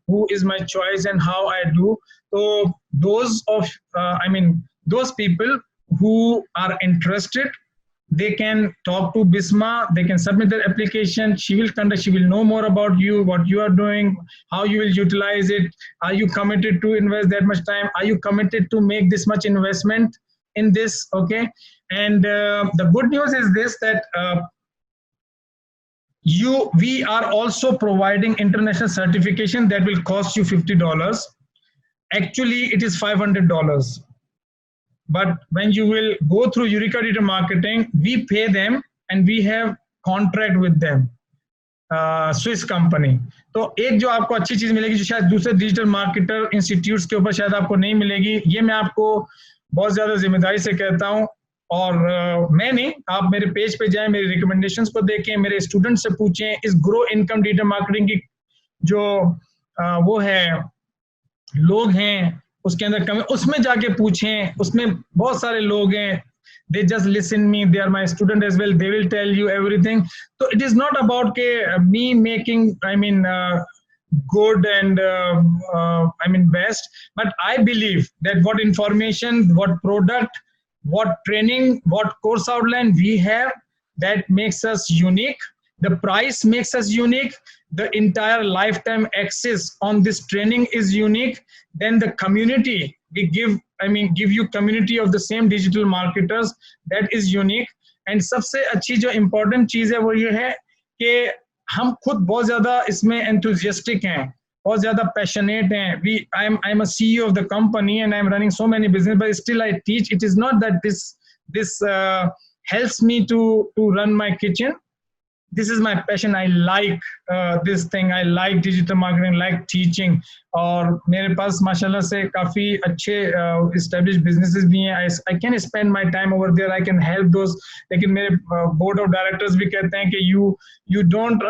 Speaker 1: who is my choice and how I do. So those people who are interested, they can talk to Bisma, they can submit their application, she will know more about you, what you are doing, how you will utilize it, are you committed to invest that much time, are you committed to make this much investment in this. Okay, and the good news is this, that we are also providing international certification that will cost you $50. Actually it is $500, but when you will go through Eureka Digital Marketing, we pay them and we have contract with them, Swiss company. तो एक जो आपको अच्छी चीज मिलेगी जो शायद दूसरे डिजिटल मार्केटर इंस्टीट्यूट्स के ऊपर शायद आपको नहीं मिलेगी, ये मैं आपको बहुत ज्यादा जिम्मेदारी से कहता हूँ। और मैं नहीं, आप मेरे पेज पे जाएं, मेरे रिकमेंडेशंस को देखें, मेरे स्टूडेंट से पूछें, इस ग्रो इनकम डिजिटल मार्केटिंग की जो वो है लोग हैं उसके अंदर उसमें जाके पूछें, उसमें बहुत सारे लोग हैं, they just listen me, they are my student as well, they will tell you everything. So it is not about me making good and best, but I believe that what information, what product, what training, what course outline we have, that makes us unique. The price makes us unique. The entire lifetime access on this training is unique. Then the community we give you community of the same digital marketers, that is unique. And सबसे अच्छी जो important चीज है वो ये है कि हम खुद बहुत ज्यादा इसमें enthusiastic हैं, बहुत ज्यादा passionate हैं. I'm a CEO of the company and I'm running so many business, but still I teach. It is not that this helps me to run my kitchen. This is my passion. I like this thing. I like digital marketing, like teaching. और मेरे पास माशाल्लाह से काफी अच्छे established businesses भी हैं. I can spend my time over there. I can help those. लेकिन मेरे board of directors भी कहते हैं कि you don't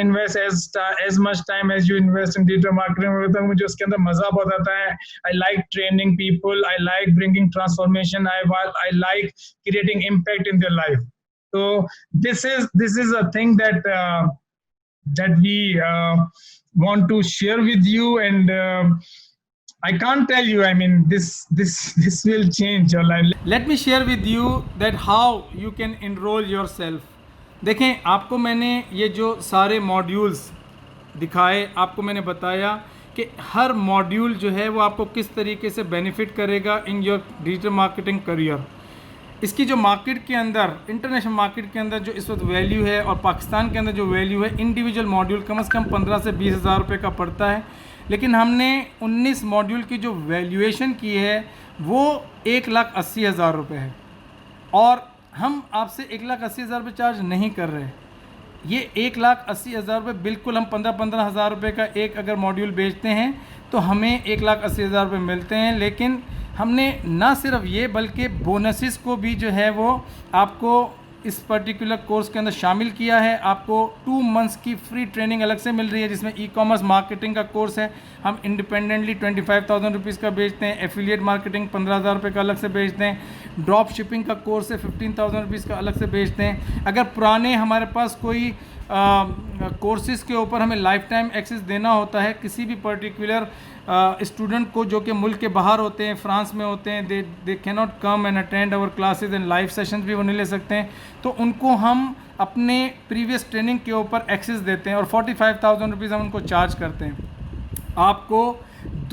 Speaker 1: invest as much time as you invest in digital marketing. मुझे उसके अंदर मजा बहुत आता है. I like training people. I like bringing transformation. I like creating impact in their life. So this is a thing that we want to share with you, and I can't tell you. I mean, this will change your life.
Speaker 4: Let me share with you that how you can enroll yourself. देखें, आपको मैंने ये जो सारे modules दिखाए, आपको मैंने बताया कि हर मॉड्यूल जो है वो आपको किस तरीके से बेनिफिट करेगा in your digital marketing career. इसकी जो मार्केट के अंदर, इंटरनेशनल मार्केट के अंदर जो इस वक्त वैल्यू है और पाकिस्तान के अंदर जो वैल्यू है, इंडिविजुअल मॉड्यूल कम से कम 15 से 20 हज़ार रुपये का पड़ता है। लेकिन हमने 19 मॉड्यूल की जो वैल्यूएशन की है वो 1,80,000 रुपये है, और हम आपसे 1,80,000 रुपये चार्ज नहीं कर रहे। ये 1,80,000 रुपये बिल्कुल हम 15-15 हज़ार रुपये का एक अगर मॉड्यूल बेचते हैं तो हमें 1,80,000 रुपये मिलते हैं। लेकिन हमने ना सिर्फ ये बल्कि बोनसेस को भी जो है वो आपको इस पर्टिकुलर कोर्स के अंदर शामिल किया है। आपको 2 मंथ्स की फ्री ट्रेनिंग अलग से मिल रही है, जिसमें ई-कॉमर्स मार्केटिंग का कोर्स है, हम इंडिपेंडेंटली 25,000 रुपीज़ का बेचते हैं। एफिलिएट मार्केटिंग 15,000 रुपये का अलग से बेचते हैं। ड्रॉप शिपिंग का कोर्स है 15,000 रुपीज़ का अलग से बेचते हैं। अगर पुराने हमारे पास कोई कोर्सेज़ के ऊपर हमें लाइफ टाइम एक्सेस देना होता है किसी भी पर्टिकुलर स्टूडेंट को जो कि मुल्क के बाहर होते हैं, फ्रांस में होते हैं, they can not come and attend our classes and live sessions भी वो नहीं ले सकते हैं, तो उनको हम अपने प्रीवियस ट्रेनिंग के ऊपर एक्सेस देते हैं और 45,000 रुपीज़ हम उनको चार्ज करते हैं। आपको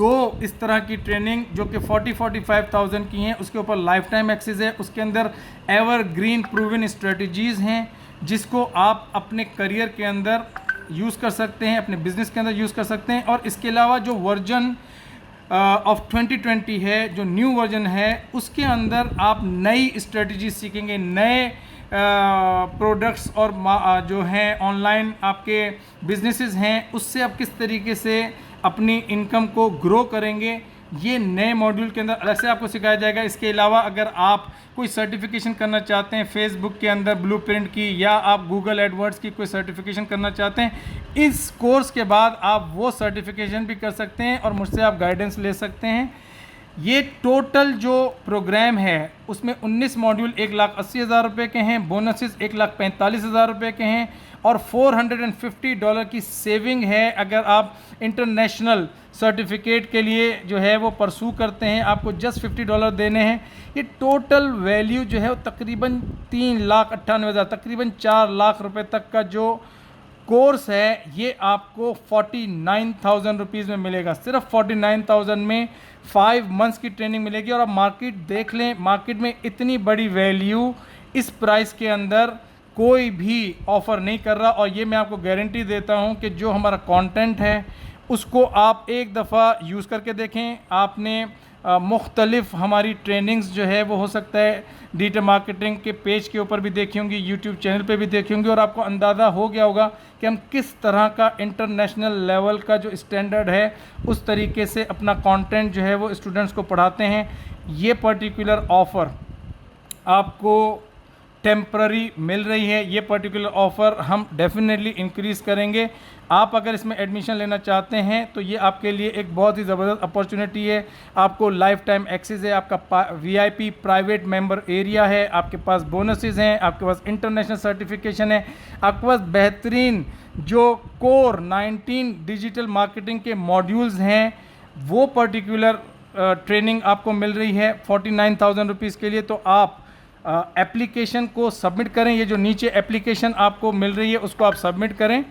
Speaker 4: 2 इस तरह की ट्रेनिंग जो कि 45,000 की हैं उसके ऊपर लाइफ टाइम एक्सेस है। उसके अंदर एवरग्रीन प्रूवन स्ट्रेटजीज़ हैं जिसको आप अपने करियर के अंदर यूज़ कर सकते हैं, अपने बिज़नेस के अंदर यूज़ कर सकते हैं। और इसके अलावा जो वर्जन ऑफ 2020 है, जो न्यू वर्जन है, उसके अंदर आप नई स्ट्रेटजी सीखेंगे, नए प्रोडक्ट्स और जो हैं ऑनलाइन आपके बिजनेसेस हैं उससे आप किस तरीके से अपनी इनकम को ग्रो करेंगे, ये नए मॉड्यूल के अंदर अलग से आपको सिखाया जाएगा। इसके अलावा अगर आप कोई सर्टिफिकेशन करना चाहते हैं फेसबुक के अंदर ब्लूप्रिंट की, या आप गूगल एडवर्ड्स की कोई सर्टिफिकेशन करना चाहते हैं, इस कोर्स के बाद आप वो सर्टिफिकेशन भी कर सकते हैं और मुझसे आप गाइडेंस ले सकते हैं। ये टोटल जो प्रोग्राम है उसमें 19 मॉड्यूल 1,80,000 रुपये के हैं, बोनसेस 1,45,000 रुपये के हैं और $450 की सेविंग है अगर आप इंटरनेशनल सर्टिफिकेट के लिए जो है वो परसू करते हैं, आपको जस्ट $50 देने हैं। ये टोटल वैल्यू जो है वो तकरीबन 3,98,000 तकरीबन 4 लाख रुपए तक का जो कोर्स है ये आपको 49,000 रुपीज़ में मिलेगा। सिर्फ 49,000 में 5 मंथ्स की ट्रेनिंग मिलेगी। और आप मार्केट देख लें, मार्केट में इतनी बड़ी वैल्यू इस प्राइस के अंदर कोई भी ऑफ़र नहीं कर रहा। और ये मैं आपको गारंटी देता हूँ कि जो हमारा कंटेंट है उसको आप एक दफ़ा यूज़ करके देखें। आपने मुख्तलिफ हमारी ट्रेनिंग्स जो है वो हो सकता है डिजिटल मार्केटिंग के पेज के ऊपर भी देखी होंगी, यूट्यूब चैनल पे भी देखी होंगी और आपको अंदाज़ा हो गया होगा कि हम किस तरह का इंटरनेशनल लेवल का जो स्टैंडर्ड है उस तरीके से अपना कंटेंट जो है वो स्टूडेंट्स को पढ़ाते हैं। ये पर्टिकुलर ऑफ़र आपको टेम्प्ररी मिल रही है। ये पर्टिकुलर ऑफ़र हम डेफिनेटली इंक्रीज़ करेंगे। आप अगर इसमें एडमिशन लेना चाहते हैं तो ये आपके लिए एक बहुत ही ज़बरदस्त अपॉर्चुनिटी है। आपको लाइफ टाइम एक्सेस है, आपका VIP प्राइवेट मेंबर एरिया है, आपके पास बोनसेस हैं, आपके पास इंटरनेशनल सर्टिफिकेशन है, आपके पास बेहतरीन जो कोर 19 डिजिटल मार्केटिंग के मॉड्यूल्स हैं वो पर्टिकुलर ट्रेनिंग आपको मिल रही है 49,000 रुपीज़ के लिए। तो आप एप्लीकेशन को सबमिट करें। ये जो नीचे एप्लीकेशन आपको मिल रही है उसको आप सबमिट करें।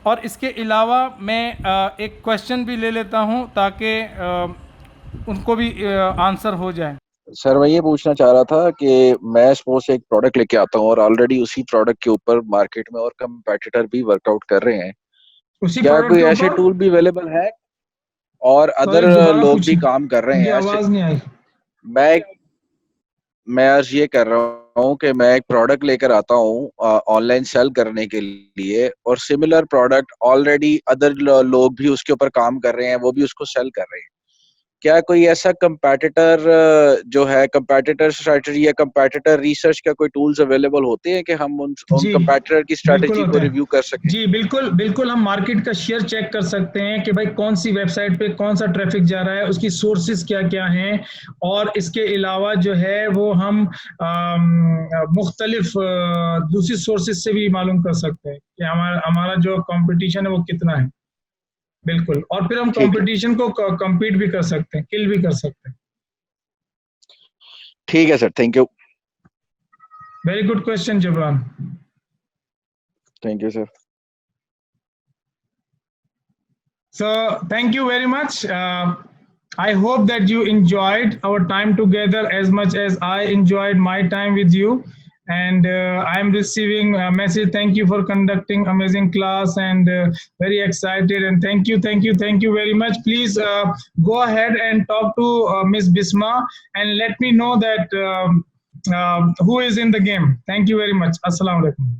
Speaker 4: और इसके अलावा मैं एक क्वेश्चन भी ले लेता हूं ताकि उनको भी आंसर हो जाए।
Speaker 5: सर मैं ये पूछना चाह रहा था कि मैं सपोज एक प्रोडक्ट लेके आता हूँ और ऑलरेडी उसी प्रोडक्ट के ऊपर मार्केट में और कंपेटिटर भी वर्कआउट कर रहे हैं, क्या कोई ऐसे टूल भी अवेलेबल है और अदर लोग भी काम कर रहे हैं?
Speaker 1: आवाज नहीं आई।
Speaker 5: मैं आज ये कर रहा हूँ कि मैं एक प्रोडक्ट लेकर आता हूँ ऑनलाइन सेल करने के लिए और सिमिलर प्रोडक्ट ऑलरेडी अदर लोग भी उसके ऊपर काम कर रहे हैं, वो भी उसको सेल कर रहे हैं। क्या कोई ऐसा कंपेटिटर जो है कंपेटिटर स्ट्रेटजी या कंपेटिटर रिसर्च का कोई टूल्स अवेलेबल होते हैं कि हम उन कंपेटिटर की स्ट्रेटजी को रिव्यू कर सकें?
Speaker 1: जी बिल्कुल हम मार्केट का शेयर चेक कर सकते हैं कि भाई कौन सी वेबसाइट पे कौन सा ट्रैफिक जा रहा है, उसकी सोर्सेज क्या क्या हैं। और इसके अलावा जो है वो हम मुख्तलिफ दूसरी सोर्सेज से भी मालूम कर सकते हैं कि हमारा जो कंपटीशन है वो कितना है। बिल्कुल। और फिर हम कंपटीशन को कम्पीट भी कर सकते हैं, किल भी कर सकते हैं।
Speaker 5: ठीक है sir, thank you.
Speaker 1: Very good question Jibran.
Speaker 5: Thank you sir.
Speaker 1: So thank you very much. I hope that you enjoyed our time together as much as I enjoyed my time with you. And I am receiving a message. Thank you for conducting amazing class and very excited. And thank you very much. Please go ahead and talk to Miss Bisma and let me know that who is in the game. Thank you very much. Assalamu alaikum.